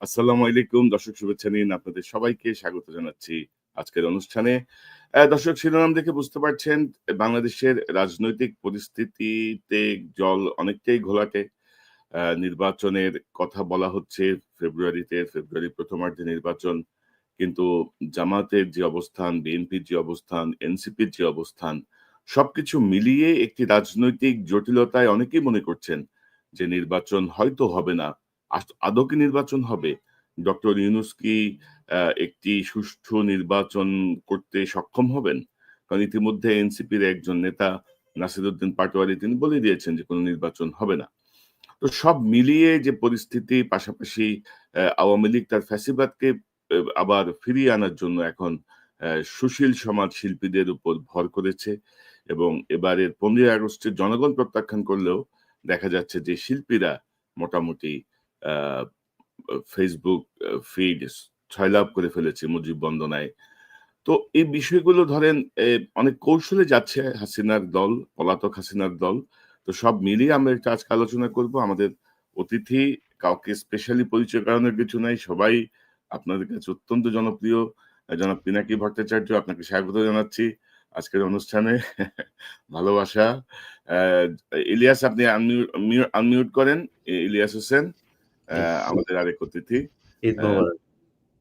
আসসালামু আলাইকুম। দর্শক শুভেচ্ছা নিন। আপনাদের সবাইকে স্বাগত জানাচ্ছি আজকের অনুষ্ঠানে। দর্শক শিরোনাম দেখে বুঝতে পারছেন বাংলাদেশের রাজনৈতিক পরিস্থিতিতে জল অনেকটাই ঘোলাটে। নির্বাচনের কথা বলা হচ্ছে ফেব্রুয়ারিতে, ফেব্রুয়ারির প্রথমার্ধে নির্বাচন। কিন্তু জামাতের যে অবস্থান, বিএনপির যে অবস্থান, এনসিপির যে অবস্থান, সবকিছু মিলিয়ে একটি রাজনৈতিক জটিলতায় অনেকেই মনে করছেন যে নির্বাচন হয়তো হবে না। আদৌ কি নির্বাচন হবে? ডক্টর ইউনূস কি একটি সুষ্ঠু নির্বাচন করতে সক্ষম হবেন? কারণ ইতিমধ্যে এনসিপির একজন নেতা নাসিরউদ্দিন পাটোয়ারি তিনি বলে দিয়েছেন যে কোন নির্বাচন হবে না। তো সব মিলিয়ে যে পরিস্থিতি পাশাপাশি আওয়ামী লীগ তার ফ্যাসিবাদকে আবার ফিরিয়ে আনার জন্য এখন সুশীল সমাজ শিল্পীদের উপর ভর করেছে এবং এবারের ১৫ই আগস্টের জনগণ প্রত্যাখ্যান করলেও দেখা যাচ্ছে যে শিল্পীরা মোটামুটি আ ফেসবুক ফিড ছয়লাভ করে ফেলেছে মুজিব বন্দনায়। তো এই বিষয়গুলো ধরেন অনেক কৌশলে যাচ্ছে হাসিনার দল, পলাতক হাসিনার দল। তো সব মিলিয়ে আমরা একটু আজকে আলোচনা করব। আমাদের অতিথি কাউকে স্পেশালি পরিচয় করানোর কিছু নাই। সবাই আপনাদের কাছে অত্যন্ত জনপ্রিয়। জনাব পিনাকি ভট্টাচার্য আপনাকে স্বাগত জানাচ্ছি আজকের অনুষ্ঠানে। ভালোবাসা। অ্যা ইলিয়াস আপনি আনমিউট করেন। ইলিয়াস হোসেন জি। আমাদের আরেক অতিথি। ঈদ অ্যা মোবারক।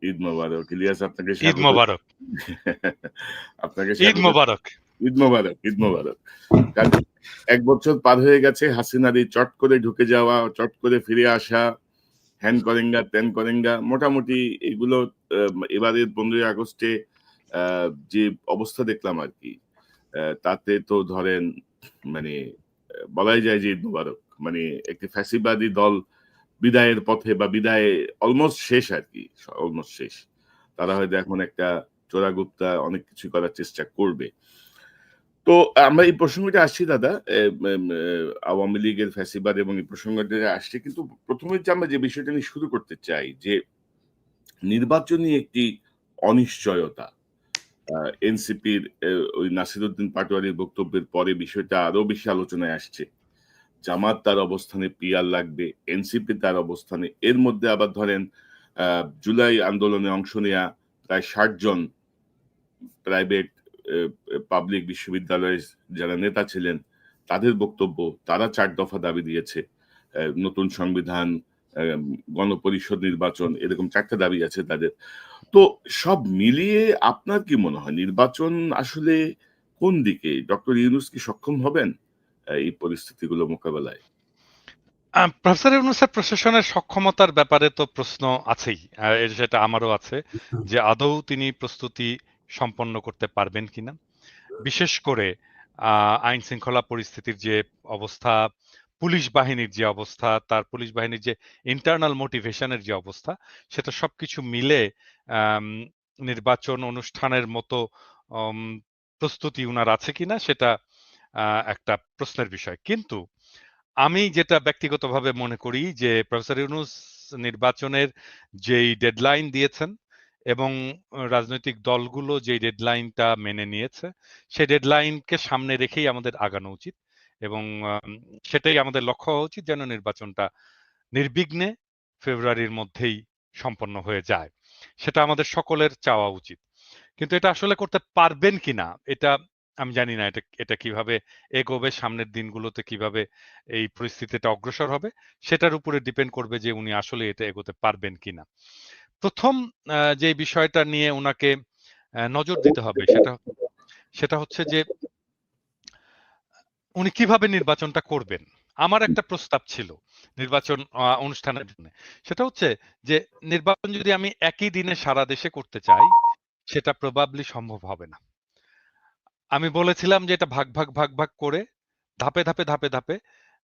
ঈদ মোবারক। ইলিয়াস আপনাকে ঈদ স্বাগত। মোবারক। আপনাকে ঈদ স্বাগত। মোবারক। ঈদ মোবারক, ঈদ মোবারক। কারণ ১ বছর পার হয়ে গেছে হাসিনার এই চট করে ঢুকে যাওয়া, চট করে ফিরে আসা, হ্যান করেঙ্গা, ত্যান করেঙ্গা মোটামুটি এগুলো এবারের ১৫ই আগস্টে আ যে অবস্থা দেখলাম আরকি, তাতে তো ধরেন মানে বলাই যায় যে ঈদ মোবারক। মানে একটি ফ্যাসিবাদী দল বিদায়ের পথে বা বিদায়ে অলমোস্ট শেষ আরকি। অলমোস্ট শেষ। তারা হয়তো এখন একটা চোরাগুপ্তা অনেক কিছু করার চেষ্টা করবে। তো আমরা এই প্রসঙ্গটা আসছি দাদা। আওয়ামী লীগের ফ্যাসিবাদ এবং এই প্রসঙ্গটা আসছে। কিন্তু ১ম এ যে আমরা যে বিষয়টা নিয়ে শুরু করতে চাই যে নির্বাচনী একটি অনিশ্চয়তা। আ এনসিপির ওই নাসিরউদ্দিন পাটোয়ারির বক্তব্যের পরে বিষয়টা আরো বেশি আলোচনায় আসছে। জামাত তার অবস্থানে পিয়ার লাগবে, এনসিপি তার অবস্থানে। এর মধ্যে আবার ধরেন আ জুলাই আন্দোলনে অংশ নেয়া প্রায় ৬০ জন প্রাইভেট এ এ পাবলিক বিশ্ববিদ্যালয়ের যারা নেতা ছিলেন, তাদের বক্তব্য, তারা ৪ দফা দাবি দিয়েছে। নতুন সংবিধান, গণপরিষদ নির্বাচন এরকম ৪ টা দাবি আছে তাদের। তো সব মিলিয়ে আপনার কি মনে হয় নির্বাচন আসলে কোন দিকে? ডক্টর ইউনূস কি সক্ষম হবেন এই পরিস্থিতিগুলো মোকাবেলায়? প্রফেসর ইউনূসের প্রশাসনের সক্ষমতার ব্যাপারে তো প্রশ্ন আছেই। সেটা আমারও আছে যে আদৌ তিনি প্রস্তুতি সম্পন্ন করতে পারবেন কিনা। বিশেষ করে আইন শৃঙ্খলা পরিস্থিতির যে অবস্থা, পুলিশ বাহিনীর যে অবস্থা, তার পুলিশ বাহিনীর যে ইন্টারনাল মোটিভেশন এর যে অবস্থা, সেটা সবকিছু মিলে আম নির্বাচন অনুষ্ঠানের মতো অম প্রস্তুতি উনার আছে কিনা সেটা একটা প্রশ্নের বিষয়। কিন্তু আমি যেটা ব্যক্তিগতভাবে মনে করি যে প্রফেসর ইউনূস নির্বাচনের যেই ডেডলাইন দিয়েছেন এবং রাজনৈতিক দলগুলো যেই ডেডলাইনটা মেনে নিয়েছে, সেই ডেডলাইনকে সামনে রেখেই আমাদের আগানো উচিত এবং সেটাই আমাদের লক্ষ্য হওয়া উচিত যেন নির্বাচনটা নির্বিঘ্নে ফেব্রুয়ারির মধ্যেই সম্পন্ন হয়ে যায়। সেটা আমাদের সকলের চাওয়া উচিত। কিন্তু এটা আসলে করতে পারবেন কিনা এটা আমি জানি না এটা এটা কিভাবে এগোবে সামনের দিনগুলোতে কিভাবে এই পরিস্থিতিটা অগ্রসর হবে সেটার উপরে ডিপেন্ড করবে যে উনি আসলে এটা এগোতে পারবেন কিনা। প্রথম যে বিষয়টা নিয়ে উনাকে নজর দিতে হবে সেটা সেটা হচ্ছে যে উনি কিভাবে নির্বাচনটা করবেন। আমার একটা প্রস্তাব ছিল নির্বাচন অনুষ্ঠানের জন্য। সেটা হচ্ছে যে নির্বাচন যদি আমি একই দিনে সারা দেশে করতে চাই সেটা প্রবাবলি সম্ভব হবে না। আমি বলেছিলাম যে এটা ভাগ করে ধাপে ধাপে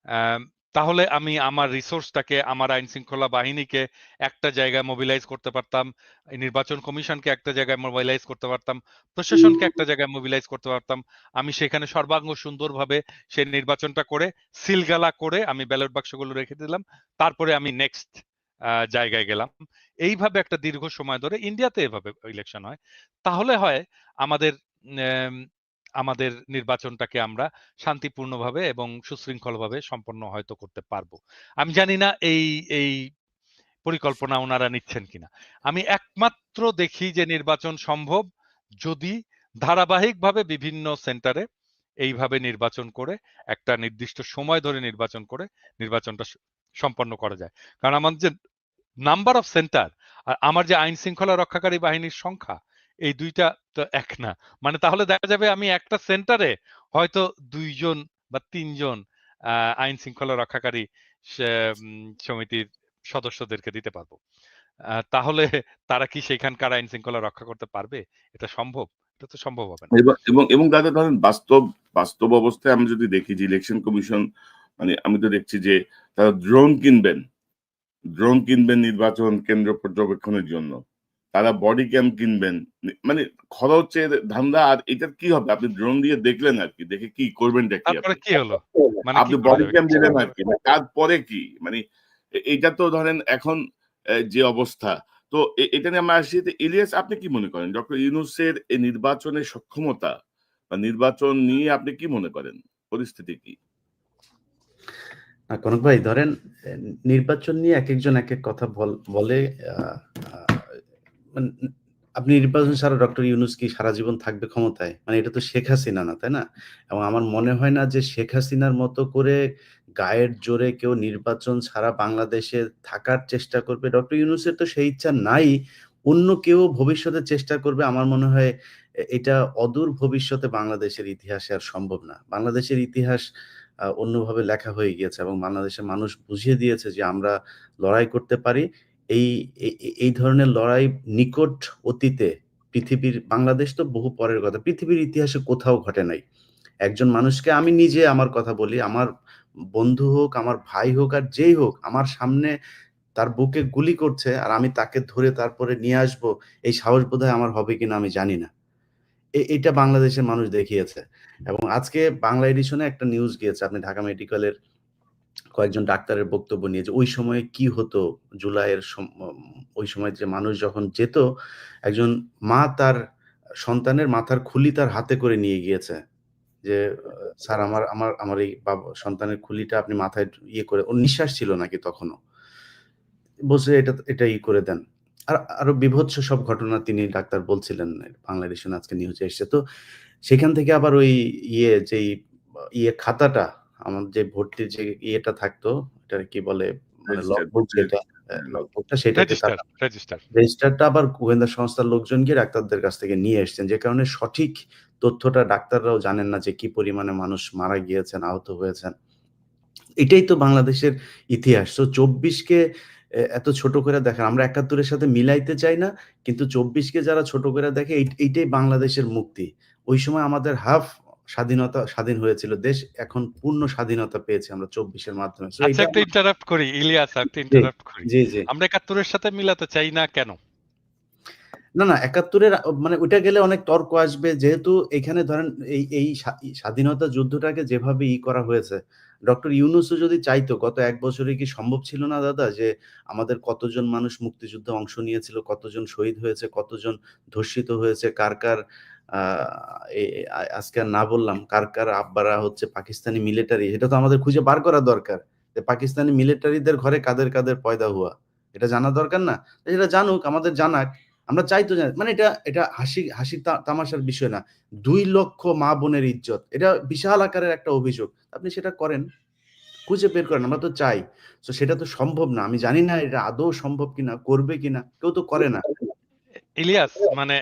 আম তাহলে আমি আমার রিসোর্সটাকে আমার আইনশৃঙ্খলা বাহিনীকে একটা জায়গায় মোবিলাইজ করতে পারতাম। নির্বাচন কমিশনকে একটা জায়গায় মোবিলাইজ করতে পারতাম। প্রশাসনকে একটা জায়গায় মোবিলাইজ করতে পারতাম। আমি সেখানে সর্বাঙ্গ সুন্দরভাবে সেই নির্বাচনটা করে সিলগালা করে আমি ব্যালট বাক্সগুলো রেখে দিলাম। তারপরে আমি নেক্সট জায়গায় গেলাম। এইভাবে একটা দীর্ঘ সময় ধরে ইন্ডিয়াতে এভাবে ইলেকশন হয়। তাহলে হয় আমাদের এম আমাদের নির্বাচনটাকে আমরা শান্তিপূর্ণভাবে এবং সুশৃঙ্খলভাবে সম্পন্ন হয়তো করতে পারবো। আমি জানি না এই পরিকল্পনা ওনারা নিচ্ছেন কিনা। আমি একমাত্র দেখি যে নির্বাচন সম্ভব যদি ধারাবাহিকভাবে বিভিন্ন সেন্টারে এইভাবে নির্বাচন করে একটা নির্দিষ্ট সময় ধরে নির্বাচন করে নির্বাচনটা সম্পন্ন করা যায়। কারণ আমার যে নাম্বার অফ সেন্টার আর আমার যে আইন শৃঙ্খলা রক্ষাকারী বাহিনীর সংখ্যা, এই দুইটা তো এক না। মানে তাহলে দেখা যাবে আমি একটা সেন্টারে হয়তো ২ জন বা ৩ জন আইন শৃঙ্খলা রক্ষাকারী সমিতির সদস্যদেরকে দিতে পারবো। তাহলে তারা কি সেখানকার আইন শৃঙ্খলা রক্ষা করতে পারবে? এটা সম্ভব? এটা তো সম্ভব হবে না। এবং দাদা ধরেন বাস্তব অবস্থায় আমরা যদি দেখি যে ইলেকশন কমিশন, মানে আমি তো দেখছি যে তারা ড্রোন কিনবেন নির্বাচন কেন্দ্র পর্যবেক্ষণের জন্য। তারা বডি ক্যাম কিনবেন। মানে খরচের ধান্দা। আর এটার কি হবে? আপনি ড্রোন দিয়ে দেখলেন আরকি। দেখে কি করবেনটা কি তারপরে আপনি? কি হলো? মানে কি আপনি করা বডি যাবে? ক্যাম কিছু দিলেন করা যাবে আরকি। তারপরে কি? মানে এইটা তো ধরেন এখন যে অবস্থা, তো এটা নিয়ে আমরা আসি। তো ইলিয়াস, আপনি কি মনে করেন ডক্টর ইউনূসের এই নির্বাচনের সক্ষমতা বা নির্বাচন নিয়ে আপনি কি মনে করেন? পরিস্থিতি কি? না কনক ভাই ধরেন নির্বাচন নিয়ে একেকজন একেক কথা বলে। আ আ মানে আপনি নির্বাচন ছাড়া ডক্টর ইউনূস কি সারা জীবন থাকবে ক্ষমতায়? মানে এটা তো শেখ হাসিনা না, তাই না? এবং আমার মনে হয় না যে শেখ হাসিনার মতো করে গায়ের জোরে কেউ নির্বাচন ছাড়া বাংলাদেশে থাকার চেষ্টা করবে। ডক্টর ইউনূসের তো সেই ইচ্ছা নাই। অন্য কেউ ভবিষ্যতে চেষ্টা করবে আমার মনে হয় এটা অদূর ভবিষ্যতে বাংলাদেশের ইতিহাসে আর সম্ভব না। বাংলাদেশের ইতিহাস অন্যভাবে লেখা হয়ে গিয়েছে এবং বাংলাদেশের মানুষ বুঝিয়ে দিয়েছে যে আমরা লড়াই করতে পারি। এই এই ধরনের লড়াই নিকট অতীতে বাংলাদেশ তো বহু পরের কথা। পৃথিবীর ইতিহাসে কোথাও ঘটে নাই। একজন মানুষকে আমি নিজে আমার কথা বলি, আমার বন্ধু হোক, আমার ভাই হোক আর যেই হোক, আমার সামনে তার বুকে গুলি করছে আর আমি তাকে ধরে তারপরে নিয়ে আসবো, এই সাহস বোধহয় আমার হবে কিনা আমি জানি না। এটা বাংলাদেশের মানুষ দেখিয়েছে। এবং আজকে বাংলা এডিশনে একটা নিউজ গিয়েছে। আপনি ঢাকা মেডিকেলের কয়েকজন ডাক্তারের বক্তব্য নিয়ে যে ওই সময়ে কি হতো জুলাইয়ের ওই সময় যে মানুষ যখন যেত, একজন মা তার সন্তানের মাথার খুলি তার হাতে করে নিয়ে গিয়েছে। যে স্যার আমার আমার আমার এই সন্তানের খুলিটা আপনি মাথায় ইয়ে করে, ওর নিঃশ্বাস ছিল নাকি তখনও। বলছে এটা করে দেন। আরো বীভৎস সব ঘটনা তিনি ডাক্তার বলছিলেন। বাংলা এডিশন আজকে নিউজে এসছে। তো সেখান থেকে আবার ওই যেই খাতাটা, আমার যে ভর্তির যে থাকতো, এটার কি বলে? মানে রেজিস্টার লগবুক ভোটার যেটা, লগবুকটা সেটাকে তারা রেজিস্টার। রেজিস্টারটা আবার গোয়েন্দা সংস্থার লোকজন গিয়ে ডাক্তারদের কাছ থেকে নিয়ে এসছেন। যে কারণে সঠিক তথ্যটা ডাক্তাররাও জানেন না যে কি পরিমাণে মানুষ মারা গিয়েছেন, আহত হয়েছেন। এটাই তো বাংলাদেশের ইতিহাস। তো ২৪ কে এত ছোট করে দেখেন। আমরা ৭১ এর সাথে মিলাইতে চাই না। কিন্তু ২৪ কে যারা ছোট করে দেখে এইটাই বাংলাদেশের মুক্তি। ওই সময় আমাদের হাফ স্বাধীন হয়েছিল। দেশ এখন পূর্ণ স্বাধীনতা পেয়েছি আমরা ২৪ এর মাধ্যমে। সো আচ্ছা, এইটা একটা ইন্টারাপ্ট করি ইলিয়াস, একটা জি, ইন্টারাপ্ট করি। জি। আমরা ৭১ এর সাথে মিলাতে চাই না কেন? না, ৭১ এর মানে ওইটা গেলে অনেক তর্ক আসবে। যেহেতু এখানে ধরেন এই স্বাধীনতা যুদ্ধটাকে যেভাবে করা হয়েছে, ডক্টর ইউনূসও যদি চাইতো গত ১ বছরে কি সম্ভব ছিল না দাদা? যে আমাদের কতজন মানুষ মুক্তিযুদ্ধে অংশ নিয়েছিল, কতজন শহীদ হয়েছে, কতজন ধর্ষিত হয়েছে, কার আ এ আজকে আর না বললাম, কার আব্বারা হচ্ছে পাকিস্তানি মিলিটারি, এটা তো আমাদের খুঁজে বার করা দরকার। যে পাকিস্তানি মিলিটারিদের ঘরে কাদের পয়দা হুয়া। এটা জানা দরকার না? এটা জানুক, আমাদের জানাক। আমরা চাই তো মানে এটা হাসির তামাশার বিষয় না। ২ লক্ষ মা-বোনের ইজ্জত। এটা বিশাল আকারের একটা অভিযোগ। আপনি সেটা করেন। খুঁজে বের করেন। আমরা তো চাই। সো সেটা তো সম্ভব না। আমি জানি না এটা আদৌ সম্ভব কিনা, করবে কিনা। কেউ তো করে না। ইলিয়াস, মানে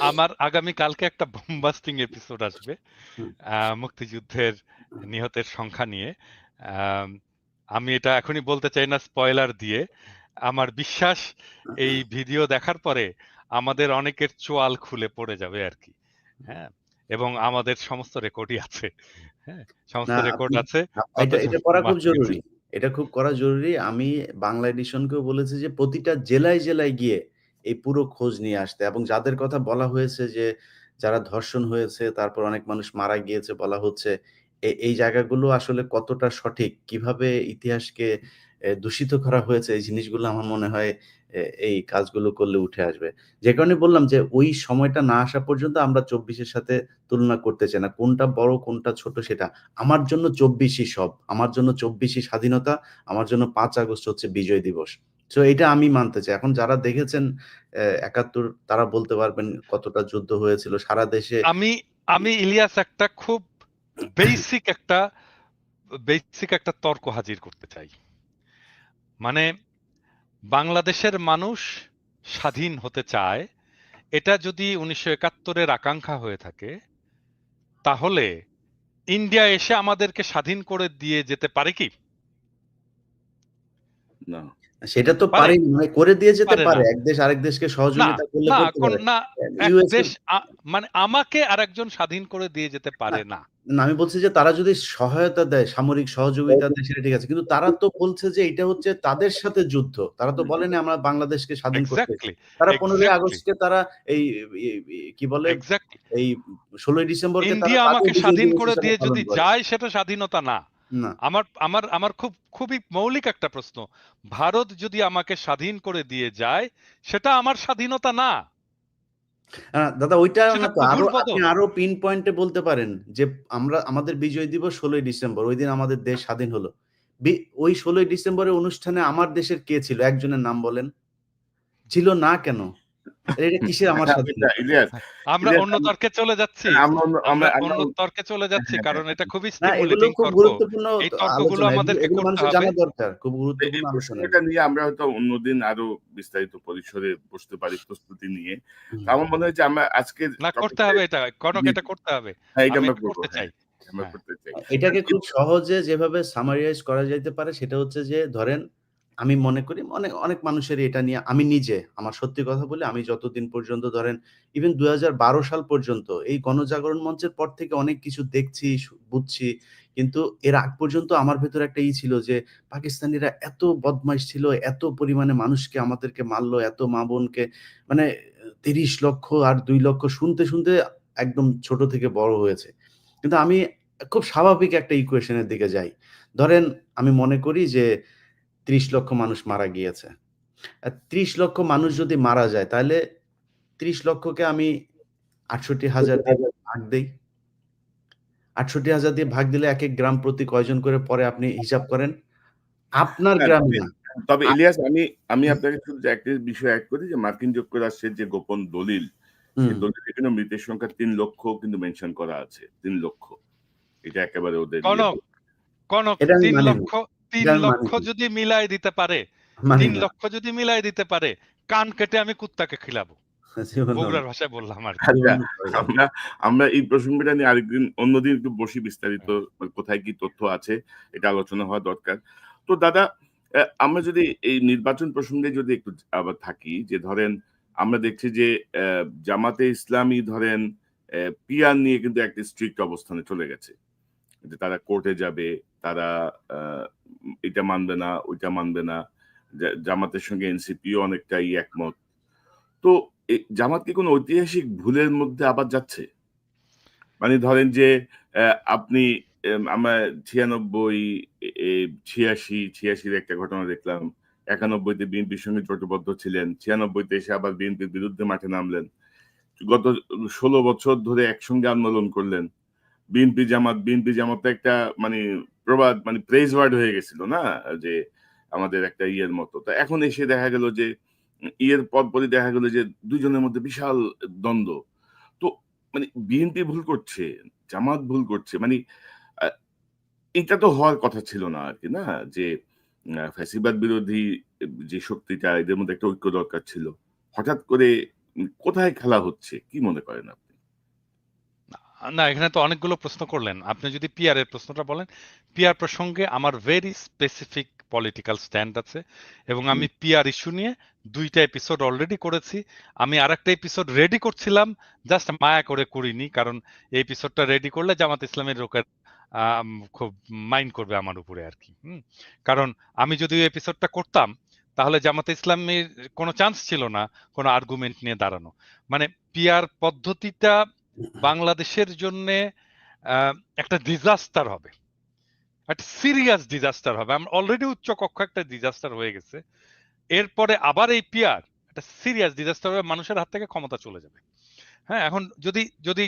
আমার আগামী কালকে একটা বোমবাস্টিং এপিসোড আসবে হুম। মুক্তিযুদ্ধের নিহতের সংখ্যা নিয়ে। আম আমি এটা এখনই বলতে চাই না স্পয়লার দিয়ে। আমার বিশ্বাস এই ভিডিও দেখার পরে আমাদের অনেকের চোয়াল খুলে পড়ে যাবে আরকি। হ্যাঁ? এবং আমাদের সমস্ত রেকর্ডই আছে। হ্যাঁ? সমস্ত না রেকর্ড আপনি আছে এটা কতজন এটা করা খুব মারা গেছে। জরুরি। এটা খুব করা জরুরি। আমি বাংলা এডিশনকেও বলেছি যে প্রতিটা জেলায় গিয়ে এই পুরো খোঁজ নিয়ে আসতে, এবং যাদের কথা বলা হয়েছে যে যারা ধর্ষণ হয়েছে, তারপর অনেক মানুষ মারা গিয়েছে বলা হচ্ছে। এই জায়গাগুলো আসলে কতটা সঠিক, কিভাবে ইতিহাসকে দূষিত করা হয়েছে, এই জিনিসগুলো আমার মনে হয় এই কাজগুলো করলে উঠে আসবে। যে কারণে বললাম যে ওই সময়টা না আসা পর্যন্ত আমরা ২৪ এর সাথে তুলনা করতে চাই না। কোনটা বড় কোনটা ছোট সেটা। আমার জন্য ২৪ই সব। আমার জন্য ২৪ই স্বাধীনতা। আমার জন্য ৫ আগস্ট হচ্ছে বিজয় দিবস। সো এটা আমি মানতে চাই। এখন যারা দেখেছেন ৭১ তারা বলতে পারবেন কতটা যুদ্ধ হয়েছিল সারা দেশে। আমি আমি ইলিয়াস একটা খুব বেসিক একটা তর্ক হাজির করতে চাই। মানে বাংলাদেশের মানুষ স্বাধীন হতে চায়, এটা যদি ১৯৭১-এর আকাঙ্ক্ষা হয়ে থাকে, তাহলে ইন্ডিয়া এসে আমাদেরকে স্বাধীন করে দিয়ে যেতে পারে কি? না। সেটা তো পারে? পারেনি, মানে করে দিয়ে যেতে পারে পারে। না। এক দেশ আরেক দেশকে না, সহযোগিতা করলে না, করতে পারে। না, এক ইউএসএ দেশ মানে আমাকে আরেকজন স্বাধীন করে দিয়ে যেতে না, পারে না। না আমি বলছি যে তারা যদি সহায়তা দেয়, সামরিক সহযোগিতা দেয় সেটা ঠিক আছে। কিন্তু তারা তো বলছে যে এটা হচ্ছে তাদের সাথে যুদ্ধ। তারা তো বলেনি আমরা বাংলাদেশকে স্বাধীন করতে। এক্সাক্টলি, তারা ১৫ই এক্সাক্টলি, আগস্টকে তারা এই কি বলে এক্সাক্টলি। এই ১৬ই ডিসেম্বরকে তারা ইন্ডিয়া তাদের আমাকে বিজয় স্বাধীন দিবস করে হিসেবে দিয়ে পালন যদি করে। যায় সেটা স্বাধীনতা না। না। আমার আমার আমার খুবই মৌলিক একটা প্রশ্ন। ভারত যদি আমাকে স্বাধীন করে দিয়ে যায়, সেটা আমার স্বাধীনতা না। দাদা ওইটা সেটা না তো প্রভুর আপনি বদল। আরো পিন পয়েন্টে বলতে পারেন যে আমাদের বিজয় দিবস ১৬ই ডিসেম্বর। ওইদিন আমাদের দেশ স্বাধীন হলো। ওই ১৬ই ডিসেম্বরের অনুষ্ঠানে আমার দেশের কে ছিল? একজনের নাম বলেন। ছিল না কেন? এটা কিসের আমার স্বাধীনতা? ইলিয়াস, আমরা ইলিয়াস অন্য তর্কে চলে যাচ্ছি। আমরা অন্য আমরা আমরা আমরা অন্য তর্কে চলে যাচ্ছি। হ্যাঁ, কারণ হ্যাঁ। এটা খুবই না এগুলো স্টিমুলেটিং খুব তর্ক। গুরুত্বপূর্ণ এই তর্কগুলো আলোচনা। আমাদেরকে এগুলো করতে মানুষের হবে। জানা দরকার। খুব গুরুত্বপূর্ণ এই আলোচনা প্রসঙ্গটা এগুলো। নিয়ে আমরা হয়তো অন্যদিন আরো বিস্তারিত পরিসরে বসতে পারি প্রস্তুতি নিয়ে। তো হুম। আমার মনে হয় যে আমরা আজকের না, করতে টপিকটা হবে এটা। কনক, জি, এটা করতে হবে। হ্যাঁ, এটা আমি আমরা এটা করব। করতে হ্যাঁ, চাই। আমরা হ্যাঁ। করতে চাই। এটাকে খুব সহজে যেভাবে সামারাইজ করা যাইতে পারে সেটা হচ্ছে যে ধরেন আমি মনে করি অনেক মানুষের এটা নিয়ে আমি নিজে আমার সত্যি কথা বলি আমি যতদিন পর্যন্ত ধরেন ইভেন ২০১২ সাল পর্যন্ত এই গণজাগরণ মঞ্চের পর থেকে অনেক কিছু দেখছি, বুঝছি। কিন্তু এর আগ পর্যন্ত আমার ভেতরে একটা ছিল যে পাকিস্তানিরা এত বদমাইশ ছিল, এত পরিমাণে মানুষকে আমাদেরকে মারল, এত মা-বোনকে মানে ৩০ লক্ষ আর ২ লক্ষ শুনতে একদম ছোট থেকে বড় হয়েছে। কিন্তু আমি খুব স্বাভাবিক একটা ইকুয়েশন এর দিকে যাই। ধরেন আমি মনে করি যে ৩০ লক্ষ মানুষ মারা গিয়েছে। ৩০ লক্ষ মানুষ যদি মারা যায় তাহলে ৩০ লক্ষকে আমি ৬৮,০০০ দিয়ে ভাগ দেই। ৬৮,০০০ দিয়ে ভাগ দিলে একেক গ্রাম প্রতি কয়জন করে পড়ে আপনি হিসাব করেন। আপনার হ্যাঁ, গ্রামে না। তবে আ ইলিয়াস আমি আপনাকে শুধু একটা বিষয় এড করি যে মার্কিন যুক্তরাষ্ট্রের যে গোপন দলিল, সেই হুম, দলিলে কিন্তু মৃতের সংখ্যা ৩ লক্ষ কিন্তু মেনশন করা আছে। ৩ লক্ষ। এটা একেবারে ওদের কনক, কনক, এটা আমি ৩ মানি না। লক্ষ এটা আমি মানি না। যদি মিলায় দিতে পারে, মানি ৩ না। লক্ষ যদি মিলায় দিতে পারে, কান কেটে আমি কুত্তাকে খিলাবো। জীবনেও না। বগুড়ার ভাষায় বললাম আরকি। আচ্ছা, জীবনেও করে যাবে। আমরা আমরা এই প্রসঙ্গটা নিয়ে আরেকদিন অন্যদিন একটু বসি বিস্তারিত কোথায় কি তথ্য আছে এটা আলোচনা হওয়া দরকার। তো দাদা আমরা যদি এই নির্বাচন প্রসঙ্গে যদি একটু আবার থাকি যে ধরেন আমরা দেখছি যে জামাতে ইসলামী ধরেন পিয়ার নিয়ে কিন্তু একটা স্ট্রিক্ট অবস্থানে চলে গেছে। যে তারা কোর্টে যাবে, তারা আ এটা মানবে না, ওইটা মানবে না। জামাতের সঙ্গে এনসিপিও অনেকটাই একমত। তো জামাত কি কোনো ঐতিহাসিক ভুলের মধ্যে আবার যাচ্ছে? মানে ধরেন যে আপনি আমরা ৯৬ এ ৮৬ র একটা ঘটনা দেখলাম। ৯১ তে বিএনপির সঙ্গে জোটবদ্ধ ছিলেন। ৯৬ তে এসে আবার বিএনপির বিরুদ্ধে মাঠে নামলেন। গত ১৬ বছর ধরে একসঙ্গে আন্দোলন করলেন। বিএনপি জামাত তো একটা মানে প্রবাদ মানে প্রেইজ ওয়ার্ড হয়ে গেছিল না? যে আমাদের একটা ইয়ের মতো। তো এখন এসে দেখা গেল যে ইয়ের পরপরই দেখা গেল যে ২ জনের মধ্যে বিশাল দ্বন্দ্ব। তো মানে বিএনপি ভুল করছে, জামাত ভুল করছে। মানে আ এটা তো হওয়ার কথা ছিল না আরকি না? যে ফ্যাসিবাদ বিরোধী যে শক্তিটা এদের মধ্যে একটা ঐক্য দরকার ছিল। হঠাৎ করে কোথায় খেলা হচ্ছে? কি মনে করেন আপনি? না, এখানে তো অনেকগুলো প্রশ্ন করলেন। আপনি যদি পিআর এর প্রশ্নটা বলেন, পিআর প্রসঙ্গে আমার ভেরি স্পেসিফিক পলিটিক্যাল স্ট্যান্ড আছে এবং হুম, আমি পিআর ইস্যু নিয়ে ২ টা এপিসোড অলরেডি করেছি। আমি আরেকটা এপিসোড রেডি করছিলাম, জাস্ট মায়া করে করিনি। কারণ এই এপিসোডটা রেডি করলে জামাত ইসলামের লোকের খুব মাইন্ড করবে আমার উপরে আরকি। কারণ আমি যদি ওই এপিসোডটা করতাম, তাহলে জামাতে ইসলামের কোনো চান্স ছিল না কোনো আর্গুমেন্ট নিয়ে দাঁড়ানো। মানে পিআর পদ্ধতিটা বাংলাদেশের জন্যে আ একটা ডিজাস্টার হবে। একটা সিরিয়াস ডিজাস্টার হবে। অলরেডি উচ্চ কক্ষ একটা ডিজাস্টার হয়ে গেছে। এরপরে আবার এই পিআর একটা সিরিয়াস ডিজাস্টার হবে, মানুষের হাত থেকে ক্ষমতা চলে যাবে। হ্যাঁ? এখন যদি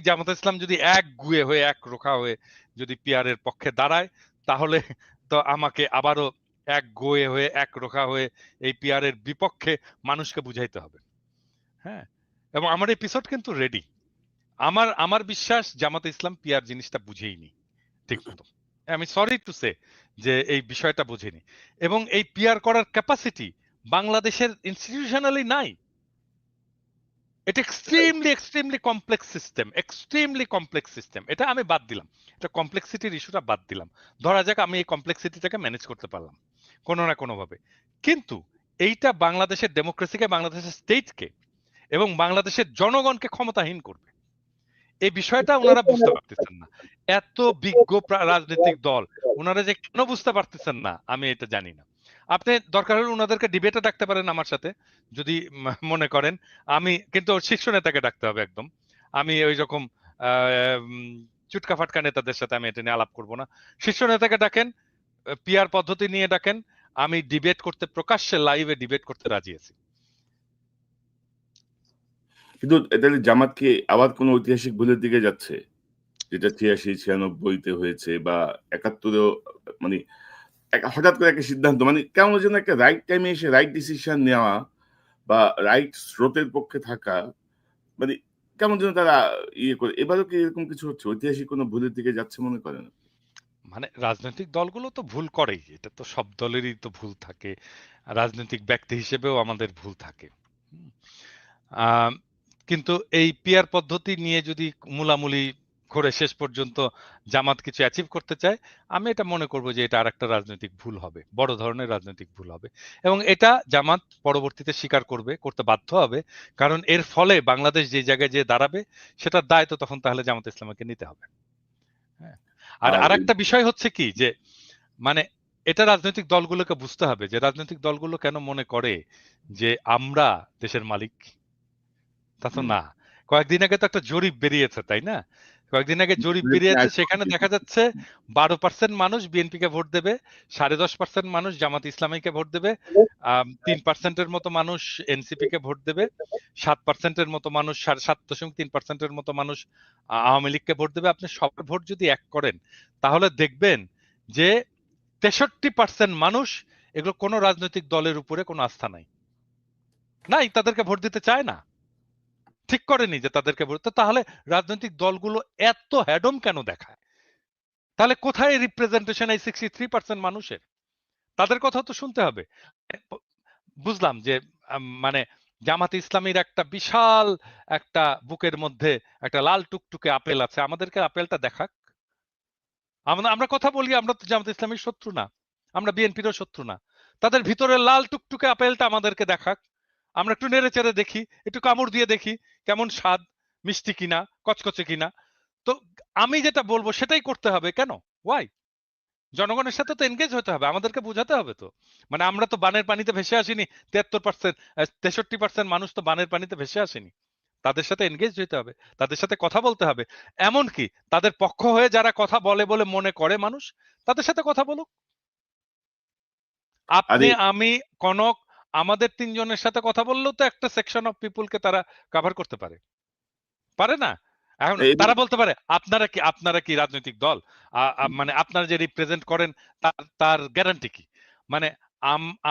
জামায়াতে ইসলাম যদি একগুঁয়ে হয়ে একরোখা হয়ে যদি পিআর এর পক্ষে দাঁড়ায়, তাহলে তো আমাকে আবারও এক গোয়ে হয়ে একরোখা হয়ে এই পিআর এর বিপক্ষে মানুষকে বুঝাইতে হবে। হ্যাঁ, এবং আমার এপিসোড কিন্তু রেডি। আমার বিশ্বাস জামাতে ইসলাম পিআর জিনিসটা বুঝেইনি ঠিক মতো। আমি সরি টু সে যে এই বিষয়টা বুঝেনি, এবং এই পিআর করার ক্যাপাসিটি বাংলাদেশের ইনস্টিটিউশনালি নাই। এটা এক্সট্রিমলি কমপ্লেক্স সিস্টেম। এটা আমি বাদ দিলাম, এটা কমপ্লেক্সিটির ইস্যুটা বাদ দিলাম। ধরা যাক আমি এই কমপ্লেক্সিটিটাকে ম্যানেজ করতে পারলাম কোনো না কোনো ভাবে, কিন্তু এইটা বাংলাদেশের ডেমোক্রেসিকে, বাংলাদেশের স্টেটকে এবং বাংলাদেশের জনগণকে ক্ষমতাহীন করবে। এই বিষয়টা ওনারা বুঝতে পারতেছেন না। এত বিজ্ঞ রাজনৈতিক দল ওনারা যে কেন বুঝতে পারতেছেন না আমি এটা জানি না। আপনি দরকার হলে ওনাদেরকে ডিবেটে ডাকতে পারেন আমার সাথে, যদি মনে করেন। আমি কিন্তু শীর্ষ নেতাকে ডাকতে হবে একদম। আমি ওই রকম চুটকা ফাটকা নেতাদের সাথে আমি এটা নিয়ে আলাপ করব না। শীর্ষ নেতাকে ডাকেন, পিআর পদ্ধতি নিয়ে ডাকেন, আমি ডিবেট করতে, প্রকাশ্যে লাইভে ডিবেট করতে রাজি আছি। কিন্তু তাহলে জামাত কি আবার কোনো ঐতিহাসিক ভুলের দিকে যাচ্ছে, যেটা ৮৬-৯৬-তে হয়েছে বা ৭১-এও? মানে হঠাৎ করে একটা সিদ্ধান্ত, মানে কেমন যেন একটা রাইট টাইমে এসে রাইট ডিসিশন নেওয়া বা রাইট স্রোতের পক্ষে থাকা, মানে কেমন যেন তারা ইয়ে করে। এবারও কি এরকম কিছু হচ্ছে? ঐতিহাসিক কোনো ভুলের দিকে যাচ্ছে মনে করেন? মানে রাজনৈতিক দলগুলো তো ভুল করেই, এটা তো সব দলেরই তো ভুল থাকে, রাজনৈতিক ব্যক্তি হিসেবেও আমাদের ভুল থাকে। হুম। আম, কিন্তু এই পিআর পদ্ধতি নিয়ে যদি মূলামূলি করে শেষ পর্যন্ত জামাত কিছু অ্যাচিভ করতে চায়, আমি এটা মনে করব যে এটা আর একটা রাজনৈতিক ভুল হবে, বড় ধরনের রাজনৈতিক ভুল হবে, এবং এটা জামাত পরবর্তীতে স্বীকার করবে, করতে বাধ্য হবে। কারণ এর ফলে বাংলাদেশ যে জায়গায় যে দাঁড়াবে সেটার দায় তো তখন তাহলে জামাত ইসলামকে নিতে হবে। হ্যাঁ, আর আর আরেকটা বিষয় হচ্ছে কি যে, মানে এটা রাজনৈতিক দলগুলোকে বুঝতে হবে যে রাজনৈতিক দলগুলো কেন মনে করে যে আমরা দেশের মালিক। তা তো হুম, না। কয়েকদিন আগে তো একটা জরিপ বেরিয়েছে, তাই না? কয়েকদিন আগে জরিপ বেরিয়েছে, সেখানে দেখা যাচ্ছে 12% মানুষ বিএনপিকে ভোট দেবে, 10.5% মানুষ জামাত ইসলামীকে ভোট দেবে, 3%-এর মতো মানুষ এনসিপিকে ভোট দেবে, 7%-এর মতো মানুষ, 7.3%-এর মতো মানুষ আওয়ামী লীগকে ভোট দেবে। আপনি সবার ভোট যদি এক করেন তাহলে দেখবেন যে 63% মানুষ এগুলো কোনো রাজনৈতিক দলের উপরে কোনো আস্থা নাই, তাদেরকে ভোট দিতে চায় না, ঠিক করেনি যে তাদেরকে ভোট। তো তাহলে রাজনৈতিক দলগুলো এত হ্যাডম কেন দেখায়? তাহলে কোথায় রিপ্রেজেন্টেশন এই 63% মানুষের? তাদের কথা তো শুনতে হবে। বুঝলাম যে মানে জামাতে ইসলামীর একটা বিশাল একটা বুকের মধ্যে একটা লাল টুকটুকে আপেল আছে, আমাদেরকে আপেলটা দেখাক। আমরা কথা বলি, আমরা তো জামাত ইসলামীর শত্রু না, আমরা বিএনপিরও শত্রু না। তাদের ভিতরে লাল টুকটুকে আপেলটা আমাদেরকে দেখাক, আমরা একটু নেড়ে চেড়ে দেখি, একটু কামড় দিয়ে দেখি কেমন স্বাদ, মিষ্টি কিনা, কচকচে কিনা। তো আমি যেটা বলবো সেটাই করতে হবে। কেন? ওয়াই? জনগণের সাথে তো এনগেজ হতে হবে, আমাদেরকে বোঝাতে হবে তো। মানে আমরা তো বানের পানিতে ভেসে আসিনি, 73%, 63% মানুষ তো বানের পানিতে ভেসে আসেনি। তাদের সাথে এনগেজ হতে হবে, তাদের সাথে কথা বলতে হবে। এমনকি তাদের পক্ষ হয়ে যারা কথা বলে বলে মনে করে মানুষ, তাদের সাথে কথা বলুক। আপনি, আরে আমি, কনক, আমাদের তিনজনের সাথে কথা বললেও তো একটা সেকশন অফ পিপুলকে তারা কভার করতে পারে, পারে না? এখন এবং তারা বলতে পারে আপনারা কি রাজনৈতিক দল? মানে আপনারা যে রিপ্রেজেন্ট করেন তার গ্যারান্টি কি? মানে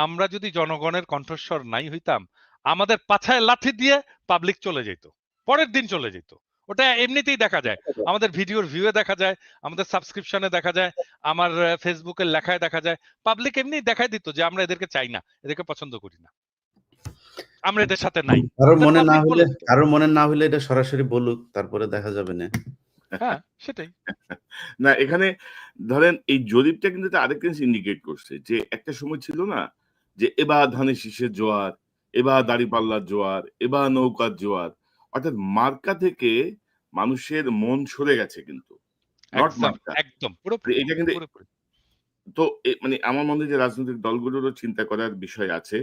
আমরা যদি জনগণের কণ্ঠস্বর নাই হইতাম, আমাদের পাছায় লাথি দিয়ে পাবলিক চলে যেত, পরের দিন চলে যেত। ওটা এমনিতেই দেখা যায়, আমাদের ভিডিওর ভিউয়ে দেখা যায়, আমাদের সাবস্ক্রিপশনে দেখা যায়, আমার ফেসবুকের লেখায় দেখা যায়। পাবলিক এমনি দেখাই দিত যে আমরা এদেরকে চাই না, এদেরকে পছন্দ করি না, আমরা এদের সাথে নাই। পাবলিক বলে দিত। কারোর মনে না হলে এটা সরাসরি বলুক, তারপরে দেখা যাবে না। হ্যাঁ, সেটাই। না, এখানে ধরেন এই জরিপটা কিন্তু আরেকটা জিনিস ইন্ডিকেট করছে যে একটা সময় ছিল না যে এবার ধানের শীষের জোয়ার, এবার হুম, দাঁড়িপাল্লার জোয়ার, এবার নৌকার জোয়ার। অর্থাৎ মার্কা থেকে মানুষের মন সরে গেছে কিন্তু, নট একদম, মার্কা। একদম পুরোপুরি, এটা কিন্তু, পুরোপুরি। তো মানে আমার মনে হয় যে রাজনৈতিক দলগুলোরও চিন্তা করার বিষয় আছে।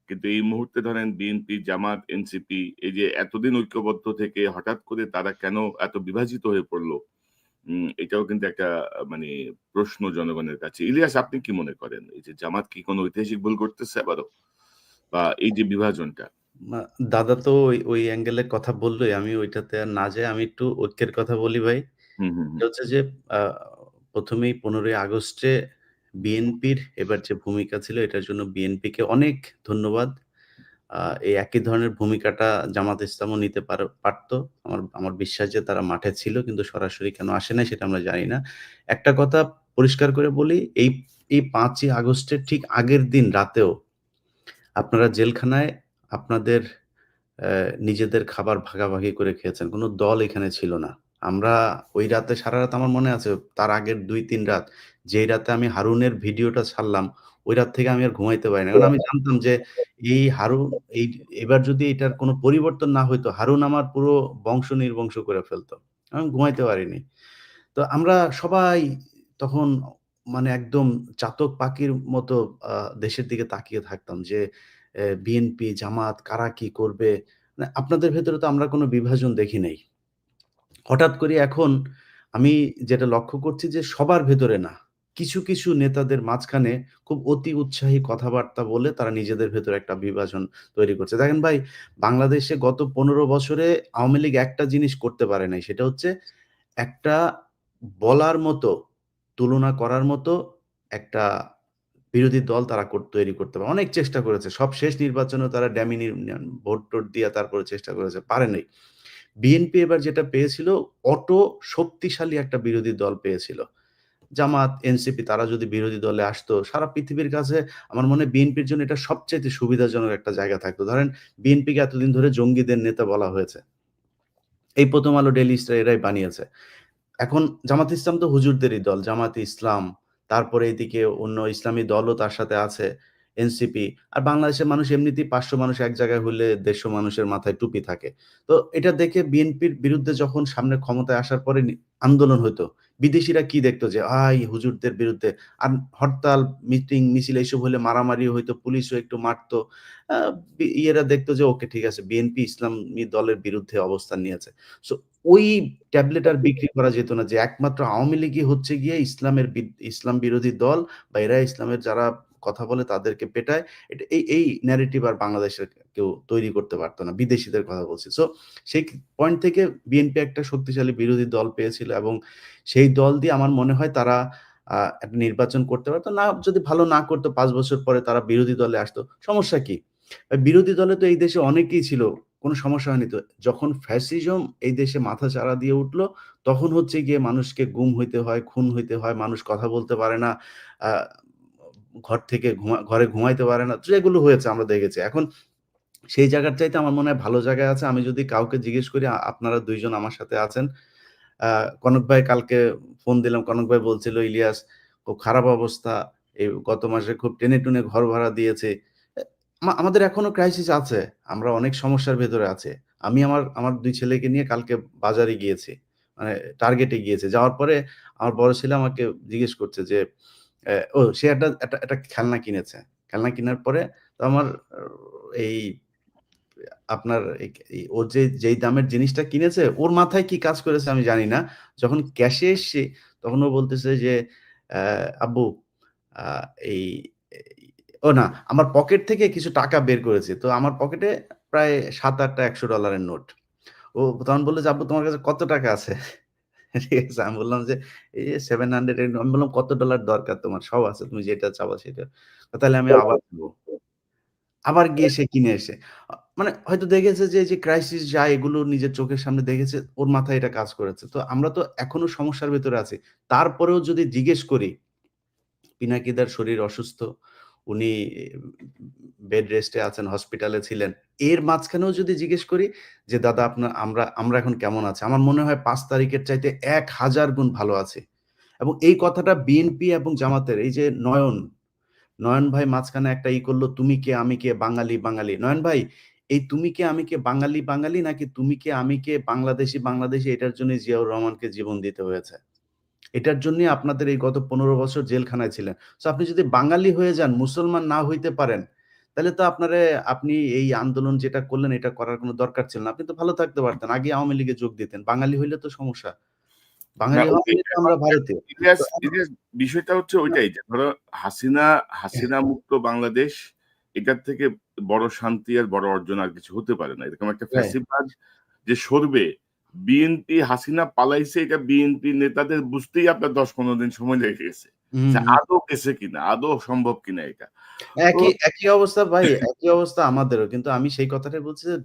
কিন্তু এই মুহূর্তে ধরেন বিএনপি, জামাত, এনসিপি এই যে এতদিন ঐক্যবদ্ধ থেকে হঠাৎ করে তারা কেন এত বিভাজিত হয়ে পড়ল? এটাও কিন্তু একটা মানে প্রশ্ন জনগণের কাছে। ইলিয়াস, আপনি কি মনে করেন? এই যে জামাত কি কোনো ঐতিহাসিক ভুল করতেছে আবারও? বা এই যে বিভাজনটা? দাদা তো ওই অ্যাঙ্গেলে কথা বললই, আমি ওইটাতে আর না যাই, আমি একটু ঐক্যের কথা বলি ভাই। হুম, হুম, এটা হুম। হচ্ছে যে আ ১ম এই ১৫ই আগস্টে বিএনপির এবার যে ভূমিকা ছিল এটার জন্য বিএনপিকে অনেক ধন্যবাদ। এই একই ধরনের ভূমিকাটা জামাত ইসলামও নিতে পারত। আমার বিশ্বাস যে তারা মাঠে ছিল কিন্তু সরাসরি কেন আসে নাই সেটা আমরা জানি না। একটা কথা পরিষ্কার করে বলি, এই ৫ই আগস্টের ঠিক আগের দিন রাতেও আপনারা জেলখানায় আপনাদের নিজেদের খাবার ভাগাভাগি করে খেয়েছেন। কোন দল এখানে ছিল না। আমরা ওই রাতে সারারাত আমার মনে আছে তার আগের ২-৩ রাত যেই রাতে আমি হারুনের ভিডিওটা ছাড়লাম, ওই রাত থেকে আমি আর ঘুমাইতে পারি না। কারণ আমি জানতাম যে এই হারুন এই এবার যদি এটার কোন পরিবর্তন না হইতো, হারুন আমার পুরো বংশ নির্বংশ করে ফেলত। আমি ঘুমাইতে পারিনি। তো আমরা সবাই তখন মানে একদম চাতক পাখির মতো আ দেশের দিকে তাকিয়ে থাকতাম যে বিএনপি, জামাত কারা কি করবে? মানে আপনাদের ভেতরে তো আমরা কোনো বিভাজন দেখি নাই। হঠাৎ করে এখন আমি যেটা লক্ষ্য করছি যে সবার ভেতরে না। কিছু নেতাদের মাঝখানে খুব অতি উৎসাহী কথাবার্তা বলে তারা নিজেদের ভেতরে একটা বিভাজন তৈরি করছে। দেখেন ভাই, বাংলাদেশে গত ১৫ বছরে আওয়ামী লীগ একটা জিনিস করতে পারে নাই। সেটা হচ্ছে একটা বলার মতো, তুলনা করার মতো একটা বিরোধী দল তারা তৈরি করতে পারে। অনেক চেষ্টা করেছে। সব শেষ নির্বাচনেও তারা ডামি ভোট-টোট দিয়া তারপরে চেষ্টা করেছে। পারে নাই। বিএনপি এবার যেটা পেয়েছিল শক্তিশালী একটা বিরোধী দল পেয়েছিল। জামাত, এনসিপি তারা যদি বিরোধী দলে আসতো, সারা পৃথিবীর কাছে আমার মনে হয় বিএনপির জন্য এটা সবচাইতে সুবিধাজনক একটা জায়গা থাকতো। ধরেন বিএনপিকে এতদিন ধরে জঙ্গিদের নেতা বলা হয়েছে। এই ১ম আলো, ডেইলি স্টার এরাই বানিয়েছে। এখন জামাত ইসলাম তো হুজুরদেরই দল। জামাতে ইসলাম, তারপরে এদিকে অন্য ইসলামী দলও তার সাথে আছে, এনসিপি। আর বাংলাদেশের মানুষ এমনিতেই ৫০০ মানুষ এক জায়গায় হইলে ১৫০ মানুষের মাথায় টুপি থাকে। তো এটা দেখে বিএনপির বিরুদ্ধে যখন সামনে ক্ষমতায় আসার পরে আন্দোলন হইতো, বিদেশীরা কি দেখতো যে হুজুরদের বিরুদ্ধে আর হরতাল, মিটিং, মিছিল এইসব হলে মারামারিও হইতো, পুলিশও একটু মারতো। আ ইয়েরা দেখতো যে ওকে ঠিক আছে বিএনপি ইসলামী দলের বিরুদ্ধে অবস্থান নিয়েছে। সো ওই ট্যাবলেট আর বিক্রি করা যেত না যে একমাত্র আওয়ামী লীগই হচ্ছে গিয়ে ইসলাম বিরোধী দল বা এরা ইসলামের যারা কথা বলে তাদেরকে পেটায়। এই ন্যারেটিভ আর বাংলাদেশের কেউ তৈরি করতে পারত না। বিদেশীদের কথা বলছি। সো সেই পয়েন্ট থেকে বিএনপি একটা শক্তিশালী বিরোধী দল পেয়েছিল এবং সেই দল দিয়ে আমার মনে হয় তারা একটা নির্বাচন করতে পারত। যদি ভালো না করত ৫ বছর পরে তারা বিরোধী দলে আসতো। সমস্যা কি? বিরোধী দলে তো এই দেশে অনেকেই ছিল। কোন সমস্যা হয়নি তো। যখন ফ্যাসিজম এই দেশে মাথাচাড়া দিয়ে উঠল, তখন হচ্ছে গিয়ে মানুষকে গুম হইতে হয়, খুন হইতে হয়, মানুষ কথা বলতে পারে না। আ ঘর থেকে ঘরে ঘুমাইতে পারে না। যেগুলো হয়েছে আমরা দেখেছি। এখন সেই জায়গার চাইতে আমার মনে হয় ভালো জায়গায় আছে। আমি যদি কাউকে জিজ্ঞেস করি আপনারা ২ জন আমার সাথে আছেন। আ কনক ভাই কালকে ফোন দিলাম। কনক ভাই বলছিল, "ইলিয়াস খুব খারাপ অবস্থা। এই গত মাসে খুব টেনে-টুনে ঘর ভাড়া দিয়েছি।" এ আমাদের এখনো ক্রাইসিস আছে। আমরা অনেক সমস্যার ভেতরে আছি। আমি আমার ২ ছেলেকে নিয়ে কালকে বাজারে গিয়েছি। মানে টার্গেটে গিয়েছি। যাওয়ার পরে আমার বড় ছেলে আমাকে জিজ্ঞেস করছে যে, সে একটা খেলনা কিনেছে। খেলনা কিনার পরে তো আমার এই আপনার ওর যেই দামের জিনিসটা কিনেছে, ওর মাথায় কি কাজ করেছে আমি জানি না। যখন ক্যাশে এসছি, তখন ও বলতেছে যে, "আব্বু আ এই এই" ও না, আমার পকেট থেকে কিছু টাকা বের করেছি। তো আমার পকেটে প্রায় ৭-৮ টা $১০০ এর নোট। ও তখন বলল যে, "আব্বু তোমার কাছে কত টাকা আছে?" ঠিক আছে? আমি বললাম যে, "এই যে 700 আমি বললাম, "কত ডলার দরকার তোমার?" "সব আছে। তুমি যেটা চাবা সেটা।" "তাহলে আমি আবার দিব।" আবার গিয়ে সে কিনে এসে। মানে হয়তো দেখেছে যে, এই যে ক্রাইসিস যায় এগুলো নিজের চোখের সামনে দেখেছে, ওর মাথায় এটা কাজ করেছে। তো আমরা তো এখনো সমস্যার ভেতরে আছি। তারপরেও যদি জিজ্ঞেস করি, পিনাকিদার শরীর অসুস্থ। উনি বেড রেস্টে আছেন, হসপিটালে ছিলেন। এর মাঝখানেও যদি জিজ্ঞেস করি যে, "দাদা আমরা এখন কেমন আছি?" আমার মনে হয় ৫ তারিখের চাইতে ১,০০০ গুণ ভালো আছি। এবং এই কথাটা বিএনপি এবং জামাতের এই যে নয়ন ভাই মাঝখানে একটা করল, "তুমি কে, আমি কে, বাঙালি, বাঙালি।" নয়ন ভাই, এই তুমি কে, আমি কে, বাঙালি, বাঙালি নাকি তুমি কে, আমি কে, বাংলাদেশী, বাংলাদেশী এটার জন্যই জিয়াউর রহমানকে জীবন দিতে হয়েছে। এটার জন্যই আপনাদের এই গত ১৫ বছর জেলখানায় ছিলেন। সো আপনি যদি বাঙালি হয়ে যান, মুসলমান না হইতে পারেন, তাহলে তো আপনি এই আন্দোলন যেটা করলেন এটা করার কোন দরকার ছিল না। আপনি তো ভালো থাকতে পারতেন। আগেই আওয়ামী লীগে যোগ দিতেন। বাঙালি হইলে তো সমস্যা। না বাঙালি হওয়া ওটাই মানে তো এখন আমরা ভারতীয়। তো ইলিয়াস বিষয়টা হচ্ছে ওইটাই যে ধরো হাসিনা মুক্ত বাংলাদেশ এটার থেকে বড় শান্তি আর বড় অর্জন আর কিছু হতে পারে না। এরকম একটা রাইট, ফ্যাসিবাদ যে সরবে, বিএনপি হাসিনা পালাইছে এটা বিএনপি নেতাদের বুঝতেই আপনার ১০-১৫ দিন সময় লেগে গেছে। হুম, যে হুম। আদৌ গেছে কিনা, আদৌ সম্ভব কিনা এটা। তো একই অবস্থা ভাই, একই অবস্থা আমাদেরও। কিন্তু আমি সেই কথাটাই বলছি যে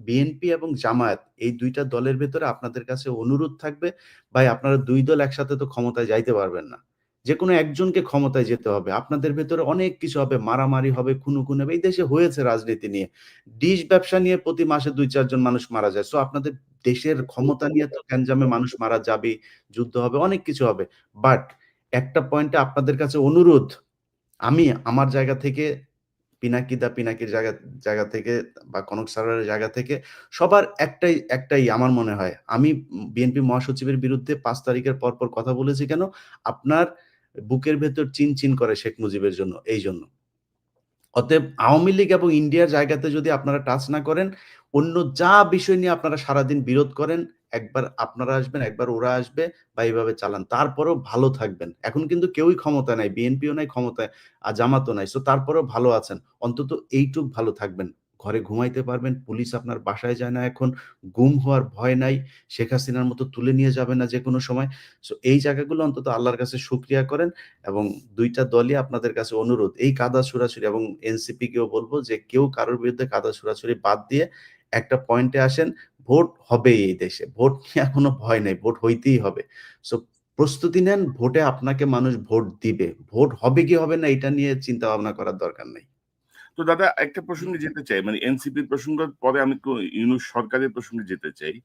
বিএনপি এবং জামায়াত এই ২ টা দলের ভেতরে আপনাদের কাছে অনুরোধ থাকবে, ভাই আপনারা ২ দল একসাথে তো ক্ষমতায় যাইতে পারবেন না। যেকোনো একজনকে ক্ষমতায় যেতে হবে। আপনাদের ভেতরে অনেক কিছু হবে, মারামারি হবে, খুনোখুনি হবে। এই দেশে হয়েছে রাজনীতি নিয়ে। ডিশ ব্যবসা নিয়ে প্রতি মাসে ২-৪ জন মানুষ মারা যায়। সো আপনাদের দেশের ক্ষমতা নিয়ে তো গ্যাঞ্জামে মানুষ মারা যাবেই, যুদ্ধ হবে, অনেক কিছু হবে। বাট একটা পয়েন্টে আপনাদের কাছে অনুরোধ, আমি আমার জায়গা থেকে পিনাকির জায়গা জায়গা থেকে বা কনক সারোয়ারের জায়গা থেকে সবার একটাই আমার মনে হয়। আমি বিএনপি মহাসচিবের বিরুদ্ধে ৫ তারিখের পরপর কথা বলেছি কেন? আপনার বুকের ভেতর চিনচিন করে শেখ মুজিবের জন্য, এইজন্য। অতএব আওয়ামী লীগ এবং ইন্ডিয়ার জায়গাতে যদি আপনারা টাচ না করেন, অন্য যা বিষয় নিয়ে আপনারা সারাদিন বিরোধ করেন, একবার আপনারা আসবেন, একবার ওরা আসবে বা এভাবে চালান। তারপরেও ভালো থাকবেন। এখন কিন্তু কেউই ক্ষমতায় নাই। বিএনপিও নাই ক্ষমতায়, জামাতও নাই। সো তারপরেও ভালো আছেন। অন্তত এইটুক ভালো থাকবেন। ঘরে ঘুমাইতে পারবেন। পুলিশ আপনার বাসায় যায় না এখন। গুম হওয়ার ভয় নাই। শেখ হাসিনার মতো তুলে নিয়ে যাবে না যেকোনো সময়। সো এই জায়গাগুলো অন্তত আল্লাহর কাছে শুকরিয়া করেন। এবং ২ টা দলই আপনাদের কাছে অনুরোধ, এই কাদা ছুড়াছুড়ি এবং এনসিপি কেও বলব যে কেউ কারোর বিরুদ্ধে কাদা ছুড়াছুড়ি বাদ দিয়ে একটা পয়েন্টে আসেন, ভোট হবেই এই দেশে। ভোট নিয়ে কোনো ভয় নাই। ভোট হইতেই হবে। সো প্রস্তুতি নেন, ভোটে আপনাকে মানুষ ভোট দিবে। ভোট হবে কি হবে না এটা নিয়ে চিন্তা ভাবনা করার দরকার নাই। তো দাদা একটা প্রসঙ্গে যেতে চাই। মানে এনসিপির প্রসঙ্গের পরে আমি একটু ইউনূস সরকারের প্রসঙ্গে যেতে চাই।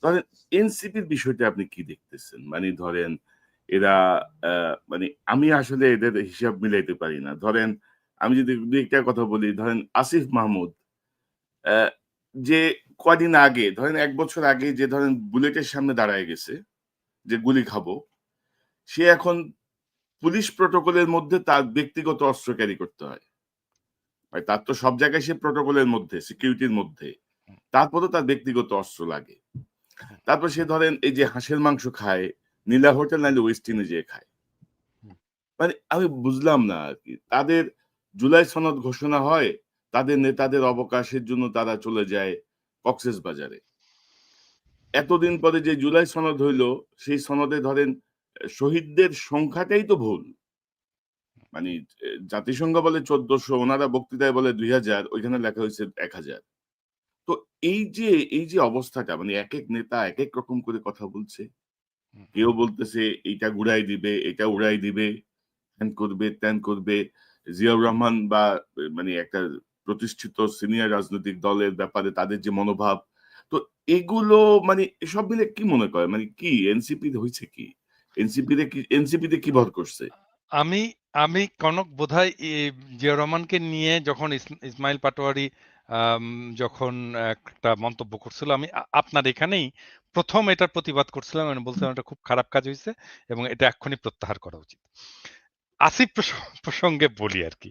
ধরেন এনসিপির বিষয়টা আপনি কি দেখতেছেন? মানে ধরেন এরা মানে আমি আসলে এদের হিসাব মিলাইতে পারি না। ধরেন আমি যদি ২-১ টা কথা বলি, ধরেন আসিফ মাহমুদ অ্যা যে কয়দিন আগে ধরেন ১ বছর আগে যে ধরেন বুলেটের সামনে দাঁড়ায় গেছে যে গুলি খাবো, সে এখন পুলিশ প্রটোকলের মধ্যে তার ব্যক্তিগত অস্ত্র ক্যারি করতে হয়। ভাই তার তো সব জায়গায় সে প্রটোকলের মধ্যে, সিকিউরিটির মধ্যে। তারপরেও তার ব্যক্তিগত অস্ত্র লাগে। তারপর সে ধরেন এই যে হাঁসের মাংস খায়, নীলা হোটেল নাইলে ওয়েস্ট ইন্ডে যেয়ে খায়। মানে আমি বুঝলাম না আরকি। তাদের জুলাই সনদ ঘোষণা হয়, তাদের নেতাদের অবকাশের জন্য তারা চলে যায় কক্সেসবাজারে। এতদিন পরে যে জুলাই সনদ হইল, সেই সনদে ধরেন শহীদদের সংখ্যাটাই তো ভুল। মানে জাতিসংঘ বলে ১৪০০, ওনারা বক্তৃতায় বলে ২০০০, ওইখানে লেখা হইছে ১০০০। তো এই যে অবস্থাটা মানে একেক নেতা একেক রকম করে কথা বলছে। কেউ বলতেছে এইটা গুড়াই দিবে, এটা উড়াই দিবে, হ্যান করবে, ত্যান করবে। জিয়াউর রহমান বা মানে একটা প্রতিষ্ঠিত সিনিয়র রাজনৈতিক দলের ব্যাপারে তাদের যে মনোভাব। তো এগুলো মানে সব মিলে কি মনে করেন? মানে কি এনসিপি হইছে কি? এনসিপিতে কি ভর করছে? আমি আমি কনক বোধহয় জিয়াউর রহমানকে নিয়ে যখন ইসমাইল পাটোয়ারি আম যখন একটা মন্তব্য করছিল, আমি আপনার এখানেই ১ম এটার প্রতিবাদ করছিলাম। আমি বলছিলাম এটা খুব খারাপ কাজ হইছে এবং এটা এক্ষুনি প্রত্যাহার করা উচিত। আসিফ প্রসঙ্গে বলি আরকি।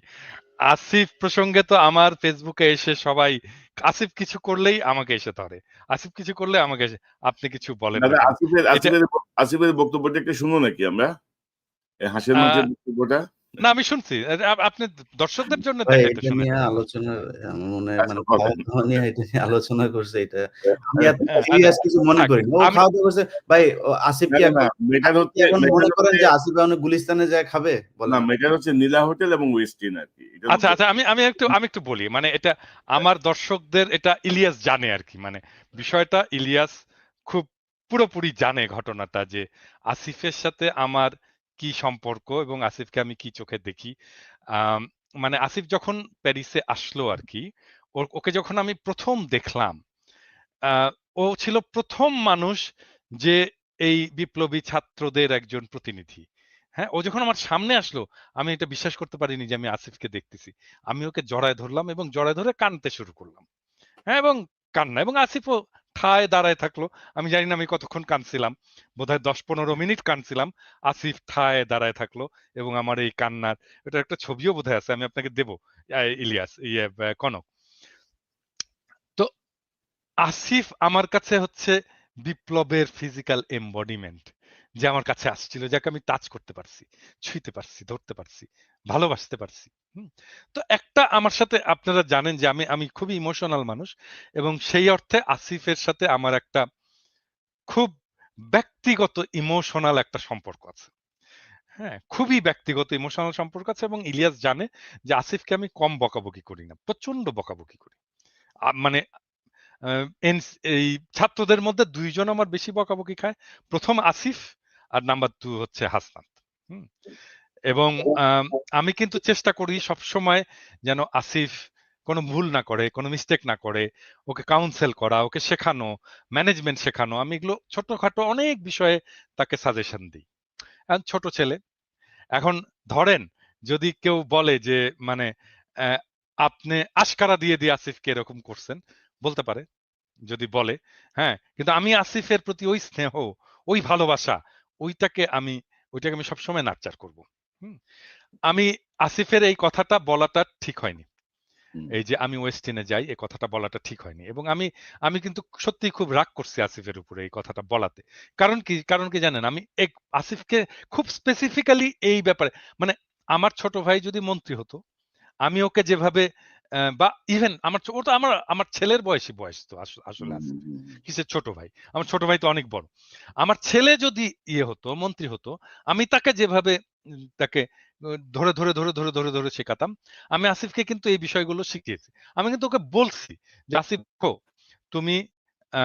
আসিফ প্রসঙ্গে তো আমার ফেসবুকে এসে সবাই আসিফ কিছু করলেই আমাকে এসে ধরে। আসিফ কিছু করলে আমাকে এসে আপনি কিছু বলেন না দাদা কেন? আসিফের এটা আসিফের আসিফের বক্তব্যটা একটু শুনবো নাকি আমরা? এই হাঁসের আ মাংসের বক্তব্যটা? না আমি শুনছি। আপনি দর্শকদের জন্য ভাই দেখাইতে এটা নিয়ে শুনেন। আলোচনার আমার মনে হয় আচ্ছা মানে বলেন। খাওয়া-দাওয়া নিয়ে এটা নিয়ে আলোচনা করছে এটা। আমি এত আচ্ছা সিরিয়াস কিছু মনে থাক। করি না। ও আমি খাওয়া-দাওয়া করছে। ভাই আসিফ না, কি না, না। এখন মেটার আপনি কি হচ্ছে এখন মেটার মনে করেন হচ্ছে যে আসিফ এখন গুলিস্তানে যায় খাবে? না, বলেন। মেটার হচ্ছে নীলা হোটেল এবং ওয়েস্ট ইন্ড আরকি। এটার আচ্ছা, মধ্যে আচ্ছা আমি একটু বলি। মানে এটা আমার দর্শকদের এটা ইলিয়াস জানে আরকি। মানে বিষয়টা ইলিয়াস খুব পুরোপুরি জানে ঘটনাটা যে আসিফের সাথে আমার কি সম্পর্ক এবং আসিফকে আমি কি চোখে দেখি। আম মানে আসিফ যখন প্যারিসে আসলো আরকি, ওকে যখন আমি ১ম দেখলাম, আ ও ছিল ১ম মানুষ যে এই বিপ্লবী ছাত্রদের একজন প্রতিনিধি। হ্যাঁ? ও যখন আমার সামনে আসলো, আমি এটা বিশ্বাস করতে পারিনি যে আমি আসিফকে দেখতেছি। আমি ওকে জড়ায় ধরলাম এবং জড়ায় ধরে কাঁদতে শুরু করলাম। হ্যাঁ? এবং কান্না এবং আসিফও ঠায় দাঁড়ায় থাকলো। আমি জানি না আমি কতক্ষণ কাঁদছিলাম। বোধহয় ১০-১৫ মিনিট কাঁদছিলাম। আসিফ ঠায় দাঁড়ায় থাকলো এবং আমার এই কান্নার এটার একটা ছবিও বোধহয় আছে। আমি আপনাকে দেব। ইলিয়াস কনক। তো আসিফ আমার কাছে হচ্ছে বিপ্লবের ফিজিক্যাল এম্বডিমেন্ট, যে আমার কাছে আসছিল, যাকে আমি টাচ করতে পারছি, ছুঁইতে পারছি, ধরতে পারছি, ভালোবাসতে পারছি। হুম? তো একটা আমার সাথে আপনারা জানেন যে আমি আমি খুবই ইমোশনাল মানুষ এবং সেই অর্থে আসিফের সাথে আমার একটা খুব ব্যক্তিগত ইমোশনাল একটা সম্পর্ক আছে। হ্যাঁ, খুবই ব্যক্তিগত ইমোশনাল সম্পর্ক আছে এবং ইলিয়াস জানে যে আসিফকে আমি কম বকাবকি করি না। প্রচন্ড বকাবকি করি। মানে আ এই ছাত্রদের মধ্যে ২ জন আমার বেশি বকাবকি খায়। ১ম আসিফ আর নাম্বার ২ হচ্ছে হাসনাত। হুম? এবং আমি কিন্তু চেষ্টা করি সবসময় যেন আসিফ কোনো ভুল না করে, কোনো মিস্টেক না করে। ওকে কাউন্সেল করা, ওকে শেখানো, ম্যানেজমেন্ট শেখানো। আমি এগুলো ছোটখাটো অনেক বিষয়ে তাকে সাজেশন দেই। ছোট ছেলে। এখন ধরেন যদি কেউ বলে যে মানে অ্যা আপনি আশকারা দিয়ে আসিফকে এরকম করছেন, বলতে পারে। যদি বলে, হ্যাঁ? কিন্তু আমি আসিফের প্রতি ওই স্নেহ, ওই ভালোবাসা, ওইটাকে আমি ওইটাকে আমি সবসময় নার্চার করব। হুম? আমি আসিফের এই কথাটা বলাটা ঠিক হয়নি। হুম, এই যে আমি ওয়েস্টিনে যাই, এই কথাটা বলাটা ঠিক হয়নি। এবং আমি কিন্তু সত্যিই খুব রাগ করছি আসিফের উপরে এই কথাটা বলাতে। কারণ কি জানেন? আমি আসিফকে খুব স্পেসিফিক্যালি এই ব্যাপারে মানে আমার ছোট ভাই যদি মন্ত্রী হতো, আমি ওকে যেভাবে বা ইভেন ওটা আমার ছেলের বয়স তো আসলে হুম, আসিফ। হুম, হুম। কিসের ছোট ভাই? আমার ছোট ভাই তো অনেক বড়। আমার ছেলে যদি ইয়ে হতো, মন্ত্রী হতো, আমি তাকে যেভাবে তাকে ধরে শেখাতাম, আমি আসিফকে কিন্তু এই বিষয়গুলো শিখিয়েছি। আমি কিন্তু ওকে বলছি যে, "আসিফ দেখো, তুমি আ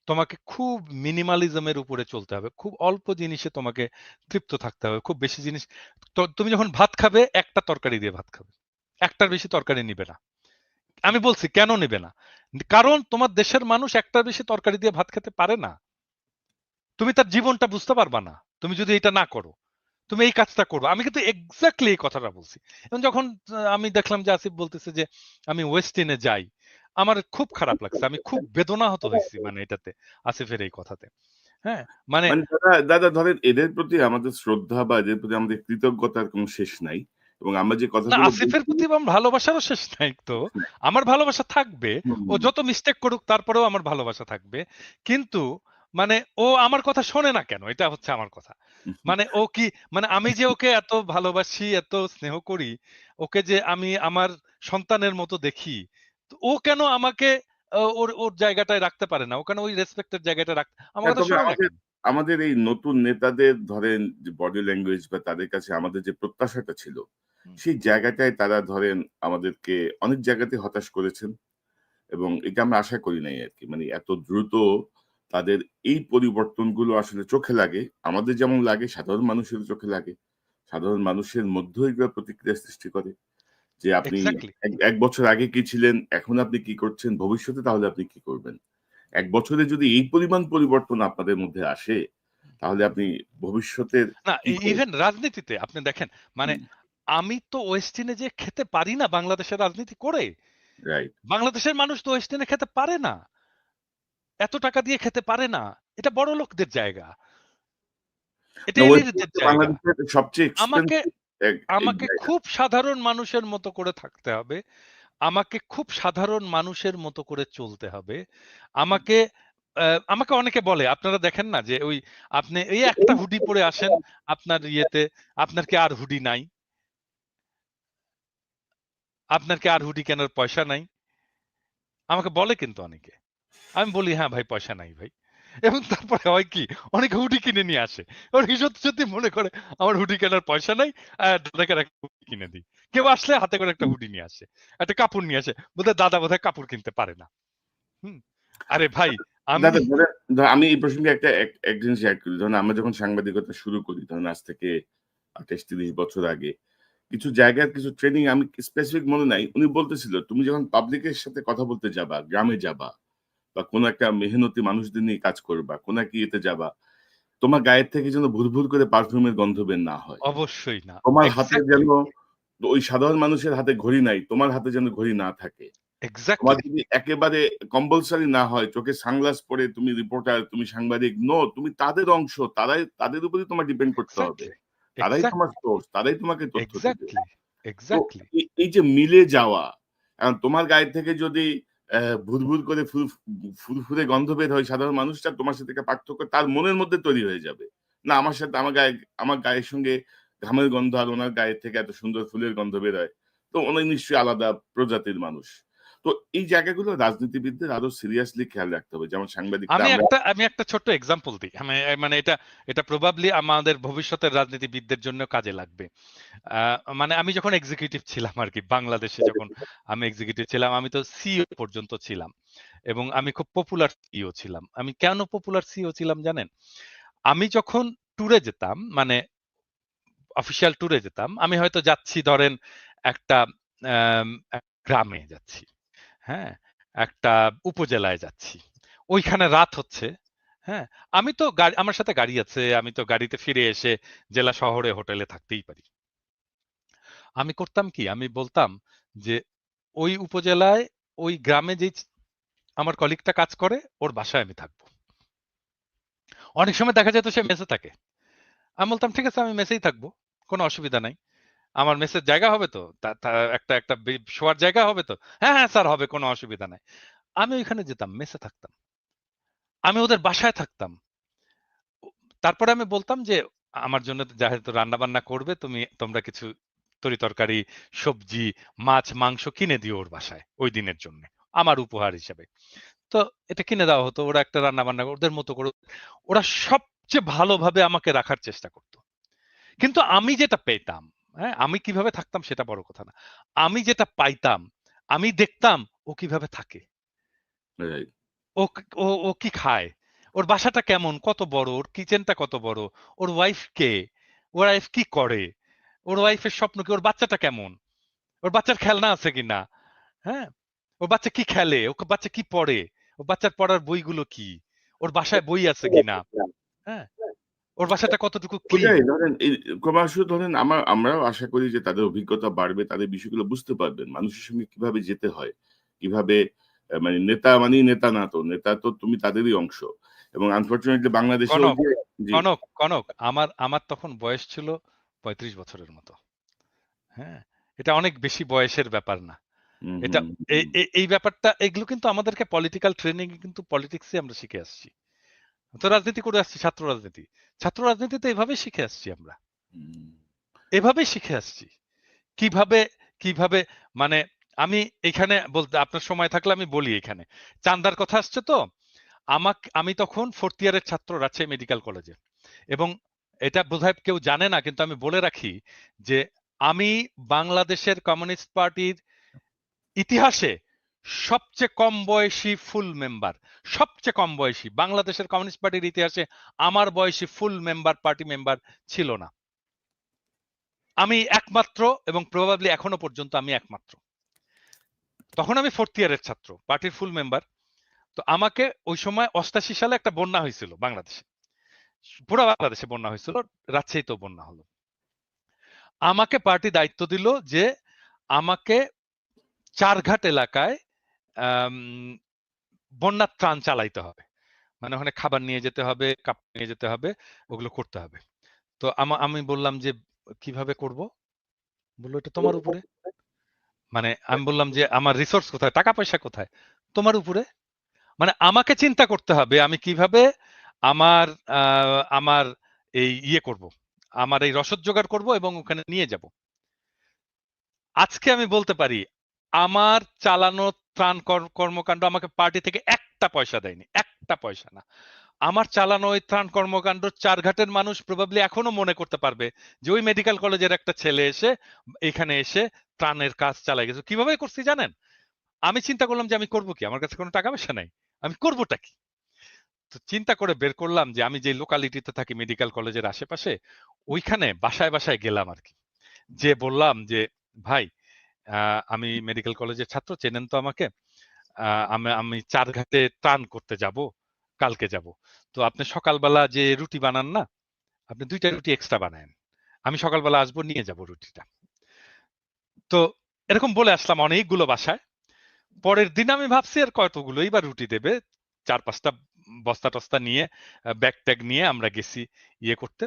তোমাকে খুব মিনিমালিজম এর উপরে চলতে হবে। খুব অল্প জিনিসে তোমাকে তৃপ্ত থাকতে হবে। খুব বেশি জিনিস তুমি যখন ভাত খাবে, একটা তরকারি দিয়ে ভাত খাবে। একটার বেশি তরকারি নিবে না।" আমি বলছি, "কেন নিবে না?" কারণ তোমার দেশের মানুষ একটার বেশি তরকারি দিয়ে ভাত খেতে পারে না। তুমি তার জীবনটা বুঝতে পারবা না। তুমি যদি এটা না করো। তুমি এই কাজটা করবা। আমি কিন্তু এক্সাক্টলি এই কথাটা বলছি। এবং যখন আমি দেখলাম যে আসিফ বলতেছে যে আমি ওয়েস্ট ইন্ডে যাই। আমার খুব খারাপ লাগছে। আমি খুব বেদনাহত হইছি মানে এটাতে, আসিফের এই কথাতে। হ্যাঁ? মানে মানে দাদা দাদা ধরেন এদের প্রতি আমাদের শ্রদ্ধা বা এদের প্রতি আমাদের কৃতজ্ঞতার কোনো শেষ নাই। এবং আমরা যে না কথাগুলো আসিফের বলছি প্রতি আমার ভালোবাসারও শেষ নাই তো। আমার ভালোবাসা থাকবে। ও হুম, যত মিস্টেক করুক তারপরেও আমার ভালোবাসা থাকবে। কিন্তু মানে ও আমার কথা শোনে না কেন? এটা হচ্ছে আমার কথা। হুম। মানে ও কি মানে আমি যে ওকে এত ভালোবাসি, এত স্নেহ করি, ওকে যে আমি আমার সন্তানের মতো দেখি। তো ও কেন আমাকে ওর জায়গাটায় রাখতে পারে না? ও কেন ওই রেসপেক্ট এর জায়গাটায় আমার হ্যাঁ, কথা তবে শোনে না আমাদের কেন? আমাদের এই নতুন নেতাদের ধরেন যে বডি ল্যাঙ্গুয়েজ বা তাদের কাছে আমাদের যে প্রত্যাশাটা ছিল, হুম, সেই জায়গাটায় তারা ধরেন আমাদেরকে অনেক জায়গাতে হতাশ করেছেন এবং এটা আমরা আশা করি নাই আরকি। মানে এত দ্রুত তাদের এই পরিবর্তনগুলো আসলে চোখে লাগে। আমাদের যেমন লাগে সাধারণ মানুষেরও চোখে লাগে। সাধারণ মানুষের মধ্যেও এগুলো প্রতিক্রিয়া সৃষ্টি করে। যে আপনি এক্সাক্টলি। ১ বছর আগে কি ছিলেন, এখন আপনি কি করছেন, ভবিষ্যতে তাহলে আপনি কি করবেন? ১ বছরে যদি এই পরিমাণ পরিবর্তন আপনাদের মধ্যে আসে, তাহলে আপনি ভবিষ্যতের না কি করবেন? ইভেন রাজনীতিতে আপনি দেখেন মানে হুম, আমি তো ওয়েস্ট ইন্ডে যেয়ে খেতে পারি না বাংলাদেশের রাজনীতি করে। রাইট। বাংলাদেশের মানুষ তো ওয়েস্ট ইন্ডে খেতে পারে না। এত টাকা দিয়ে খেতে পারে না। এটা বড়লোকদের জায়গা। এটা না ওয়েস্ট এলিটদের ইন্ডিজ জায়গা। বাংলাদেশের সবচেয়ে আমাকে এক্সপেনসিভ এক আমাকে জায়গা। খুব সাধারণ মানুষের মতো করে থাকতে হবে। আমাকে খুব সাধারণ মানুষের মতো করে চলতে হবে। আমাকে আমাকে অনেকে বলে আপনারা দেখেন না যে ওই আপনি এই একটা হুডি পরে আসেন আপনার ইয়েতে, আপনার কি আর হুডি নাই? আপনার কি আর হুডি কেনার পয়সা নাই? আমাকে বলে কিন্তু অনেকে। আমি বলি, "হ্যাঁ ভাই পয়সা নাই ভাই।" এবং তারপরে হয় কি? অনেকে হুডি কিনে নিয়ে আসে। ওরা সত্যি মনে করে আমার হুডি কেনার পয়সা নাই। দাদাকে একটা হুডি কিনে দিই। কেউ আসলে হাতে করে একটা হুডি নিয়ে আসে। একটা কাপড় নিয়ে আসে। বোধহয় দাদা বোধহয় কাপড় কিনতে পারে না। হুম? আরে ভাই আমি দাদা আমি এই প্রসঙ্গে একটা এক জিনিস এড করি। ধরুন আমরা যখন সাংবাদিকতা শুরু করি, ধরুন আজ থেকে ২৮-৩০ বছর আগে, কিছু জায়গার কিছু ট্রেনিং আমি স্পেসিফিক মনে নাই। উনি বলতেছিল, "তুমি যখন পাবলিকের সাথে কথা বলতে যাবা, গ্রামে যাবা বা কোন একটা মেহনতি মানুষদের নিয়ে কাজ করবা, কোন একটা ইয়েতে যাবা, তোমার গায়ের থেকে যেন ভুরভুর করে পারফিউমের গন্ধ বের না হয়। অবশ্যই না। তোমার হাতে যেন এক্সাক্টলি, ওই সাধারণ মানুষের হাতে ঘড়ি নাই, তোমার হাতে যেন ঘড়ি না থাকে। তোমার এক্সাক্টলি, যদি একেবারে কম্পালসরি না হয়, চোখে সানগ্লাস পরে তুমি রিপোর্টার, তুমি সাংবাদিক, নো, তুমি তাদের অংশ। তাদের উপরেই তোমার ডিপেন্ড করতে হবে। এক্সাক্টলি, তারাই তোমার সোর্স, তারাই তোমাকে তথ্য দিবে। এক্সাক্টলি, তো এক্সাক্টলি, এই যে মিলে যাওয়া, এখন তোমার গায়ে থেকে যদি ভুরভুর করে ফুরফুরে গন্ধ বের হয় সাধারণ মানুষটা তোমার সাথে একটা পার্থক্য তার মনের মধ্যে তৈরি হয়ে যাবে। না আমার সাথে আমার গায়ের সঙ্গে ঘামের গন্ধ আর উনার গায়ের থেকে এত সুন্দর ফুলের গন্ধ বের হয়। তো উনি নিশ্চয়ই আলাদা প্রজাতির মানুষ। তো এই জায়গাগুলো রাজনীতিবিদদের আরো সিরিয়াসলি খেয়াল রাখতে হবে। যেমন সাংবাদিকরা আমি একটা ছোট্ট এক্সাম্পল দিই। মানে এটা প্রবাবলি আমাদের ভবিষ্যতের রাজনীতিবিদদের জন্য কাজে লাগবে। মানে আমি যখন এক্সিকিউটিভ ছিলাম আরকি, বাংলাদেশে যখন আমি এক্সিকিউটিভ ছিলাম, আমি তো সিইও পর্যন্ত ছিলাম এবং আমি খুব পপুলার সিইও ছিলাম। আমি কেন পপুলার সিইও ছিলাম জানেন? আমি যখন ট্যুরে যেতাম, মানে অফিসিয়াল ট্যুরে যেতাম, আমি হয়তো যাচ্ছি ধরেন একটা গ্রামে যাচ্ছি, হ্যাঁ? একটা উপজেলায় যাচ্ছি। ওইখানে রাত হচ্ছে, হ্যাঁ? আমি তো আমার সাথে গাড়ি আছে। আমি তো গাড়িতে ফিরে এসে জেলা শহরে হোটেলে থাকতেই পারি। আমি করতাম কি? আমি বলতাম যে, ওই উপজেলায় ওই গ্রামে যেই আমার কলিগটা কাজ করে, ওর বাসায় আমি থাকবো। অনেক সময় দেখা যেত সে মেসে থাকে। আমি বলতাম, "ঠিক আছে, আমি মেসেই থাকবো। কোনো অসুবিধা নাই। আমার মেসের জায়গা হবে তো? তা তা একটা একটা শোয়ার জায়গা হবে তো?" "হ্যাঁ, হ্যাঁ স্যার হবে, কোনো অসুবিধা নাই।" আমি ওইখানে যেতাম, মেসে থাকতাম। আমি ওদের বাসায় থাকতাম। তারপরে আমি বলতাম যে, "আমার জন্য যেহেতু রান্না-বান্না করবে, তোমরা কিছু তরি-তরকারি, সবজি, মাছ, মাংস কিনে দিও ওর বাসায় ওই দিনের জন্যে। আমার উপহার হিসেবে।" তো এটা কিনে দেওয়া হতো। ওরা একটা রান্না-বান্না ওদের মতো করে ওরা সবচেয়ে ভালোভাবে আমাকে রাখার চেষ্টা করত। কিন্তু আমি যেটা পেতাম, হ্যাঁ? আমি কিভাবে থাকতাম সেটা বড় কথা না। আমি যেটা পাইতাম, আমি দেখতাম ও কিভাবে থাকে। রাইট। ও ও ও কি খায়? ওর বাসাটা কেমন? কত বড়? ওর কিচেনটা কত বড়? ওর ওয়াইফ কে? ওর ওয়াইফ কি করে? ওর ওয়াইফের স্বপ্ন কি? ওর বাচ্চাটা কেমন? ওর বাচ্চার খেলনা আছে কিনা? হ্যাঁ? ওর বাচ্চা কি খেলে? ওর বাচ্চা কি পড়ে? ওর বাচ্চার পড়ার বইগুলো কি? ওর বাসায় বই আছে কিনা? হ্যাঁ? ওর বাসাটা কতটুকু ক্লিন? ওটাই ধরেন এই ক্রমশ ধরেন আমরাও আশা করি যে তাদের অভিজ্ঞতা বাড়বে, তাদের বিষয়গুলো বুঝতে পারবেন। মানুষের সঙ্গে কিভাবে যেতে হয়, কিভাবে মানে নেতা মানেই নেতা না তো। নেতা তো তুমি তাদেরই অংশ। এবং আনফরচুনেটলি বাংলাদেশে ওই কনক, যে জি। কনক আমার আমার তখন বয়স ছিল ৩৫ বছরের মতো। হ্যাঁ? এটা অনেক বেশি বয়সের ব্যাপার না। হুম, এটা হুম, হুম, এই ব্যাপারটা এগুলো কিন্তু আমাদেরকে পলিটিক্যাল ট্রেনিং এ কিন্তু পলিটিক্স এ আমরা শিখে আসছি। তো রাজনীতি করে আসছি, ছাত্র রাজনীতি। ছাত্র রাজনীতিতে এভাবেই শিখে আসছি আমরা। হুম। এভাবেই শিখে আসছি। কিভাবে কিভাবে মানে আমি এখানে বলতে আপনার সময় থাকলে আমি বলি এখানে। চান্দার কথা আসছে তো। আমি তখন 4th ইয়ারের ছাত্র রাজশাহী মেডিকেল কলেজে। এবং এটা বোধহয় কেউ জানে না, কিন্তু আমি বলে রাখি যে আমি বাংলাদেশের কমিউনিস্ট পার্টির ইতিহাসে সবচেয়ে কম বয়সী ফুল মেম্বার। সবচেয়ে কম বয়সী বাংলাদেশের কমিউনিস্ট পার্টির ইতিহাসে আমার বয়সী ফুল মেম্বার পার্টি মেম্বার ছিল না। আমি একমাত্র, এবং প্রবাবলি এখনো পর্যন্ত আমি একমাত্র। তখন আমি 4th ইয়ারের ছাত্র, পার্টির ফুল মেম্বার। তো আমাকে ওই সময় ৮৮ সালে একটা বন্যা হয়েছিল বাংলাদেশে। পুরা বাংলাদেশে বন্যা হয়েছিল, রাজশাহীতেও বন্যা হলো। আমাকে পার্টি দায়িত্ব দিল যে আমাকে চারঘাট এলাকায় আম বন্যার ত্রাণ চালাইতে হবে। মানে ওখানে খাবার নিয়ে যেতে হবে, কাপড় নিয়ে যেতে হবে, ওগুলো করতে হবে। তো আমি বললাম যে, "কিভাবে করব?" বলল, "এটা তোমার উপরে।" মানে আমি বললাম যে, "আমার রিসোর্স কোথায়? টাকা পয়সা কোথায়?" "তোমার উপরে।" মানে আমাকে চিন্তা করতে হবে আমি কিভাবে আমার আ আমার এই করব। আমার এই রসদ জোগাড় করব এবং ওখানে নিয়ে যাব। আজকে আমি বলতে পারি, আমার চালানো ত্রাণ কর্মকাণ্ড আমাকে পার্টি থেকে একটা পয়সা দেয়নি। একটা পয়সা না। আমার চালানো ওই ত্রাণ কর্মকাণ্ড চারঘাটের মানুষ প্রবাবলি এখনো মনে করতে পারবে যে ওই মেডিকেল কলেজের একটা ছেলে এখানে এসে ত্রাণের কাজ চালায় গেছে। কিভাবে করছি জানেন? আমি চিন্তা করলাম যে আমি করব কি? আমার কাছে কোনো টাকা পয়সা নাই। আমি করবটা কি? তো চিন্তা করে বের করলাম যে আমি যে লোকালিটিতে থাকি মেডিকেল কলেজের আশেপাশে, ওইখানে বাসায়, বাসায় গেলাম আরকি। যেয়ে বললাম যে, "ভাই, আমি মেডিকেল কলেজের ছাত্র, চেনেন তো আমাকে? আ আমি চারঘাটে ত্রাণ করতে যাবো, কালকে যাবো। তো আপনি সকালবেলা যে রুটি বানান না? আপনি ২ টা রুটি এক্সট্রা বানায়েন। আমি সকালবেলা আসবো, নিয়ে যাবো রুটিটা।" তো এরকম বলে আসলাম অনেকগুলো বাসায়। পরের দিন আমি ভাবছি আর কতগুলোই বা রুটি দেবে। ৪-৫ টা বস্তা-টস্তা নিয়ে ব্যাগ-ট্যাগ নিয়ে আমরা গেছি করতে।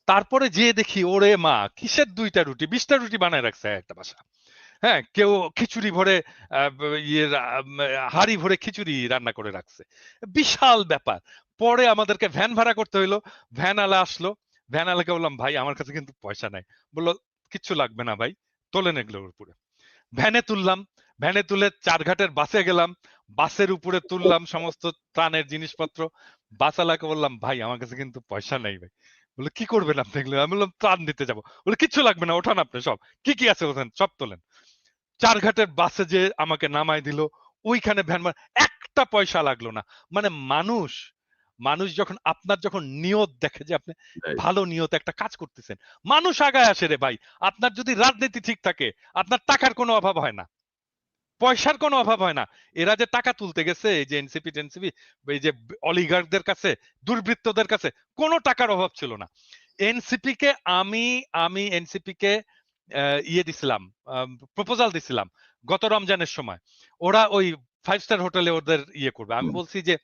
তারপরে যেয়ে দেখি ওরে মা! কিসের ২ টা রুটি? ২০ টা রুটি বানায় রাখছে একটা বাসা। হ্যাঁ? কেউ খিচুড়ি ভরে আ ব ইয়ের হাঁড়ি ভরে খিচুড়ি রান্না করে রাখছে। বিশাল ব্যাপার। পরে আমাদেরকে ভ্যান ভাড়া করতে হইলো। ভ্যানওয়ালা আসলো। ভ্যানওয়ালাকে বললাম, "ভাই, আমার কাছে কিন্তু পয়সা নাই।" বলল, "কিচ্ছু লাগবে না ভাই। তোলেন এগুলোর উপরে।" ভ্যানে তুললাম। ভ্যানে তুলে ৪ ঘাটের বাসে গেলাম, বাসের উপরে তুললাম সমস্ত ত্রাণের জিনিসপত্র। বাসওয়ালাকে বললাম, ভাই আমার কাছে কিন্তু পয়সা নাই ভাই। বলে কি করবেন আপনি এগুলো? আমি বললাম ত্রাণ দিতে যাবো। বলে কিচ্ছু লাগবে না, ওঠান আপনি সব, কি কি আছে ওখানে সব তোলেন। ৪ ঘাটের বাসে যে আমাকে নামাই দিল, ওইখানে ভ্যান একটা পয়সা লাগলো না। মানে মানুষ মানুষ যখন আপনার যখন নিয়ত দেখে যে আপনি রাইট। ভালো নিয়ত একটা কাজ করতেছেন, মানুষ আগায় আসে রে ভাই। আপনার যদি রাজনীতি ঠিক থাকে, আপনার টাকার কোনো অভাব হয় না, পয়সার কোনো অভাব হয় না। এরা যে টাকা তুলতে গেছে, এই যে এনসিপি টেনসিপি, এই যে অলিগার্কদের কাছে, দুর্বৃত্তদের কাছে কোনো টাকার অভাব ছিল না। এনসিপি কে আমি আমি এনসিপি কে ইয়ে দিছিলাম, প্রপোজাল দিছিলাম গত রমজানের সময়। ওরা ওই 5 স্টার হোটেলে ওদের ইয়ে করবে। আমি হুম। বলছি যে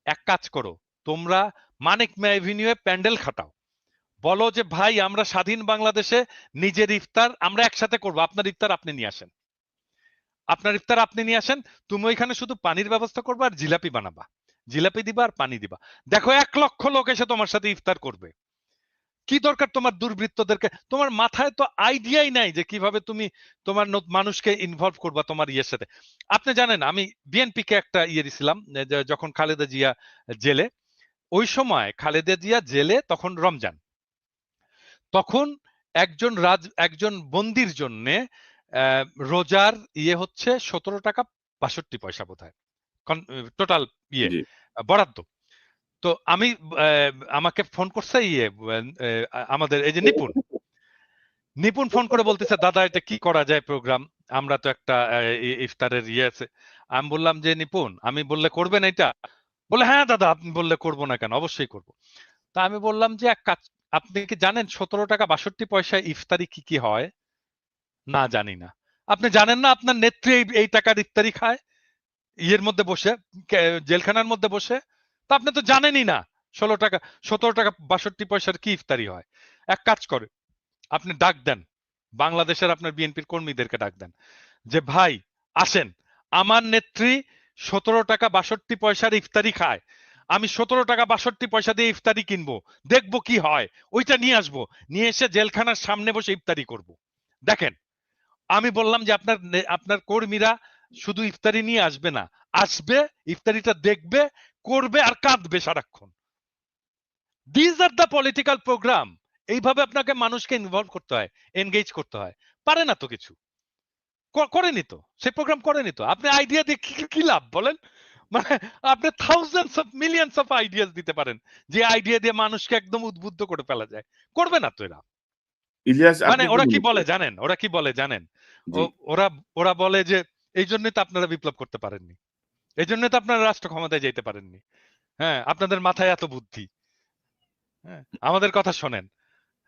এক কাজ করো, তোমরা মানিক মে এভিনিউয়ে প্যান্ডেল খাটাও, বলো যে ভাই আমরা স্বাধীন বাংলাদেশে নিজের ইফতার আমরা একসাথে করবো, আপনার ইফতার আপনি নিয়ে আসেন, আপনার ইফতার আপনি নিয়ে আসেন, তুমি ওইখানে শুধু পানির ব্যবস্থা করবে আর জিলাপি বানাবা, জিলাপি দিবা আর পানি দিবা। দেখো 1 লক্ষ লোক এসে তোমার সাথে ইফতার করবে। কি দরকার তোমার দুর্বৃত্তদেরকে? তোমার মাথায় তো আইডিয়াই নাই যে কিভাবে তুমি তোমার মানুষকে ইনভলভ করবা তোমার ইয়ের সাথে। আপনি জানেন আমি বিএনপি কে একটা ইয়ে দিছিলাম, যখন খালেদা জিয়া জেলে, ওই সময় খালেদা জিয়া জেলে, তখন রমজান, তখন একজন বন্দির জন্য রোজার ইয়ে হচ্ছে 17 টাকা 62 পয়সা বোধহয় টোটাল ইয়ে জি। বরাদ্দ। তো আমি আমাকে ফোন করছে ইয়ে আমাদের এই যে নিপুণ ফোন করে বলতেছে, দাদা এটা কি করা যায় প্রোগ্রাম, আমরা তো একটা ইফতারের ইয়ে আছে। আমি বললাম যে নিপুণ, আমি বললে করবেন এটা? বলে হ্যাঁ দাদা আপনি বললে করবো না কেন, অবশ্যই করবো। তা আমি বললাম যে এক কাজ, আপনি কি জানেন 17 টাকা 62 পয়সায় ইফতারি কি কি হয়? না জানি না। আপনি জানেন না আপনার নেত্রী এই টাকার ইফতারি খায় ইয়ের মধ্যে বসে, জেলখানার মধ্যে বসে? তা আপনি তো জানেনই না 17 টাকা 62 পয়সার কি ইফতারি হয়। এক কাজ করে, আপনি ডাক দেন বাংলাদেশের আপনার বিএনপির কর্মীদেরকে, ডাক দেন যে ভাই আসেন, আমার নেত্রী 17 টাকা 62 পয়সার ইফতারি খায়, আমি 17 টাকা 62 পয়সা দিয়ে ইফতারি কিনবো, দেখবো কি হয়, ওইটা নিয়ে আসবো, নিয়ে এসে জেলখানার সামনে বসে ইফতারি করব। দেখেন, আমি বললাম যে আপনার কর্মীরা শুধু ইফতারি নিয়ে আসবে না, আসবে ইফতারিটা দেখবে, করবে আর কাঁদবে সারাক্ষণ। This are the political program. এইভাবে আপনাকে মানুষকে ইনভলভ করতে হয়, এনগেজ করতে হয়। পারে না তো কিছু, করেনি তো, সে প্রোগ্রাম করেনি তো। আপনি আইডিয়া দিয়ে কি লাভ বলেন? মানে আপনি thousands of millions of ideas দিতে পারেন, যে আইডিয়া দিয়ে মানুষকে একদম উদ্বুদ্ধ করে ফেলা যায়, করবে না তো এরা। ইলিয়াস মানে আপনি কি ওরা কি মনে বলে করেন? জানেন, ওরা কি বলে জানেন, জি। ওরা ওরা বলে যে এই জন্যই তো আপনারা বিপ্লব করতে পারেননি, এই জন্যই তো আপনারা রাষ্ট্র ক্ষমতায় যেতে পারেননি। হ্যাঁ, আপনাদের মাথায় এত বুদ্ধি। হ্যাঁ, আমাদের কথা শোনেন।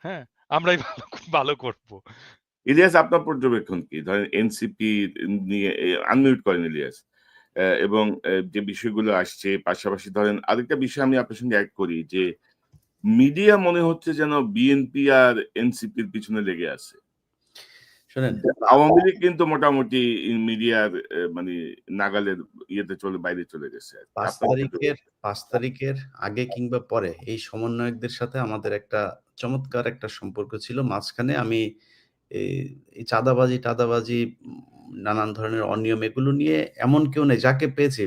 হ্যাঁ, আমরাই ভালো ভালো করব। ইলিয়াস আপনার পর্যবেক্ষণ কি? ধরেন এনসিপি নিয়ে আনমিউট করেন ইলিয়াস। এবং যে বিষয়গুলো আসছে পাশাপাশি ধরেন আরেকটা বিষয় আমি আপনার সঙ্গে এড করি যে মিডিয়া মনে হচ্ছে যেন বিএনপি আর এনসিপির পিছনে লেগে আছে। শোনেন, আওয়ামী লীগ কিন্তু মোটামুটি মিডিয়ার মানে নাগালের বাইরে চলে গেছে আরকি। ৫ আপনার তারিখের ৫ তারিখের আগে কিংবা পরে এই সমন্বয়কদের সাথে আমাদের একটা চমৎকার একটা সম্পর্ক ছিল। মাঝখানে আমি এই এই চাঁদাবাজি, নানান ধরনের অনিয়ম এগুলো নিয়ে এমন কেউ নেই যাকে পেয়েছি।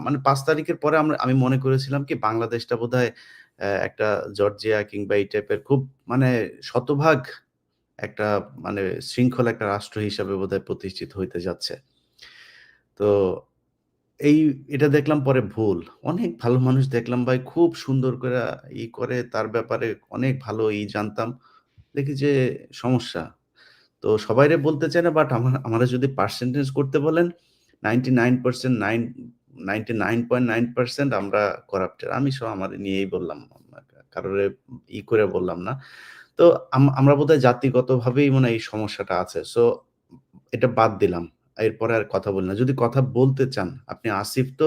মানে ৫ তারিখের পরে আমি মনে করেছিলাম কি বাংলাদেশটা বোধহয় একটা জর্জিয়া কিংবা এই টাইপের খুব মানে শতভাগ একটা মানে শৃঙ্খল একটা রাষ্ট্র হিসাবে বোধহয় প্রতিষ্ঠিত হইতে যাচ্ছে। তো এই এটা দেখলাম পরে ভুল। অনেক ভালো মানুষ দেখলাম ভাই, খুব সুন্দর কইরা করে তার ব্যাপারে অনেক ভালো জানতাম। দেখি যে সমস্যা। তো সবাইরে বলতে চাই না, বাট আমারে যদি পার্সেন্টেজ করতে বলেন 99% 99.9% আমরা করাপ্টেড। আমি আমারে নিয়েই বললাম। কারোরে করে বললাম না। তো আমরা বোধহয় জাতিগতভাবেই মনে হয় এই সমস্যাটা আছে। সো এটা বাদ দিলাম। এরপরে আর কথা বলি না। যদি কথা বলতে চান, আপনি আসিফ তো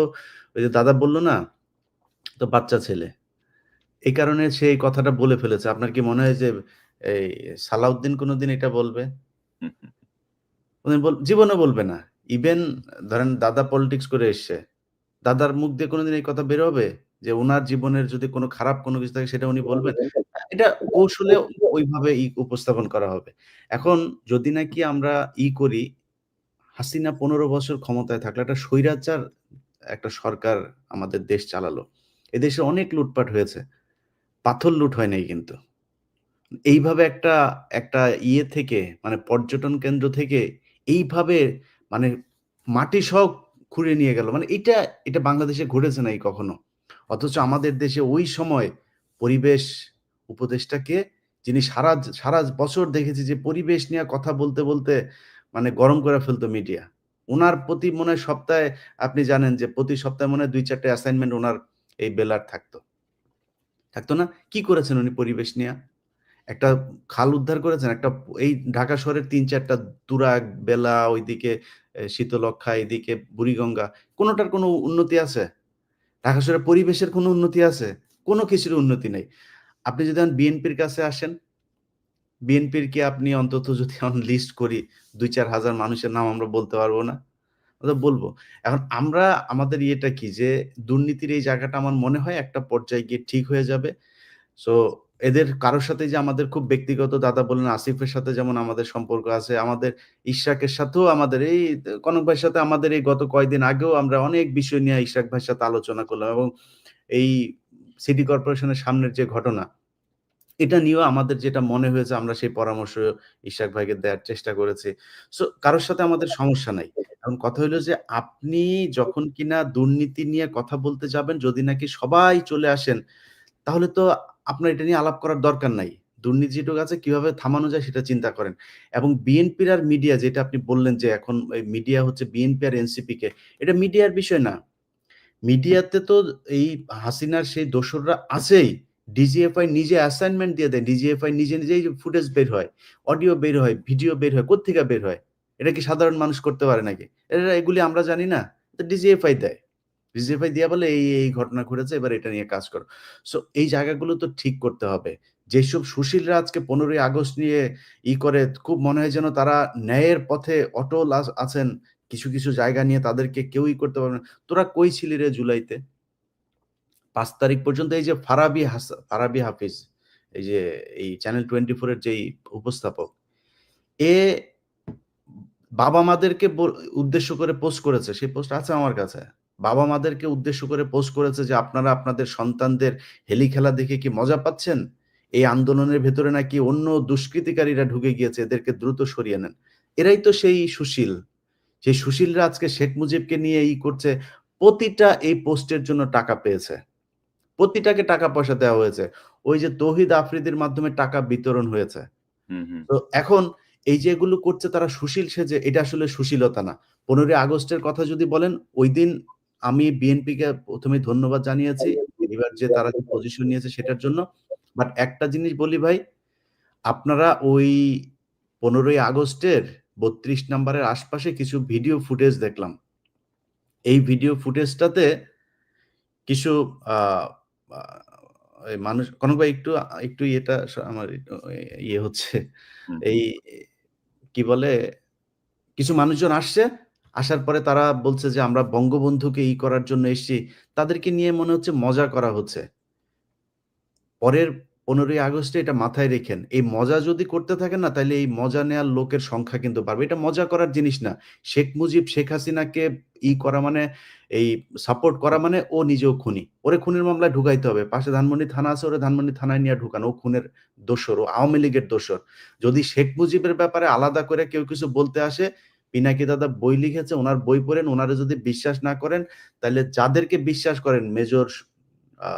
ওই যে দাদা বলল না? তো বাচ্চা ছেলে। এই কারণে সে এই কথাটা বলে ফেলেছে। আপনার কি মনে হয় যে এই সালাউদ্দিন কোনদিন এটা বলবে? হুম, হুম। কোনদিন জীবনেও বলবে না। ইভেন ধরেন দাদা পলিটিক্স করে এসছে। দাদার মুখ দিয়ে কোনদিন এই কথা বের হবে? যে উনার জীবনের যদি কোন খারাপ কোন কিছু থাকে সেটা উনি বলবেন? এটা কৌশলে ওইভাবে উপস্থাপন করা হবে। এখন যদি নাকি আমরা করি হাসিনা ১৫ বছর ক্ষমতায় থাকলো। একটা স্বৈরাচার একটা সরকার আমাদের দেশ চালালো। এদেশে অনেক লুটপাট হয়েছে। পাথর লুট হয় নাই কিন্তু। এইভাবে একটা একটা থেকে মানে পর্যটন কেন্দ্র থেকে এইভাবে মানে মাটিসহ খুঁড়ে নিয়ে গেল। মানে এটা বাংলাদেশে ঘটেছে নাই কখনো। অথচ আমাদের দেশে ওই সময় পরিবেশ উপদেষ্টা কে? যিনি সারা বছর দেখেছি যে পরিবেশ নিয়ে কথা বলতে মানে গরম করে ফেলতো মিডিয়া। উনার প্রতি মনে হয় সপ্তাহে আপনি জানেন যে প্রতি সপ্তাহে মনে হয় ২-৪ টা অ্যাসাইনমেন্ট উনার এই বেলার থাকতো। থাকতো না? কি করেছেন উনি পরিবেশ নিয়া? একটা খাল উদ্ধার করেছেন। এই ঢাকা শহরের ৩-৪ টা তুরাগ, বেলা, ওইদিকে শীতলক্ষ্যা, এদিকে বুড়িগঙ্গা, কোনটার কোনো উন্নতি আছে? ঢাকা শহরের পরিবেশের কোনো উন্নতি আছে? কোনো কিছুর উন্নতি নাই। আপনি যদি এখন বিএনপির কাছে আসেন, বিএনপির কি আপনি অন্তত যদি এখন লিস্ট করি ২-৪ হাজার মানুষের নাম আমরা বলতে পারব না? বলবো। এখন আমরা আমাদের ইয়েটা কি যে দুর্নীতির এই জায়গাটা আমার মনে হয় একটা পর্যায়ে গিয়ে ঠিক হয়ে যাবে। সো এদের কারো সাথে যে আমাদের খুব ব্যক্তিগত দাদা বললেন আসিফের সাথে যেমন আমাদের সম্পর্ক আছে, আমাদের ইশরাকের সাথেও আমাদের এই কনক ভাইয়ের সাথে আমাদের এই গত কয়েকদিন আগেও আমরা অনেক বিষয় নিয়ে ইশরাক ভাইয়ের সাথে আলোচনা করলাম এবং এই সিটি কর্পোরেশনের সামনের যে ঘটনা, এটা নিয়েও আমাদের যেটা মনে হয়েছে আমরা সেই পরামর্শ ইশরাক ভাইকে দেয়ার চেষ্টা করেছি। সো কারো সাথে আমাদের সমস্যা নাই। এখন কথা হইলো যে আপনি যখন কিনা দুর্নীতি নিয়ে কথা বলতে যাবেন যদি নাকি সবাই চলে আসেন তাহলে তো আপনার এটা নিয়ে আলাপ করার দরকার নাই। দুর্নীতি যেটুকু আছে কিভাবে থামানো যায় সেটা চিন্তা করেন। এবং বিএনপির আর মিডিয়া যেটা আপনি বললেন যে এখন এই মিডিয়া হচ্ছে বিএনপি আর এনসিপি কে। এটা মিডিয়ার বিষয় না। মিডিয়াতে তো এই হাসিনার সেই দোসররা আছেই। ডিজিএফআই নিজে অ্যাসাইনমেন্ট দিয়ে দেয়। ডিজিএফআই নিজেই ফুটেজ বের হয়, অডিও বের হয়, ভিডিও বের হয়। কোত্থেকে বের হয়? এটা কি সাধারণ মানুষ করতে পারে নাকি? এগুলি আমরা জানি না? তো ডিজিএফআই দেয়। ডিজিএফআই দিয়া বলে এই ঘটনা ঘটেছে এবার এটা নিয়ে কাজ করো। সো এই জায়গাগুলো তো ঠিক করতে হবে। যেসব সুশীলরা আজকে ১৫ই আগস্ট নিয়ে করে খুব মনে হয় যেন তারা ন্যায়ের পথে অটল আছেন। কিছু জায়গা নিয়ে তাদেরকে কেউই করতে পারবে না। তোরা কই ছিলি রে জুলাইতে? ৫ তারিখ পর্যন্ত এই যে ফারাবী হাফিজ এই যে এই চ্যানেল 24 এর যেই উপস্থাপক, এ বাবা-মাদেরকে উদ্দেশ্য করে পোস্ট করেছে। সেই পোস্ট আছে আমার কাছে। বাবা-মাদেরকে উদ্দেশ্য করে পোস্ট করেছে যে, "আপনারা আপনাদের সন্তানদের হেলি খেলা দেখে কি মজা পাচ্ছেন? এই আন্দোলনের ভেতরে নাকি অন্য দুষ্কৃতিকারীরা ঢুকে গিয়েছে। এদেরকে দ্রুত সরিয়ে নেন।" এরাই তো সেই সুশীল। সেই সুশীলরা আজকে শেখ মুজিবকে নিয়ে করছে। প্রতিটা এই পোস্টের জন্য টাকা পেয়েছে। প্রতিটাকে টাকা পয়সা দেওয়া হয়েছে। ওই যে তৌহিদ আফ্রিদির মাধ্যমে টাকা বিতরণ হয়েছে। হুম, হুম। তো এখন এই যে এগুলো করছে তারা সুশীল সেজে এটা আসলে সুশীলতা না। ১৫ই আগস্টের কথা যদি বলেন, ঐদিন আমি বিএনপিকে ১ম এই ধন্যবাদ জানিয়েছি। এবার যে তারা যে পজিশন নিয়েছে সেটার জন্য। বাট একটা জিনিস বলি ভাই, আপনারা ওই ১৫ই আগস্টের ৩২ নাম্বারের আশপাশে কিছু ভিডিও ফুটেজ দেখলাম। এই ভিডিও ফুটেজটাতে কিছু আ আ এই মানুষ কনক ভাই একটু ইয়েটা আমার ইয়ে হচ্ছে। হুম, এই কি বলে? কিছু মানুষজন আসছে। আসার পরে তারা বলছে যে, "আমরা বঙ্গবন্ধুকে করার জন্য এসছি।" তাদেরকে নিয়ে মনে হচ্ছে মজা করা হচ্ছে। পরের ১৫ই আগস্টে এটা মাথায় রেখেন। এই মজা যদি করতে থাকেন না, তাইলে এই মজা নেয়ার লোকের সংখ্যা কিন্তু বাড়বে। এটা মজা করার জিনিস না। শেখ মুজিব, শেখ হাসিনাকে করা মানে এই সাপোর্ট করা মানে ও নিজেও খুনি। ওরে খুনের মামলায় ঢুকাইতে হবে। পাশে ধানমন্ডি থানা আছে, ওরে ধানমন্ডি থানায় নিয়ে ঢুকান। ও খুনের দোসর, ও আওয়ামী লীগের দোসর। যদি শেখ মুজিবের ব্যাপারে আলাদা করে কেউ কিছু বলতে আসে, পিনাকি দাদা বই লিখেছে, উনার বই পড়েন। উনারে যদি বিশ্বাস না করেন, তাইলে যাদেরকে বিশ্বাস করেন মেজর আ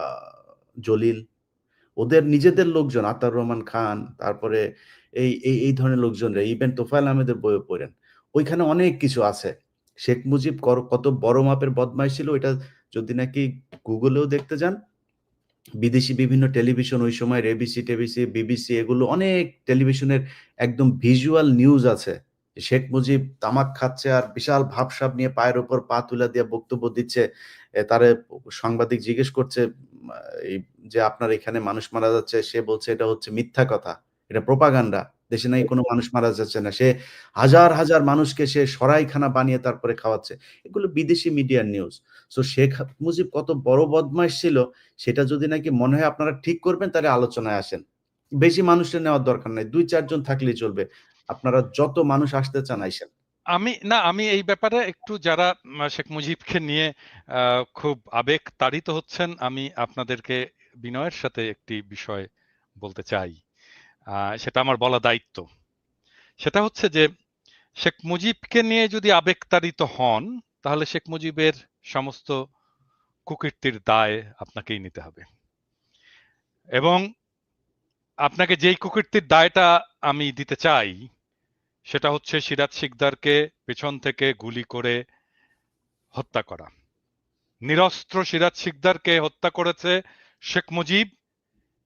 জলিল ওদের নিজেদের লোকজন আতাউর রহমান খান, তারপরে এই ধরনের লোকজনরা ইভেন তোফায়েল আহমেদের বইও পড়েন। ওইখানে অনেক কিছু আছে। শেখ মুজিব কত বড় মাপের বদমাইশ ছিল ওইটা যদি নাকি গুগলেও দেখতে যান, বিদেশি বিভিন্ন টেলিভিশন ওই সময়ের এবিসি-টেবিসি, বিবিসি এগুলো অনেক টেলিভিশনের একদম ভিজুয়াল নিউজ আছে। শেখ মুজিব তামাক খাচ্ছে আর বিশাল ভাবসাব নিয়ে পায়ের উপর পা তুলে দিয়ে বক্তব্য দিচ্ছে। তারে সাংবাদিক জিজ্ঞেস করছে আ এই যে, "আপনার এখানে মানুষ মারা যাচ্ছে।" সে বলছে, "এটা হচ্ছে মিথ্যা কথা। এটা প্রোপাগান্ডা। দেশে নাকি কোনো মানুষ মারা যাচ্ছে না।" সে হাজার মানুষকে সে সরাইখানা বানিয়ে তারপরে খাওয়াচ্ছে। এগুলো বিদেশি মিডিয়ার নিউজ। সো শেখ মুজিব কত বড় বদমাইশ ছিল সেটা যদি নাকি মনে হয় আপনারা ঠিক করবেন তাহলে আলোচনায় আসেন। বেশি মানুষের নেওয়ার দরকার নাই। ২-৪ জন থাকলেই চলবে। আপনারা যত মানুষ আসতে চান আইসেন। আমি এই ব্যাপারে একটু যারা শেখ মুজিবকে নিয়ে খুব আবেগ তাড়িত হচ্ছেন, আমি আপনাদেরকে বিনয়ের সাথে একটি বিষয় বলতে চাই। সেটা আমার বলা দায়িত্ব। সেটা হচ্ছে যে শেখ মুজিবকে নিয়ে যদি আবেগতাড়িত হন, তাহলে শেখ মুজিবের সমস্ত কুকীর্তির দায় আপনাকেই নিতে হবে। এবং আপনাকে যেই কুকীর্তির দায়টা আমি দিতে চাই, সেটা হচ্ছে সিরাজ শিকদারকে পেছন থেকে গুলি করে হত্যা করা। নিরস্ত্র সিরাজ শিকদারকে হত্যা করেছে শেখ মুজিব।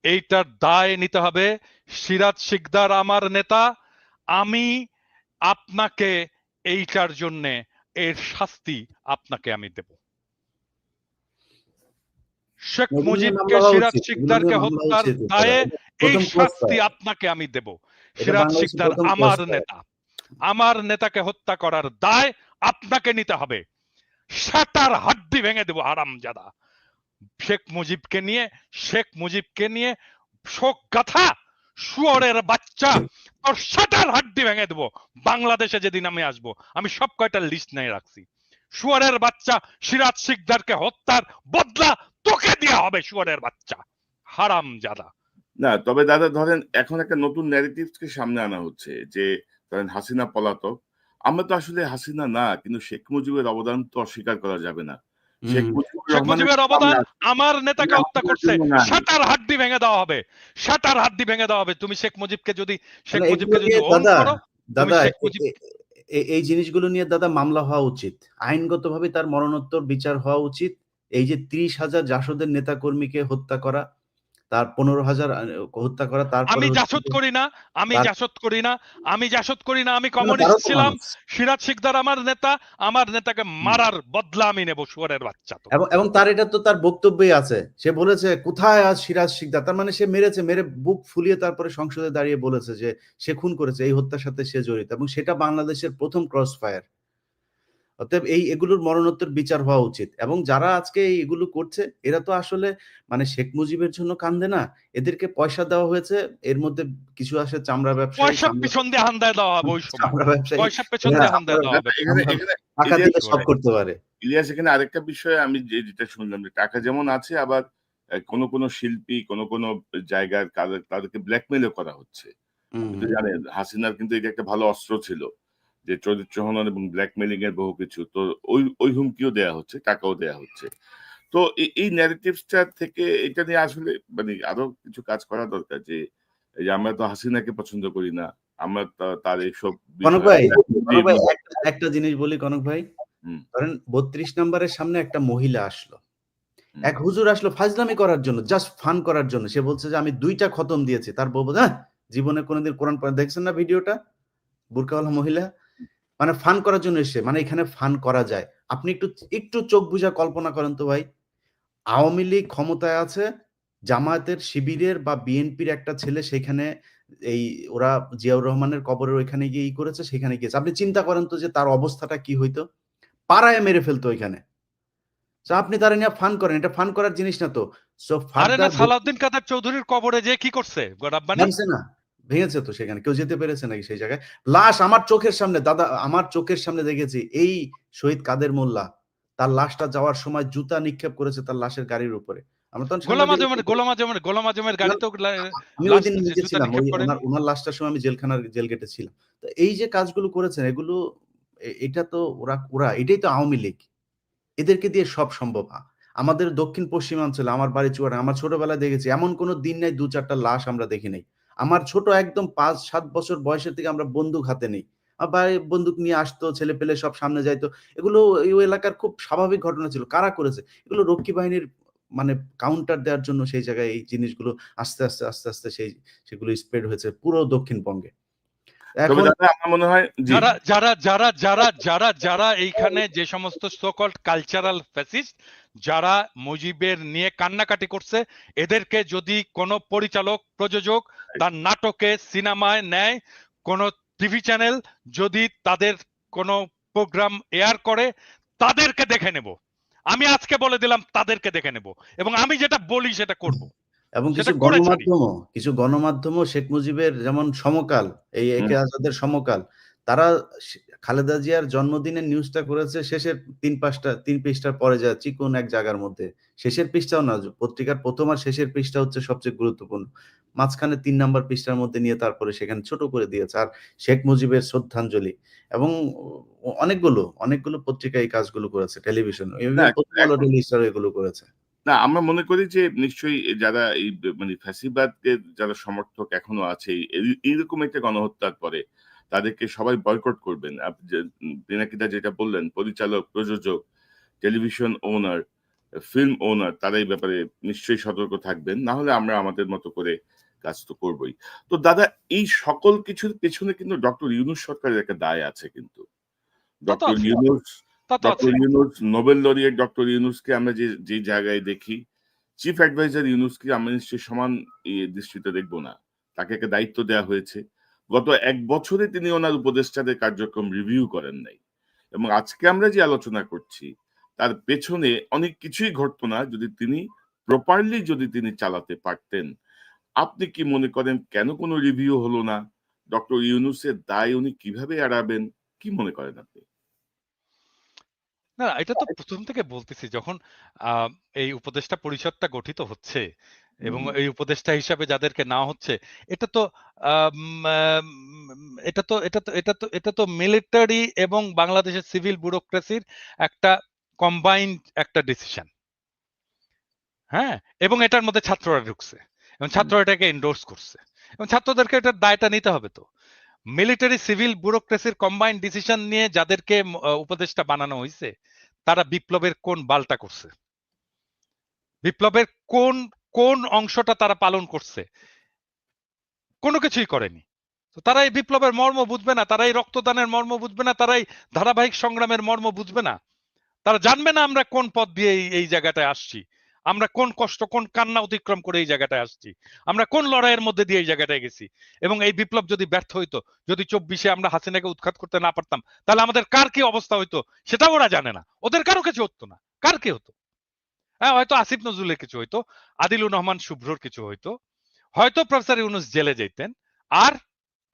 এইটার দায় নিতে হবে। সিরাজ শিকদার আমার নেতা। আমি আপনাকে এইটার জন্য এর শাস্তি আপনাকে আমি দেব। শেখ এগুলো নিয়ে মুজিবকে মামলা হওয়া সিরাজ উচিত, এগুলো শিকদারকে নিয়ে মামলা হত্যার উচিত দাদা। দায়ে এটা এই প্রথম ক্রস শাস্তি ফায়ার, আপনাকে আমি দেব। এটা সিরাজ বাংলাদেশের শিকদার প্রথম আমার ক্রস ফায়ার। নেতা। আমার নেতাকে হত্যা করার দায় আপনাকে নিতে হবে। সাতার হাড্ডি ভেঙে দেব হারামজাদা। শেখ মুজিবকে নিয়ে শোক গাথা শুয়োরের বাচ্চা, তোর সাতার হাড্ডি ভেঙে দেবো। বাংলাদেশে যেদিন আমি আসবো, আমি সব কয়টা লিস্ট নিয়ে রাখছি। শুয়োরের বাচ্চা, সিরাজ শিকদারকে হত্যার বদলা তোকে দেওয়া হবে শুয়োরের বাচ্চা, হারামজাদা। না, তবে দাদা ধরেন এখন একটা নতুন ন্যারেটিভসকে সামনে আনা হচ্ছে যে ধরেন হাসিনা পলাতক। আমরা তো আসলে হাসিনা না, কিন্তু শেখ মুজিবের অবদান তো অস্বীকার করা যাবে না। শেখ মুজিবুর শেখ রহমানের মুজিবের অবদান আমার নেতাকে হত্যা করছে, জন্য নাই। সাতার হাড্ডি ভেঙে দেওয়া হবে, সাতার হাড্ডি ভেঙে দেওয়া হবে। তুমি শেখ মুজিবকে যদি মানে এগুলো নিয়ে ওন দাদা, করো, তুমি দাদা শেখ মুজিব এই জিনিসগুলো নিয়ে দাদা মামলা হওয়া উচিত, আইনগতভাবে তার মরণোত্তর বিচার হওয়া উচিত। এই যে 30,000 জাসদের নেতা কর্মীকে হত্যা করা, তার 15,000 হত্যা করা, তারপরে আমি হচ্ছে জাসদ যে করি না, আমি তার জাসদ করি না, আমি জাসদ করি না। আমি না, কমিউনিস্ট তারও তো ছিলাম। মানুষ। সিরাজ শিকদার আমার নেতা। আমার নেতাকে মারার বদলা আমি নেব, শুয়োরের বাচ্চা তো। এবং তার এটা তো তার বক্তব্যই আছে, সে বলেছে কোথায় আজ সিরাজ শিকদার, তার মানে সে মেরে বুক ফুলিয়ে তারপরে সংসদে দাঁড়িয়ে বলেছে যে সে খুন করেছে, এই হত্যার সাথে সে জড়িত, এবং সেটা বাংলাদেশের প্রথম ক্রস ফায়ার। অতএব এগুলোর মরণোত্তর বিচার হওয়া উচিত। এবং যারা আজকে এগুলো করছে, এরা তো আসলে মানে শেখ মুজিবের জন্য কান্দে না, এদেরকে পয়সা দেওয়া হয়েছে। এর মধ্যে কিছু আসে চামড়া ব্যবসায়ী, পয়সা পিছন দিয়ে হান্দায় দেওয়া হবে ওই সময়। চামড়া ব্যবসায়ী, পয়সা পেছন এরা দিয়ে হান্দায় দেওয়া হবে। এখানে এখানে টাকা ইলিয়াস দিয়ে সব করতে পারে। ইলিয়াস এখানে আরেকটা বিষয় আমি যেটা শুনলাম যে টাকা যেমন আছে, আবার কোন শিল্পী কোন জায়গার তাদেরকে ব্ল্যাকমেলও করা হচ্ছে। আপনি তো জানেন হাসিনার কিন্তু এটা একটা ভালো অস্ত্র ছিল, যে চরিত্র হনন এবং ব্ল্যাকমেলিং এর বহু কিছু। তো ওই হুমকিও দেয়া হচ্ছে, টাকাও দেয়া হচ্ছে। তো এই ন্যারেটিভসটা থেকে এটা নিয়ে আসলে মানে আরো কিছু কাজ করা দরকার, যে এই যে আমরা তো হাসিনাকে পছন্দ করি না, আমরা তার এইসব কনক বিষয়ে ভাই একটা জিনিস বলি কনক ভাই, হুম, ধরেন 32 নম্বরের সামনে একটা মহিলা আসলো, হুম। এক হুজুর আসলো ফাজলামি করার জন্য, জাস্ট ফান করার জন্য। সে বলছে যে আমি 2টা খতম দিয়েছি। তার বউ বলছে, হ্যাঁ জীবনে কোনোদিন কোরআন পড়া দেখছেন না ভিডিওটা? বুরকাওয়ালা মহিলা, মানে ফান করার জন্য এসে, মানে এখানে ফান করা যায়। আপনি একটু চোখ বুঝা কল্পনা করেন তো ভাই, আওয়ামী লীগ ক্ষমতায় আছে, জামায়াতের শিবিরের বা বিএনপির একটা ছেলে সেখানে এই ওরা জিয়াউর রহমানের কবরের ওইখানে গিয়ে করেছে, সেখানে গিয়েছে। আপনি চিন্তা করেন তো যে তার অবস্থাটা কি হইতো, পাড়ায় মেরে ফেলতো ওইখানে। আপনি তারা নিয়ে ফান করেন, এটা ফান করার জিনিস না তো। সো আরে না, ফার্দার সালাউদ্দিন কাদের চৌধুরীর কবরে যে কি করছে রাব্বানি? ভাঙছে না, ভেঙেছে তো, সেখানে কেউ যেতে পেরেছে নাকি সেই জায়গায়? লাশ আমার চোখের সামনে দাদা, আমার চোখের সামনে দেখেছি। এই শহীদ কাদের মোল্লা, তার লাশটা যাওয়ার সময় জুতা নিক্ষেপ করেছে তার লাশের গাড়ির উপরে। আমরা তখন গোলাম আজমের গাড়িতেও আমি লাশ ওইদিন নিজে জুতা ছিলাম, নিক্ষেপ ওই করেনি। ওনার লাশটার সময় আমি জেল গেটে ছিলাম। তো এই যে কাজগুলো করেছেন, এগুলো এটা তো ওরা এটাই তো আওয়ামী লীগ। এদেরকে দিয়ে সব সম্ভব। আমাদের দক্ষিণ পশ্চিমাঞ্চলে, আমার বাড়ি চুয়াডাঙ্গা, আমার ছোটবেলায় দেখেছি এমন কোনো দিন নাই 2-4টা লাশ আমরা দেখি নাই। আমার ছোট একদম 5-7 বছর বয়সের থেকে আমরা বন্দুক হাতে নেই। আমার বন্দুক নিয়ে আসতো, ছেলে পেলে সব সামনে যাইতো। এগুলো ওই এলাকার খুব স্বাভাবিক ঘটনা ছিল। কারা করেছে? এগুলো রক্ষী বাহিনীর মানে কাউন্টার দেওয়ার জন্য সেই জায়গায় এই জিনিসগুলো আস্তে আস্তে সেগুলো স্প্রেড হয়েছে পুরো দক্ষিণবঙ্গে। তবে এখন দাদা আমার মনে হয় জি, যারা এইখানে যে সমস্ত সোকল্ড কালচারাল ফ্যাসিস্ট, যারা মুজিবের নিয়ে কান্নাকাটি করছে, এদেরকে যদি কোনো পরিচালক প্রযোজক তার নাটকে সিনেমায় নেয়, কোনো টিভি চ্যানেল যদি তাদের কোনো প্রোগ্রাম এয়ার করে, তাদেরকে দেখে নেব। আমি আজকে বলে দিলাম, তাদেরকে দেখে নেব, এবং আমি যেটা বলি সেটা করব, এবং সেটা করে ছাড়ি। কিছু গণমাধ্যমও শেখ মুজিবের যেমন সমকাল, এই একে আজাদের সমকাল, তারা খালেদা জিয়ার জন্মদিনের নিউজটা করেছে শেষের ৩ পৃষ্ঠার পরে যা চিকন এক জায়গার মধ্যে। শেষের পৃষ্ঠাও না, পত্রিকার ১ম আর শেষের পৃষ্ঠা হচ্ছে সবচেয়ে গুরুত্বপূর্ণ। মাঝখানে ৩ নাম্বার পৃষ্ঠার মধ্যে নিয়ে তারপরে সেখানে ছোট করে দিয়েছে। আর শেখ মুজিবের শ্রদ্ধাঞ্জলি এবং অনেকগুলো পত্রিকা এই কাজগুলো করেছে, টেলিভিশন। না ইভেন প্রথম আলো, এখন ডেইলি স্টারও এগুলো করেছে। না আমরা মনে করি যে নিশ্চয়ই যারা এই মানে ফ্যাসিবাদকে যারা সমর্থক এখনো আছে এইরকম একটা গণহত্যার পরে তাদেরকে সবাই বয়কট করবেন। পিনাকিদা যেটা বললেন, পরিচালক, প্রযোজক, টেলিভিশন ওনার, ফিল্ম ওনার তারা এই ব্যাপারে নিশ্চয়ই সতর্ক থাকবেন। না হলে আমরা আমাদের মতো করে কাজ তো করবই। তো দাদা, এই সকল কিছুর পেছনে কিন্তু ডক্টর ইউনূস সরকারের একটা দায় আছে কিন্তু। তা তো ডক্টর আছে, ইউনূস তা তো ডক্টর আছে। ইউনূস নোবেল লরিয়েট ডক্টর ইউনূসকে আমরা যে জায়গায় দেখি, চিফ অ্যাডভাইজার ইউনূসকে আমরা নিশ্চয়ই সমান দৃষ্টিতে দেখব না। তাকে একটা দায়িত্ব দেওয়া হয়েছে। গত ১ বছরে তিনি ওনার উপদেষ্টাদের কার্যক্রম রিভিউ করেন নাই। এবং আজকে আমরা যে আলোচনা করছি তার পেছনে অনেক কিছুই ঘটতো না যদি তিনি প্রপারলি চালাতে পারতেন। আপনি কি মনে করেন কেন কোনো রিভিউ হলো না? ডক্টর ইউনূসের দায় উনি কিভাবে এড়াবেন? কি মনে করেন আপনি? না, এটা তো ১ম থেকে বলতেছি যখন আ এই উপদেষ্টা পরিষদটা গঠিত হচ্ছে এবং হুম। এই উপদেষ্টা হিসাবে যাদেরকে নেওয়া হচ্ছে, এটা তো আম আম এটা তো মিলিটারি এবং বাংলাদেশের সিভিল ব্যুরোক্রেসির একটা কম্বাইন্ড একটা ডিসিশন। হ্যাঁ? এবং এটার মধ্যে ছাত্ররা ঢুকছে। এবং ছাত্ররা এটাকে এন্ডোর্স করছে। এবং ছাত্রদেরকে এটার দায়টা নিতে হবে তো। মিলিটারি সিভিল ব্যুরোক্রেসির কম্বাইন্ড ডিসিশন নিয়ে যাদেরকে উপদেষ্টা বানানো হইছে, তারা বিপ্লবের কোন বালটা করছে? বিপ্লবের কোন অংশটা তারা পালন করছে? কোনো কিছুই করেনি। তো তারা এই বিপ্লবের মর্ম বুঝবে না, তারা এই রক্তদানের মর্ম বুঝবে না, তারা এই ধারাবাহিক সংগ্রামের মর্ম বুঝবে না। তারা জানবে না আমরা কোন পথ দিয়ে এই জায়গাটায় আসছি। আমরা কোন কষ্ট, কোন কান্না অতিক্রম করে এই জায়গাটায় আসছি। আমরা কোন লড়াইয়ের মধ্যে দিয়ে এই জায়গাটায় গেছি। এবং এই বিপ্লব যদি ব্যর্থ হইতো, যদি ২৪ আমরা হাসিনাকে উৎখাত করতে না পারতাম, তাহলে আমাদের কার কি অবস্থা হইতো সেটাও ওরা জানে না। ওদের কারো কিছু হতো না। কার কি হতো? হ্যাঁ, হয়তো আসিফ নজরুলের কিছু হইতো, আদিলুর রহমান শুভ্রর কিছু হইতো, হয়তো প্রফেসর ইউনূস জেলে যেতেন। আর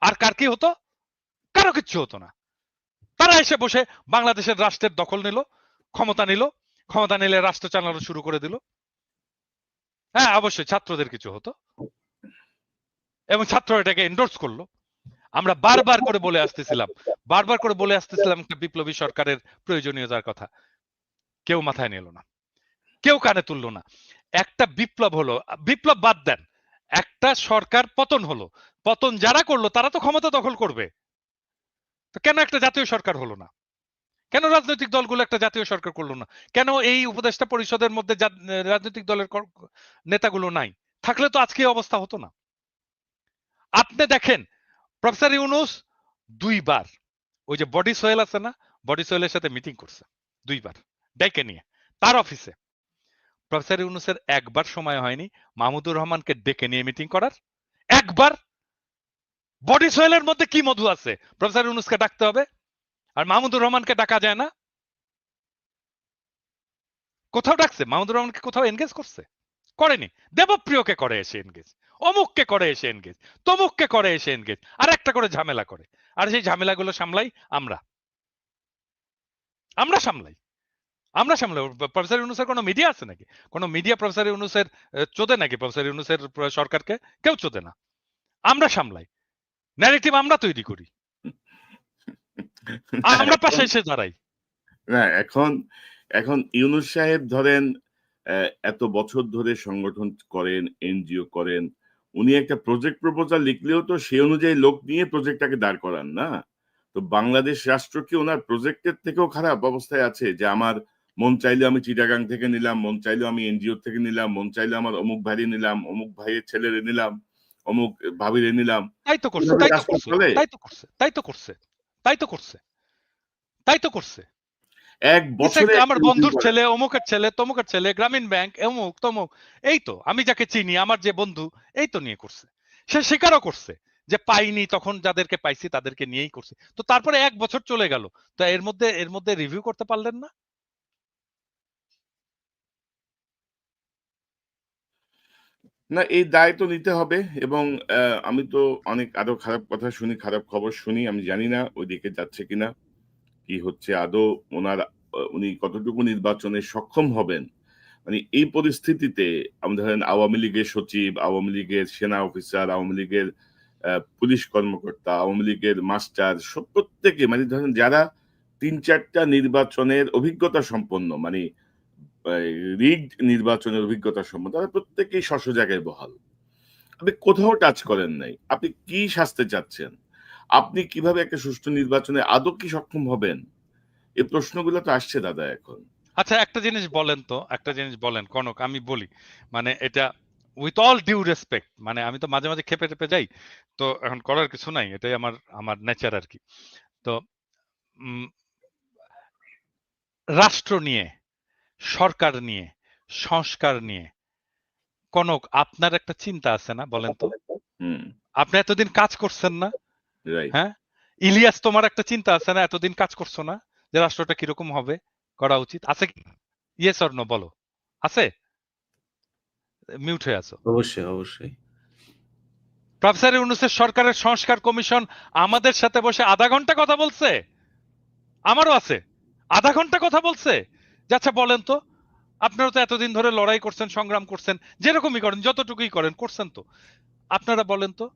আর কার কি হতো? কারো কিচ্ছু হতো না। তারা এসে বসে বাংলাদেশের রাষ্ট্রের দখল নিল, ক্ষমতা নিল, ক্ষমতা নিলে রাষ্ট্র চালানো শুরু করে দিল। হ্যাঁ, অবশ্যই ছাত্রদের কিছু হতো এবং ছাত্র এটাকে এন্ডোর্স করলো। আমরা বারবার করে বলে আসতেছিলাম একটা বিপ্লবী সরকারের প্রয়োজনীয়তার কথা। কেউ মাথায় নিল না, কেউ কানে তুললো না। একটা বিপ্লব হলো, বিপ্লব বাদ দেন, একটা সরকার পতন হলো, পতন যারা করলো তারা তো ক্ষমতা দখল করবে। তো কেন একটা জাতীয় সরকার হলো না? কেন রাজনৈতিক দলগুলো একটা জাতীয় সরকার করলো না? কেন এই উপদেষ্টা পরিষদের মধ্যে রাজনৈতিক দলের নেতাগুলো নাই? থাকলে তো আজকে এই অবস্থা হতো না। আপনি দেখেন, প্রফেসর ইউনূস ২ বার ওই যে বডি সোহেল আছে না, বডি সোহেলের সাথে মিটিং করছে ২ বার ডেকে নিয়ে তার অফিসে। প্রফেসর ইউনূসের একবার সময় হয়নি মাহমুদুর রহমানকে ডেকে নিয়ে মিটিং করার। একবার। বডি সোহেলের মধ্যে কি মধু আছে প্রফেসর ইউনূসকে ডাকতে হবে আর মাহমুদুর রহমানকে ডাকা যায় না? কোথাও ডাকছে? মাহমুদুর রহমানকে কোথাও এনগেজ করছে? করেনি। দেবপ্রিয়কে করে এসে এনগেজ, অমুককে করে এসে এনগেজ, তমুককে করে এসে এনগেজ, আর একটা করে ঝামেলা করে। আর সেই ঝামেলাগুলো সামলাই আমরা। আমরা সামলাই। আমরা সামলাই। প্রফেসর ইউনূসের কোনো মিডিয়া আছে নাকি? কোনো মিডিয়া প্রফেসর ইউনূসের চোদে নাকি? প্রফেসর ইউনূসের সরকারকে কেউ চোদে না। আমরা সামলাই। ন্যারেটিভ আমরা তৈরি করি। আমরা পাশে এসে দাঁড়াই। না, এখন ইউনূস সাহেব ধরেন এত বছর ধরে সংগঠন করেন, এনজিও করেন। উনি একটা প্রজেক্ট প্রপোজাল লিখলেও তো সেই অনুযায়ী লোক নিয়ে প্রজেক্টটাকে দাঁড় করান, না? তো বাংলাদেশ রাষ্ট্র কি উনার প্রজেক্টের থেকেও খারাপ অবস্থায় আছে? যে আমার মন চাইলে আমি চিটাগাং থেকে নিলাম, মন চাইলে আমি এনজিও থেকে নিলাম, মন চাইলে আমার অমুক ভাইরে নিলাম, অমুক ভাইয়ের ছেলেরে নিলাম, অমুক ভাবিরে নিলাম। তাই তো করছে, এভাবে তাই তো রাষ্ট্র করছে, চলে? তাই তো করছে, তাই তো করছে, তাই তো করছে, তাই তো করছে। ১ বছরে আমার একটা রিভিউ বন্ধুর করেন। ছেলে, অমুকের ছেলে, তমুকের ছেলে, গ্রামীণ ব্যাংক, অমুক তমুক, এই তো আমি যাকে চিনি, আমার যে বন্ধু, এই তো নিয়ে করছে। সে স্বীকারও করছে যে পাইনি, তখন যাদেরকে পাইছি তাদেরকে নিয়েই করছে। তো তারপরে ১ বছর চলে গেল। তো এর মধ্যে রিভিউ করতে পারলেন না? না, এই দায় তো নিতে হবে এবং আমি তো অনেক আরো খারাপ কথা শুনি, খারাপ খবর শুনি। আমি জানি না ওইদিকে যাচ্ছে কিনা। কি হচ্ছে, আদৌ উনি কতটুকু নির্বাচনে সক্ষম হবেন? মানে এই পরিস্থিতিতে ধরেন আওয়ামী লীগের সচিব, আওয়ামী লীগের সেনা অফিসার, আওয়ামী লীগের পুলিশ কর্মকর্তা, আওয়ামী লীগের মাস্টার প্রত্যেকে মানে ধরেন যারা ৩-৪ টা নির্বাচনের অভিজ্ঞতা সম্পন্ন মানে রিগড নির্বাচনের অভিজ্ঞতা সম্পন্ন, তারা প্রত্যেকেই স্ব জায়গায় বহাল। আপনি কোথাও টাচ করেন নাই। আপনি কি সাজতে চাচ্ছেন? আপনি কিভাবে একটা সুষ্ঠু নির্বাচনে আদৌ কি সক্ষম হবেন? এই প্রশ্নগুলো তো আসছে দাদা এখন। আচ্ছা, একটা জিনিস বলেন তো, একটা জিনিস বলেন কনক, আমি বলি। মানে এটা উইথ অল ডিউ রেসপেক্ট, মানে আমি তো মাঝে মাঝে খেপে টেপে যাই, তো এখন করার কিছু নাই, এটাই আমার আমার নেচার আর কি। তো উম, রাষ্ট্র নিয়ে, সরকার নিয়ে, সংস্কার নিয়ে কনক আপনার একটা চিন্তা আছে না, বলেন তো? হুম, আপনি এতদিন কাজ করছেন না? রাইট। হ্যাঁ, ইলিয়াস, তোমার একটা চিন্তা আছে না? এতদিন কাজ করছো না যে রাষ্ট্রটা কিরকম হবে, করা উচিত আছে কি? ইয়েস অর নো বলো, আছে? মিউট হয়ে আছো। অবশ্যই, অবশ্যই। প্রফেসর ইউনূসের সরকারের সংস্কার কমিশন আমাদের সাথে বসে আধা ঘন্টা কথা বলছে, আমারও আছে, আধা ঘন্টা কথা বলছে যে আচ্ছা বলেন তো, আপনারা তো এতদিন ধরে লড়াই করছেন, সংগ্রাম করছেন, যেরকমই করেন, যতটুকুই করেন, করছেন তো, আপনারা বলেন তো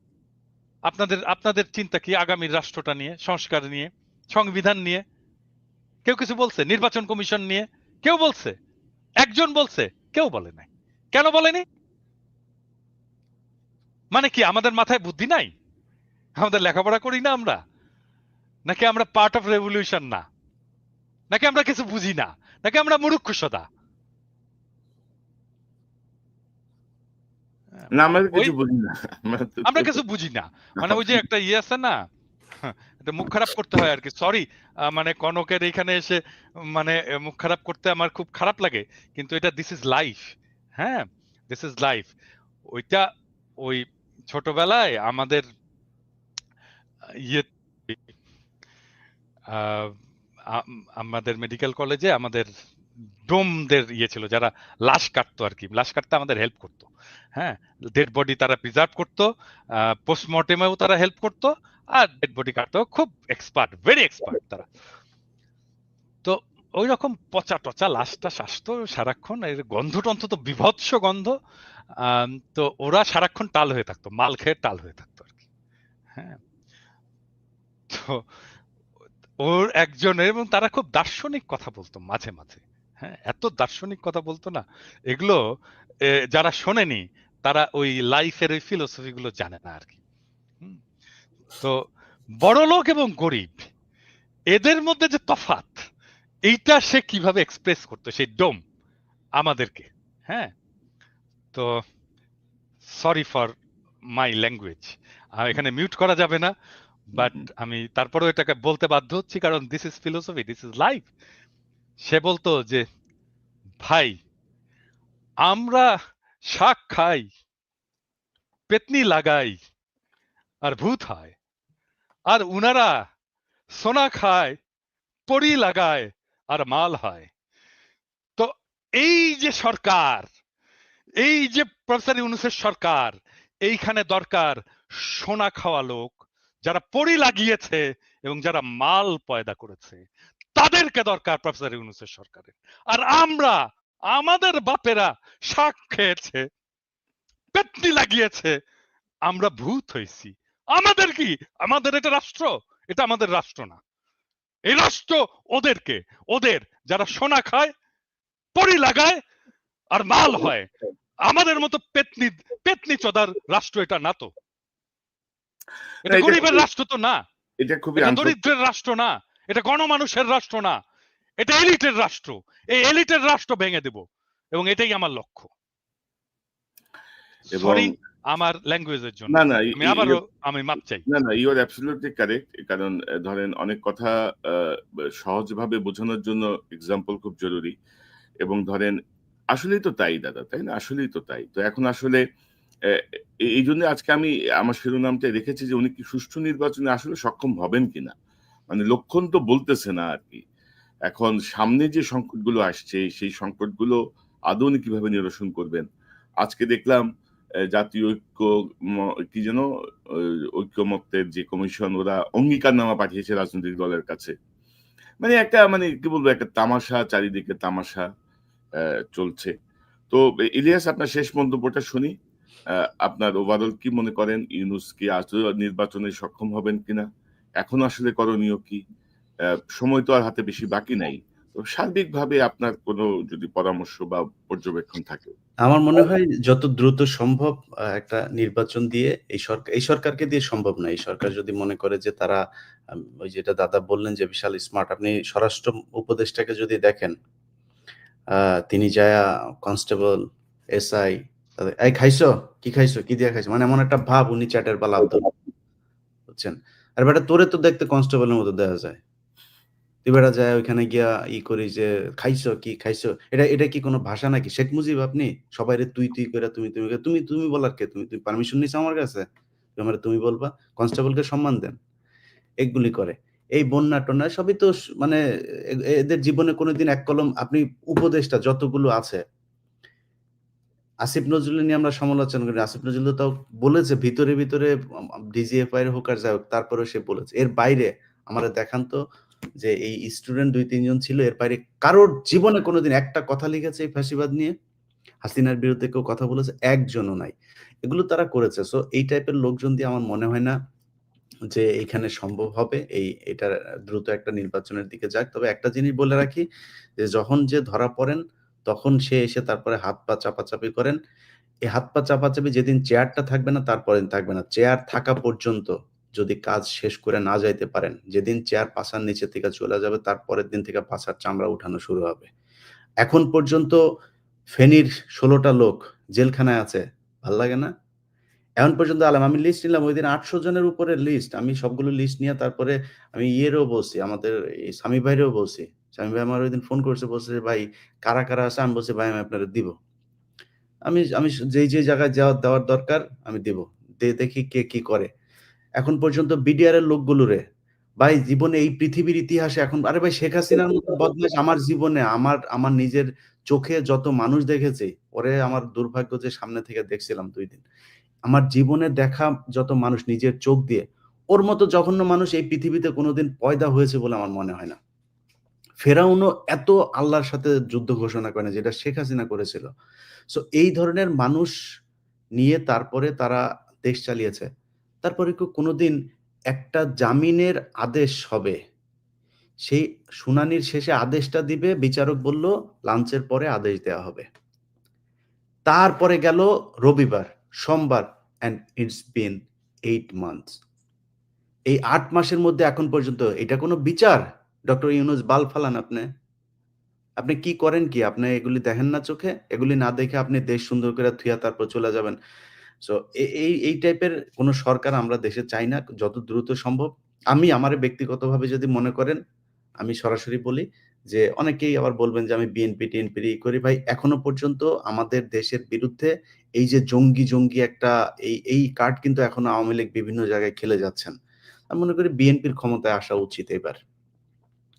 আপনাদের আপনাদের চিন্তা কি আগামী রাষ্ট্রটা নিয়ে, সংস্কার নিয়ে, সংবিধান নিয়ে? কেউ কিছু বলছে? নির্বাচন কমিশন নিয়ে কেউ বলছে? একজন বলছে? কেউ বলে নাই। কেন বলেনি? মানে কি আমাদের মাথায় বুদ্ধি নাই? আমাদের লেখাপড়া করি না আমরা? নাকি আমরা পার্ট অফ রেভলিউশন না? নাকি আমরা কিছু বুঝি না? নাকি আমরা মূর্খ সদা? না আমরা তো ওই কিছু বুঝি না। আমরা কিছু বুঝি না, মানে ওই যে একটা ইয়ে আছে না, এটা মুখ খারাপ করতে হয় আর কি, সরি। মানে কনকের এখানে এসে মানে মুখ খারাপ করতে আমার খুব খারাপ লাগে, কিন্তু এটা দিস ইজ লাইফ। হ্যাঁ, দিস ইজ লাইফ। ওইটা ওই ছোটবেলায় আমাদের ইয়ে আহ, আমাদের মেডিকেল কলেজে আমাদের ডোমদের ইয়ে ছিল, যারা লাশ কাটতো আর কি, লাশ কাটতে আমাদের হেল্প করতো। হ্যাঁ, ডেড বডি তারা প্রিজার্ভ করতো, পোস্টমর্টেমেও তারা হেল্প করতো, আর ডেড বডি কাটতেও খুব এক্সপার্ট, ভেরি এক্সপার্ট তারা। তো ওই রকম পচা টচা লাশটা আসতো সারাক্ষণ, এর গন্ধ টন্ধ তো বিভৎস গন্ধ। তো ওরা সারাক্ষণ টাল হয়ে থাকতো, মাল খেয়ে টাল হয়ে থাকতো আর কি। হ্যাঁ, তো ওর একজনের, এবং তারা খুব দার্শনিক কথা বলতো মাঝে মাঝে। হ্যাঁ, এত দার্শনিক কথা বলতো না, এগুলো যারা শোনেনি তারা ওই লাইফের ওই ফিলোসফি গুলো জানে না আর কি। হুম, তো বড় লোক এবং গরিব, এদের মধ্যে যে তফাৎ, এইটা সে কিভাবে এক্সপ্রেস করতো সেই ডোম আমাদেরকে। হ্যাঁ, তো সরি ফর মাই ল্যাঙ্গুয়েজ, এখানে মিউট করা যাবে না, বাট আমি তারপরেও এটাকে বলতে বাধ্য হচ্ছি, কারণ this is philosophy, this is life. সে বলতো যে ভাই, আমরা শাক খাই, পেতনি লাগাই, আর ভূত হয়, আর উনারা সোনা খায়, পরি লাগায়, আর মাল হয়। তো এই যে সরকার, এই যে প্রফেসর ইউনূসের সরকার, এইখানে দরকার সোনা খাওয়া লোক, যারা পরি লাগিয়েছে এবং যারা মাল পয়দা করেছে, তাদেরকে দরকার প্রফেসর ইউনূসের সরকারের। আর আমরা, আমাদের বাপেরা শাক খেয়েছে, পেতনি লাগিয়েছে, আমরা ভূত হয়েছি। আমাদের কি? আমাদের এটা রাষ্ট্র? এটা আমাদের রাষ্ট্র না। এই রাষ্ট্র ওদেরকে, ওদের যারা সোনা খায়, পরি লাগায়, আর মাল হয়। আমাদের মতো পেতনি পেতনি চোদার রাষ্ট্র এটা না তো। না, এটা গরিবের রাষ্ট্র তো না, এটা খুবই এটা দরিদ্রের রাষ্ট্র না, এটা গণমানুষের রাষ্ট্র না, এটা এলিটের রাষ্ট্র। এই এলিটের রাষ্ট্র ভেঙে দেব, এবং এটাই আমার লক্ষ্য। এবং সরি আমার ল্যাঙ্গুয়েজের জন্য, না, না, আমি আবারও আমি মাপ চাই। না, ইউ আর অ্যাবসলিউটলি কারেক্ট। কারণ ধরেন অনেক কথা আ সহজভাবে বোঝানোর জন্য এক্সাম্পল খুব জরুরি। এবং ধরেন আসলেই তো তাই দাদা, তাই না? আসলেই তো তাই। তো এখন আসলে অ্যা এইজন্য আজকে আমি আমার শিরোনামটাই রেখেছি যে উনি কি সুষ্ঠু নির্বাচনে আসলে সক্ষম হবেন কিনা? মানে লক্ষণ তো বলতেছে না আরকি। এখন সামনে যে সংকটগুলো আসছে, সেই সংকটগুলো আদৌ উনি কিভাবে নিরসন করবেন? আজকে দেখলাম জাতীয় ঐক্য ম কি যেন? ঐ ঐক্যমত্যের যে কমিশন, ওরা অঙ্গীকারনামা পাঠিয়েছে রাজনৈতিক দলের কাছে। মানে একটা মানে কি বলবো একটা তামাশা, চারিদিকে তামাশা চলছে। তো ইলিয়াস আপনার শেষ মন্তব্যটা শুনি। আ আপনার ওভারঅল কি মনে করেন ইউনূস কি আদৌ নির্বাচনে সক্ষম হবেন কিনা? এখন আসলে করণীয় কি? সময় তো আর হাতে বেশি বাকি নাই। তো সার্বিকভাবে আপনার কোনো যদি পরামর্শ বা পর্যবেক্ষণ থাকে? আমার মনে হয় যত দ্রুত সম্ভব একটা নির্বাচন দিয়ে এই সরকারকে দিয়ে সম্ভব না। এই সরকার যদি মনে করে যে তারা ওই যেটা দাদা বললেন যে বিশাল স্মার্ট, আপনি স্বরাষ্ট্র উপদেষ্টাকে যদি দেখেন, আ তিনি যায়া কনস্টেবল, এসআই তাদের, "এই খাইছো? কি খাইছো? কি দিয়া খাইছো?" মানে এমন একটা ভাব উনি চ্যাটের বেলা আব্দুল, বুঝছেন? আর বেটা তোরে তো দেখতে কনস্টেবলের মতো দেখা যায়। তুই বেটা যায়া ওইখানে গিয়া করিস যে, "খাইছো? কি খাইছো?" এটা কি কোন ভাষা নাকি? শেখ মুজিব আপনি? সবাইরে তুই, তুই কইরা তুমি কইরা তুমি বলার কে? তুমি পারমিশন নিছো আমার কাছে? তুমি আমারে তুমি বলবা? কনস্টেবলকে সম্মান দেন। এগুলি করে। এই বন্যা-টন্যা সবই তো মানে এদের জীবনে কোনদিন এক কলম আপনি উপদেষ্টা যতগুলো আছে, আসিফ নজরুল নিয়ে আমরা সমালোচনা করি। আসিফ নজরুল তো তাও বলেছে ভিতরে ডিজিএফআই এর হোক আর যাই হোক, তারপরেও সে বলেছে। এর বাইরে আমারে দেখান তো যে এই স্টুডেন্ট ২-৩ জন ছিল, এর বাইরে কারোর জীবনে কোনদিন একটা কথা লিখেছে এই ফ্যাসিবাদ নিয়ে? হাসিনার বিরুদ্ধে কেউ কথা বলেছে? একজনও নাই। এগুলো তারা করেছে। সো এই টাইপের লোকজন দিয়ে আমার মনে হয় না যে এইখানে সম্ভব হবে। এটা দ্রুত একটা নির্বাচনের দিকে যাক। তবে একটা জিনিস বলে রাখি যে যখন যে ধরা পড়েন, তখন সে এসে তারপরে হাত পা চাপাচাপি করেন। এই হাত পা চাপাচাপি যেদিন চেয়ারটা থাকবে না, তারপরের দিন থাকবে না। চেয়ার থাকা পর্যন্ত যদি কাজ শেষ করে না যাইতে পারেন, যেদিন চেয়ার পাছার নিচে থেকে চলে যাবে, তারপরের দিন থেকে পাছার চামড়া উঠানো শুরু হবে। এখন পর্যন্ত ফেনীর ১৬ টা লোক জেলখানায় আছে। ভাল লাগে না? এখন পর্যন্ত আমি লিস্ট নিলাম ঐদিন ৮০০ জনের উপরে লিস্ট। আমি সবগুলো লিস্ট নিয়ে তারপরে আমি ইয়েরও বলছি, আমাদের এই সামি ভাইরেও বলছি। সামি ভাই আমার ঐদিন ফোন করছে, বলছে যে, "ভাই কারা আছে?" আমি বলছি, "ভাই আমি আপনারে দিব।" আমি আমি যেই জায়গায় দেওয়ার দরকার আমি দিব। দেখি কে কি করে। এখন পর্যন্ত বিডিআর এর লোকগুলোরে, ভাই জীবনে এই পৃথিবীর ইতিহাসে এখন আরে ভাই শেখ হাসিনার মতো বদমাইশ আমার জীবনে আমার নিজের চোখে যত মানুষ দেখেছি, ওরে আমার দুর্ভাগ্য যে সামনে থেকে দেখছিলাম ২ দিন। আমার জীবনে দেখা যত মানুষ নিজের চোখ দিয়ে, ওর মতো জঘন্য মানুষ এই পৃথিবীতে কোনদিন পয়দা হয়েছে বলে আমার মনে হয় না। ফেরাউনও এত আল্লাহর সাথে যুদ্ধ ঘোষণা করে না, যেটা শেখ হাসিনা করেছিল। সো এই ধরনের মানুষ নিয়ে তারপরে তারা দেশ চালিয়েছে। তারপরে কি কোনদিন একটা জামিনের আদেশ হবে, সেই শুনানির শেষে আদেশটা দিবে, বিচারক বলল লাঞ্চের পরে আদেশ দেওয়া হবে। তারপরে গেল রবিবার, সোমবার অ্যান্ড ইটস বিন 8 মান্থস। এই ৮ মাসের মধ্যে এখন পর্যন্ত এটা কোন বিচার? ডক্টর ইউনূস বাল ফালান আপনে। আপনি কি করেন কি? আপনি এগুলি দেখেন না চোখে? এগুলি না দেখে আপনি দেশ সুন্দর করে থুইয়া তারপর চলে যাবেন। সো এই টাইপের কোন সরকার আমরা দেশে চাই না। যত দ্রুত সম্ভব আমি আমারে ব্যক্তিগতভাবে যদি মনে করেন, আমি সরাসরি বলি যে অনেকেই আবার বলবেন যে আমি বিএনপি-টিএনপির করি। ভাই এখনো পর্যন্ত আমাদের দেশের বিরুদ্ধে এই যে জঙ্গি একটা এই কার্ড কিন্তু এখনো আওয়ামী লীগ বিভিন্ন জায়গায় খেলে যাচ্ছেন। আমি মনে করি বিএনপির ক্ষমতায় আসা উচিত এবার।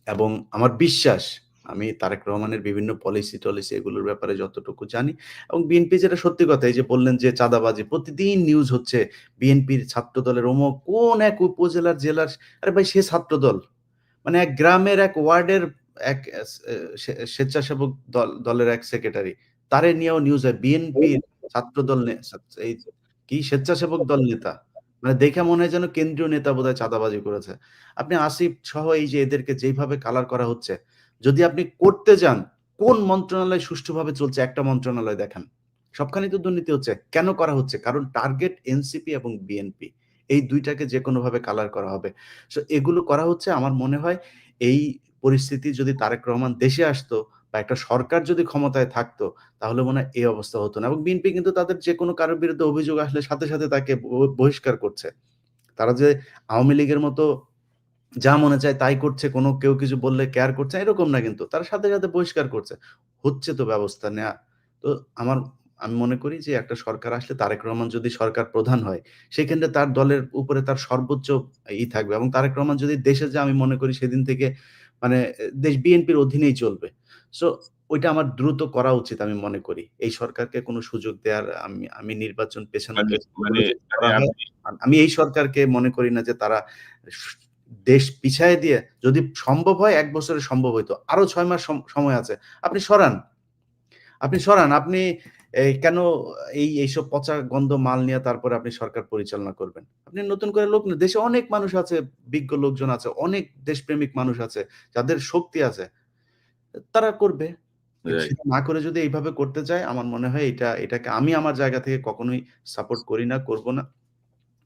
এবং আমার বিশ্বাস আমি তারেক রহমানের বিভিন্ন পলিসি-টলিসি এগুলোর ব্যাপারে যতটুকু জানি, এবং বিএনপি যেটা সত্যি কথা, এই যে বললেন যে চাঁদাবাজি, প্রতিদিন নিউজ হচ্ছে বিএনপির ছাত্রদলের অমুক কোন এক উপজেলার জেলার, আরে ভাই সে ছাত্রদল। মানে এক গ্রামের এক ওয়ার্ডের এক স্বেচ্ছাসেবক দলের এক সেক্রেটারি। তারে নিয়েও নিউজ হয় বিএনপির ছাত্রদল এই কি স্বেচ্ছাসেবক দল নেতা। মানে দেখে মনে হয় যেন কেন্দ্রীয় নেতা বোধহয় চাঁদাবাজি করেছে। আপনি আসিফ সহ এই যে এদেরকে যেইভাবে কালার করা হচ্ছে, যদি আপনি করতে যান, কোন মন্ত্রণালয় সুষ্ঠুভাবে চলছে একটা মন্ত্রণালয় দেখান। সবখানেই তো দুর্নীতি হচ্ছে। কেন করা হচ্ছে? কারণ টার্গেট এনসিপি এবং বিএনপি। এই ২ টাকে যেকোনোভাবে কালার করা হবে। সো এগুলো করা হচ্ছে। আমার মনে হয় এই পরিস্থিতি যদি তারেক রহমান দেশে আসতো বা একটা সরকার যদি ক্ষমতায় থাকতো, তাহলে মনে হয় এই অবস্থা হতো না। এবং বিএনপি কিন্তু তাদের যেকোনো কারোর বিরুদ্ধে অভিযোগ আসলে সাথে তাকে বহিষ্কার করছে। তারা যে আওয়ামী লীগের মতো যা মনে চায় তাই করছে, কেউ কিছু বললে কেয়ার করছে না, এরকম না কিন্তু। তারা সাথে বহিষ্কার করছে। হচ্ছে তো ব্যবস্থা নেয়া। তো আমার আমি মনে করি যে একটা সরকার আসলে তারেক রহমান যদি সরকার প্রধান হয়, সেক্ষেত্রে তার দলের উপরে তার সর্বোচ্চ থাকবে, এবং তারেক রহমান যদি দেশে যায়, আমি মনে করি সেদিন থেকে মানে দেশ বিএনপির অধীনেই চলবে। সো ওইটা আমার দ্রুত করা উচিত আমি মনে করি। এই সরকারকে কোনো সুযোগ দেয়ার আমি নির্বাচন পেছানোর মানে চেষ্টা মানে করব যদি মানে করা হয়। আপনি আমি এই সরকারকে মনে করি না যে তারা দেশ পিছায় দিয়ে যদি সম্ভব হয় ১ বছরে সম্ভব হইতো। আরো ৬ মাস সময় আছে। আপনি সরান। আপনি কেন এইসব পচা গন্ধ মাল নিয়ে তারপরে আপনি সরকার পরিচালনা করবেন? আপনি নতুন করে লোক নেন। দেশে অনেক মানুষ আছে, বিজ্ঞ লোকজন আছে, অনেক দেশপ্রেমিক মানুষ আছে, যাদের শক্তি আছে। তারা করবে। কিন্তু রাইট। সেটা না করে যদি এইভাবে করতে চায়, আমার মনে হয় এটাকে আমি আমার জায়গা থেকে কখনোই সাপোর্ট করি না, করব না।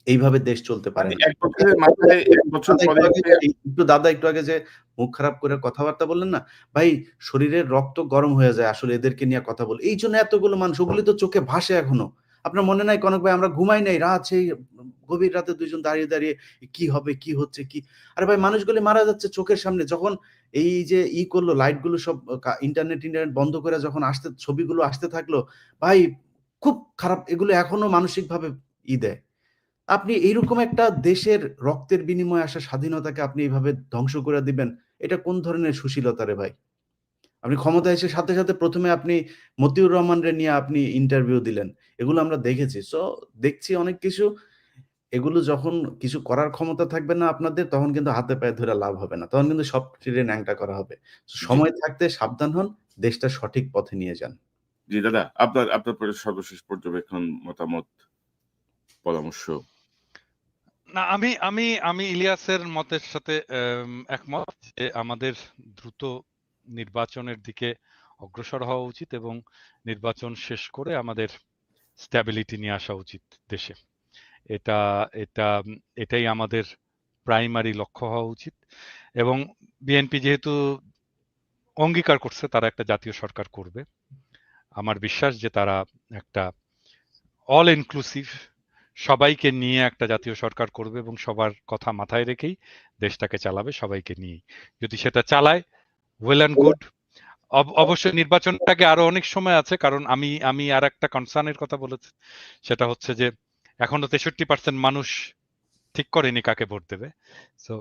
এইভাবে দেশ চলতে পারে মানে না। ১ বছরের মাথায় ১ বছর পরে আপনি দাদা একটু আগে যে মুখ খারাপ করে কথাবার্তা বললেন না? ভাই, শরীরের রক্ত গরম হয়ে যায় আসলে এদেরকে নিয়ে কথা বলে। এইজন্য এতগুলো মানুষ, ওগুলি তো চোখে ভাসে এখনো। আপনার মনে নাই কনক ভাই, আমরা ঘুমাই নাই। রাত সেই গভীর রাতে ২ জন দাঁড়িয়ে কি হবে, কি হচ্ছে, কি? আরে ভাই, মানুষগুলি মারা যাচ্ছে চোখের সামনে। যখন এই যে করলো, লাইট গুলো সব ইন্টারনেট বন্ধ করে যখন ছবিগুলো আসতে থাকলো, ভাই খুব খারাপ। এগুলো এখনো মানসিকভাবে দেয়। আপনি এইরকম একটা দেশের রক্তের বিনিময়ে আসা স্বাধীনতাকে আপনি এভাবে ধ্বংস করে দিবেন। এটা কোন ধরনের সুশীলতা রে ভাই? আপনি ক্ষমতায় এসে সাথে ১ম এ আপনি মতিউর রহমানরে নিয়ে আপনি ইন্টারভিউ দিলেন। এগুলো আমরা দেখেছি। দেখছি অনেক কিছু। এগুলো যখন কিছু করার ক্ষমতা থাকবে না আপনাদের, তখন কিন্তু হাতে পায়ে ধরে লাভ হবে না। তখন কিন্তু সব টেনে ন্যাংটা করা হবে। জি, সময় থাকতে সাবধান হন, দেশটা সঠিক পথে নিয়ে যান। জি দাদা আপনার পরে সর্বশেষ পর্যবেক্ষণ, মতামত, পরামর্শ। না, আমি আমি আমি ইলিয়াসের মতের সাথে একমত যে আমাদের দ্রুত নির্বাচনের দিকে অগ্রসর হওয়া উচিত এবং নির্বাচন শেষ করে আমাদের স্ট্যাবিলিটি নিয়ে আসা উচিত দেশে। এটা এটা এটাই আমাদের প্রাইমারি লক্ষ্য হওয়া উচিত এবং বিএনপি যেহেতু অঙ্গীকার করছে তারা একটা জাতীয় সরকার করবে, আমার বিশ্বাস যে তারা একটা অল ইনক্লুসিভ সবাইকে নিয়ে একটা জাতীয় সরকার করবে এবং সবার কথা মাথায় রেখেই দেশটাকে চালাবে, সবাইকে নিয়েই। যদি সেটা চালায়, ওয়েল অ্যান্ড গুড। অবশ্যই নির্বাচনটাকে আরো অনেক সময় আছে, কারণ আমি আমি আর একটা কনসার্নের কথা বলেছি, সেটা হচ্ছে যে এখনো 63% মানুষ ঠিক করেনি কাকে ভোট দেবে। সো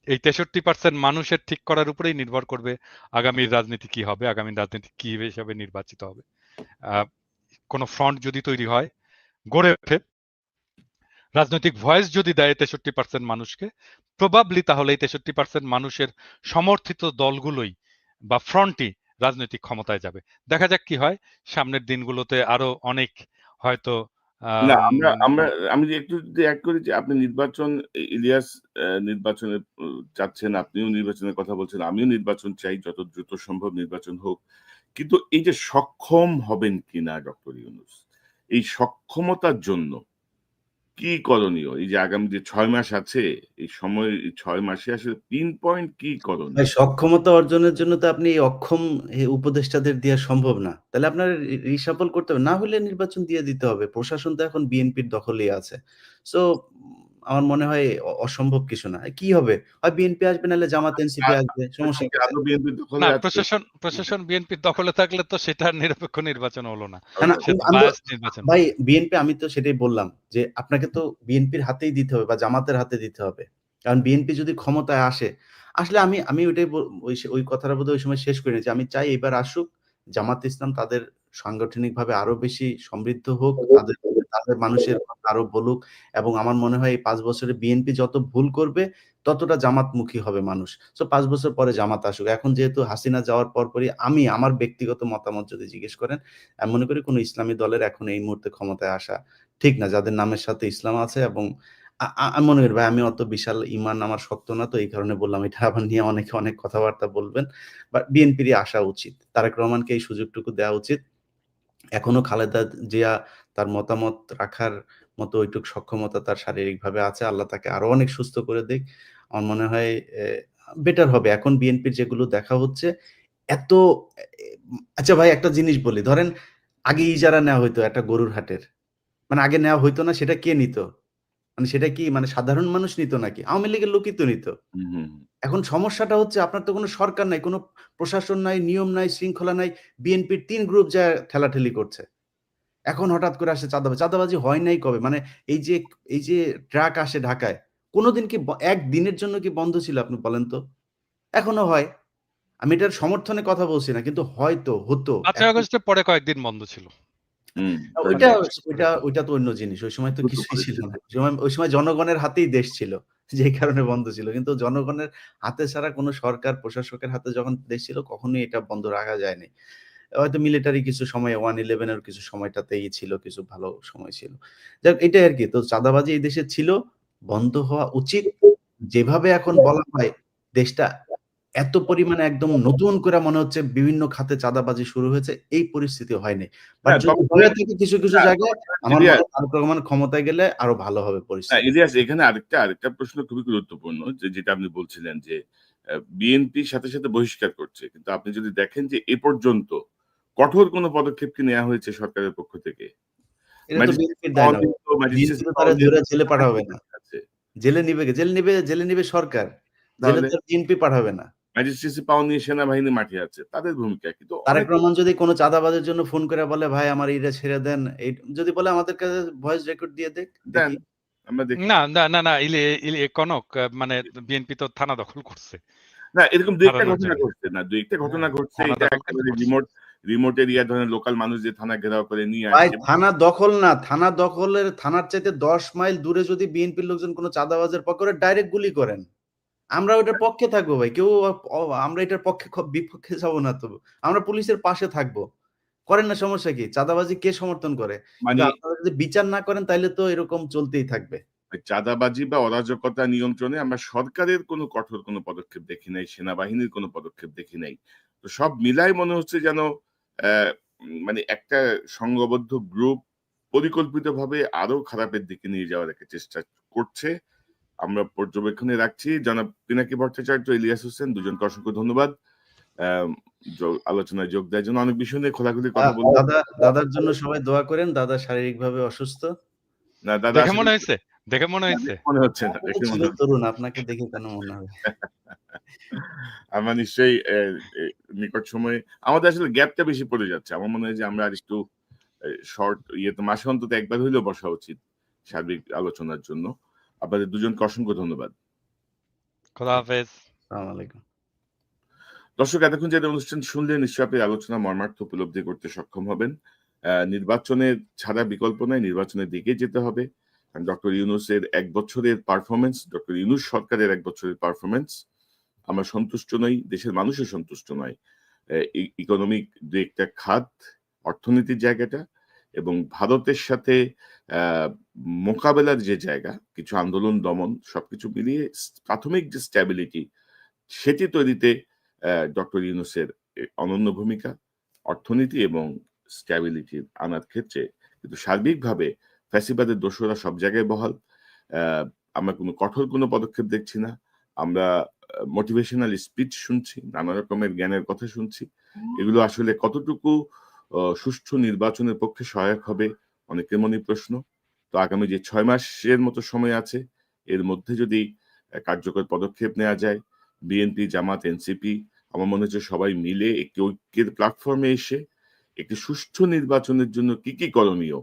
এই 63% মানুষের ঠিক করার উপরেই নির্ভর করবে আগামীর রাজনীতি কি হবে, আগামী রাজনীতি কি হিসেবে নির্বাচিত হবে। কোনো ফ্রন্ট যদি তৈরি হয়, গড়ে ওঠে, রাজনৈতিক ভয়েস যদি দেয় 63% মানুষকে, প্রবাবলি তাহলে এই 63% মানুষের সমর্থিত দলগুলোই বা ফ্রন্টই রাজনৈতিক ক্ষমতায় যাবে। দেখা যাক কি হয় সামনের দিনগুলোতে। আরো অনেক হয়তো না আমরা আমি একটু যদি এড করি যে আপনি নির্বাচন, ইলিয়াস নির্বাচনে চাচ্ছেন, আপনিও নির্বাচনের কথা বলছেন, আমিও নির্বাচন চাই, যত দ্রুত সম্ভব নির্বাচন হোক। কিন্তু এই যে সক্ষম হবেন কিনা ডক্টর ইউনূস, এই সক্ষমতার জন্য কি করণীয়? এই যে আগামী যে ৬ মাস আছে, এই সময় ৬ মাসে আসলে পিন পয়েন্ট কি ভাই, করণীয়? সক্ষমতা অর্জনের জন্য তো আপনি এই অক্ষম উপদেষ্টাদের দেয়া সম্ভব না। তাহলে আপনার রিশাফল করতে হবে। না হলে নির্বাচন দিয়ে দিতে হবে। প্রশাসন তো এখন বিএনপির দখলেই আছে। সো আমার মনে হয় অসম্ভব কিছু না। কি হবে? হয় বিএনপি আসবে, নাহলে জামাত এনসিপি আসবে। সমস্যা কি কোথায়? আদৌ বিএনপির দখলে না, আছে? প্রশাসন বিএনপির দখলে থাকলে তো সেটা নিরপেক্ষ নির্বাচন হলো না, না, না, সে তো আমি তো বায়াস নির্বাচন ভাই, হলো। বিএনপি, আমি তো সেটাই বললাম যে আপনাকে তো বিএনপির হাতেই দিতে হবে বা জামাতের হাতে দিতে হবে। কারণ বিএনপি যদি ক্ষমতায় আসে, আসলে আমি ওইটাই ওই কথাটা বোধহয় ওই সময় শেষ করিনি যে আমি চাই এবার আসুক জামাত ইসলাম, তাদের সাংগঠনিকভাবে আরো বেশি সমৃদ্ধ হোক, তাদের তাদের মানুষের কথা আরো বলুক। এবং আমার মনে হয় এই ৫ বছরে বিএনপি যত ভুল করবে ততটা জামাতমুখী হবে মানুষ। সো ৫ বছর পরে জামাত আসুক। এখন যেহেতু হাসিনা যাওয়ার পরপরই আমি আমার ব্যক্তিগত মতামত যদি জিজ্ঞেস করেন, আমি মনে করি কোন ইসলামী দলের এখন এই মুহূর্তে ক্ষমতায় আসা ঠিক না। যাদের নামের সাথে ইসলাম আছে এবং আমি মনে করি ভাই, আমি অত বিশাল ঈমান আমার শক্ত না, তো এই কারণে বললাম। এটা আবার নিয়ে অনেকে অনেক কথাবার্তা বলবেন। বাট বিএনপিরই আসা উচিত। তারেক রহমানকে এই সুযোগটুকু দেওয়া উচিত। এখনো খালেদা জিয়া তার মতামত রাখার মতো ওইটুক সক্ষমতা তার শারীরিকভাবে আছে। আল্লাহ তাকে আরো অনেক সুস্থ করে দিক। আমার মনে হয় বেটার হবে। এখন বিএনপির যেগুলো দেখা হচ্ছে এত আচ্ছা ভাই, একটা জিনিস বলি। ধরেন আগে ইজারা নেওয়া হইতো একটা গরুর হাটের। মানে আগে নেওয়া হইতো না, সেটা কে নিত? মানে সেটা কি মানে সাধারণ মানুষ নিত নাকি? আওয়ামী লীগের লোকই তো নিত। হুম, হুম। এখন সমস্যাটা হচ্ছে আপনার তো কোনো সরকার নাই, কোনো প্রশাসন নাই, নিয়ম নাই, শৃঙ্খলা নাই। বিএনপির ৩ গ্রুপ যায় ঠেলাঠেলি করছে। এখন হঠাৎ করে আসে চাঁদাবাজি। চাঁদাবাজি হয় নাই কবে? মানে এই যে ট্রাক আসে ঢাকায়, কোনদিন কি একদিনের জন্য কি বন্ধ ছিল আপনি বলেন তো? এখনো হয়। আমি এটার সমর্থনে কথা বলছি না। কিন্তু হয়তো হতো। ৫ই এখন আগস্টের পরে কয়েকদিন বন্ধ ছিল। হুম, ওইটা কয়েকদিন ওইটা ওইটা তো অন্য জিনিস। ওই সময় তো দ্রুত কিছুই করে ছিল ছিল। না। ওই সময় জনগণের হাতেই দেশ ছিল। যেই কারণে বন্ধ ছিল। কিন্তু জনগণের হাতে ছাড়া কোনো সরকার প্রশাসকের হাতে যখন দেশ ছিল কখনোই এটা বন্ধ রাখা যায়নি। হয়তো মিলিটারি কিছু সময় 1/11 এর কিছু সময়টাতেই ছিল, কিছু ভালো সময় ছিল। যাক এটাই আরকি। তো চাঁদাবাজি এই দেশে ছিল, বন্ধ হওয়া উচিত। যেভাবে এখন বলা হয় দেশটা এত পরিমাণে একদম নতুন করে মনে হচ্ছে বিভিন্ন খাতে চাঁদাবাজি শুরু হয়েছে, এই পরিস্থিতি হয়নি। বাট না যদি তবে হয়ে থাকে কিছু, কিছু না, জায়গায় আমার মনে ইলিয়াস, হয় তারেক রহমান ক্ষমতায় গেলে আরো ভালো হবে পরিস্থিতি। ইলিয়াস এখানে আরেকটা প্রশ্ন খুবই গুরুত্বপূর্ণ যেটা আপনি বলছিলেন যে বিএনপি সাথে সাথে বহিষ্কার করছে। কিন্তু আপনি যদি দেখেন যে এ পর্যন্ত কঠোর কোনো পদক্ষেপ কি নেওয়া হয়েছে সরকারের পক্ষ থেকে? এটা তো ম্যাজিস্ট্রেসি বিএনপির দায় পাওয়া নয়। নিয়ে তো বিএনপি ম্যাজিস্ট্রেসি তো পাওয়া তারা নিয়ে ধরে তো জেলে পাঠাবে না। আছে। জেলে নিবে সরকার। জেলে তাহলে তো আর বিএনপি পাঠাবে না। ম্যাজিস্ট্রেসি পাওয়া নিয়ে সেনাবাহিনী মাঠে আছে। তাদের ভূমিকা কিন্তু তারেক অনেক রহমান যদি কোনো চাঁদাবাজের জন্য ফোন করে বলে, "ভাই আমার এইটা ছেড়ে দেন।" যদি বলে আমাদের কাছে ভয়েস রেকর্ড দিয়ে দেখ, দেন, দেখি। আমরা দেখি। না, কনক মানে বিএনপি তো থানা দখল করছে না এরকম ২-১ টা হারানোর ঘটনা জন্য। ঘটছে না। ২-১ টা ঘটনা হ্যাঁ, ঘটছে থানা এটা দখল কিন্তু একেবারে করছে। রিমোট এরিয়া ধরেন লোকাল মানুষ যে থানা ঘেরাও করে নিয়ে ভাই আসছে। থানা দখল না, থানা দখলের থানার চাইতে ১০ মাইল দূরে যদি বিএনপির লোকজন কোনো চাঁদাবাজের পক্ষে করে ডাইরেক্ট গুলি করেন। আমরা ওটার পক্ষে থাকবো ভাই। কেউ আমরা এটার পক্ষে বিপক্ষে যাবো না তো। আমরা পুলিশের পাশে থাকবো। করেন না সমস্যা কি? চাঁদাবাজি কে সমর্থন করে? কিন্তু মানে আপনারা যদি বিচার না করেন তাইলে তো এরকম চলতেই থাকবে। চাঁদাবাজি বা অরাজকতা নিয়ন্ত্রণে আমরা সরকারের কোনো কঠোর কোনো পদক্ষেপ দেখি নাই, সেনাবাহিনীর কোনো পদক্ষেপ দেখি নাই। তো সব মিলায় মনে হচ্ছে যেন অ্যা মানে একটা সংঘবদ্ধ গ্রুপ পরিকল্পিতভাবে আরো খারাপের দিকে নিয়ে যাওয়ার একটা চেষ্টা করছে। আমরা পর্যবেক্ষণে রাখছি। জনাব পিনাকি ভট্টাচার্য, ইলিয়াস হোসেন দুজনকে অসংখ্য ধন্যবাদ। অ্যাম আলোচনায় যোগ দেওয়ার জন্য অনেক বিষয় নিয়ে খোলাখুলি কথা বললাম। দাদার জন্য সবাই দোয়া করেন। দাদা শারীরিকভাবে অসুস্থ। না দাদা দেখে আশা মনে করি হয়েছে? দেখে মনে হয়েছে? মনে হচ্ছে না, আপনি তো দেখে মনে হচ্ছে চিরতরুণ। আপনাকে দেখে কেন মনে হবে? আমরা নিশ্চয়ই নিকট সময়ে আমাদের আসলে গ্যাপটা বেশি পড়ে যাচ্ছে। আমার মনে হয় যে আমরা আরেকটু শর্ট ইয়েতে মাসে অন্তত একবার হইলেও বসা উচিত সার্বিক আলোচনার জন্য। আপনাদের দুজনকে অসংখ্য ধন্যবাদ। খোদা হাফেজ। আসসালামু আলাইকুম। দর্শক এতক্ষণ যে অনুষ্ঠান শুনলেন নিশ্চয়ই আপনি আলোচনা মর্মার্থ উপলব্ধি করতে সক্ষম হবেন। নির্বাচনের ছাড়া বিকল্প নাই, নির্বাচনের দিকে যেতে হবে। কারণ ডক্টর ইউনূসের ১ বছরের পারফরম্যান্স, ডক্টর ইউনূস সরকারের ১ বছরের পারফরম্যান্স আমরা সন্তুষ্ট নই, দেশের মানুষও সন্তুষ্ট নয়। ইকোনমিক ২-১ টা খাত, অর্থনীতির জায়গাটা এবং ভারতের সাথে আ মোকাবেলার যে জায়গা, কিছু আন্দোলন দমন সবকিছু মিলিয়ে প্রাথমিক যে স্ট্যাবিলিটি সেটি তৈরিতে ডক্টর ইউনূসের অনন্য ভূমিকা, অর্থনীতি এবং স্ট্যাবিলিটি আনার ক্ষেত্রে কিন্তু সার্বিকভাবে ফ্যাসিবাদের দোসররা সব জায়গায় বহাল। আ আমরা কোনো কঠোর কোনো পদক্ষেপ দেখছি না। আমরা মোটিভেশনাল স্পিচ শুনছি, নানা রকমের জ্ঞানের কথা শুনছি। এগুলো আসলে কতটুকু সুষ্ঠু নির্বাচনের পক্ষে সহায়ক হবে অনেকের মনেই প্রশ্ন। তো আগামী যে ৬ মাসের মতো সময় আছে, এর মধ্যে যদি কার্যকর পদক্ষেপ নেয়া যায়, বিএনপি, জামাত, এনসিপি আমার মনে হচ্ছে সবাই মিলে একটি ঐক্যের প্ল্যাটফর্মে এসে একটি সুষ্ঠু নির্বাচনের জন্য কি করণীয়,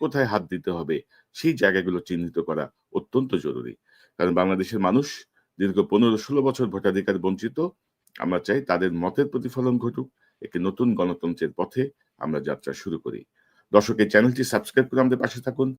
কোথায় হাত দিতে হবে, সেই জায়গাগুলো চিহ্নিত করা অত্যন্ত জরুরি। কারণ বাংলাদেশের মানুষ দীর্ঘ ১৫-১৬ বছর ভোটাধিকার বঞ্চিত। আমরা চাই তাদের মতের প্রতিফলন ঘটুক। একটি নতুন গণতন্ত্রের পথে আমরা যাত্রা শুরু করি। দর্শক এই চ্যানেলটি সাবস্ক্রাইব করে আমাদের পাশে থাকুন।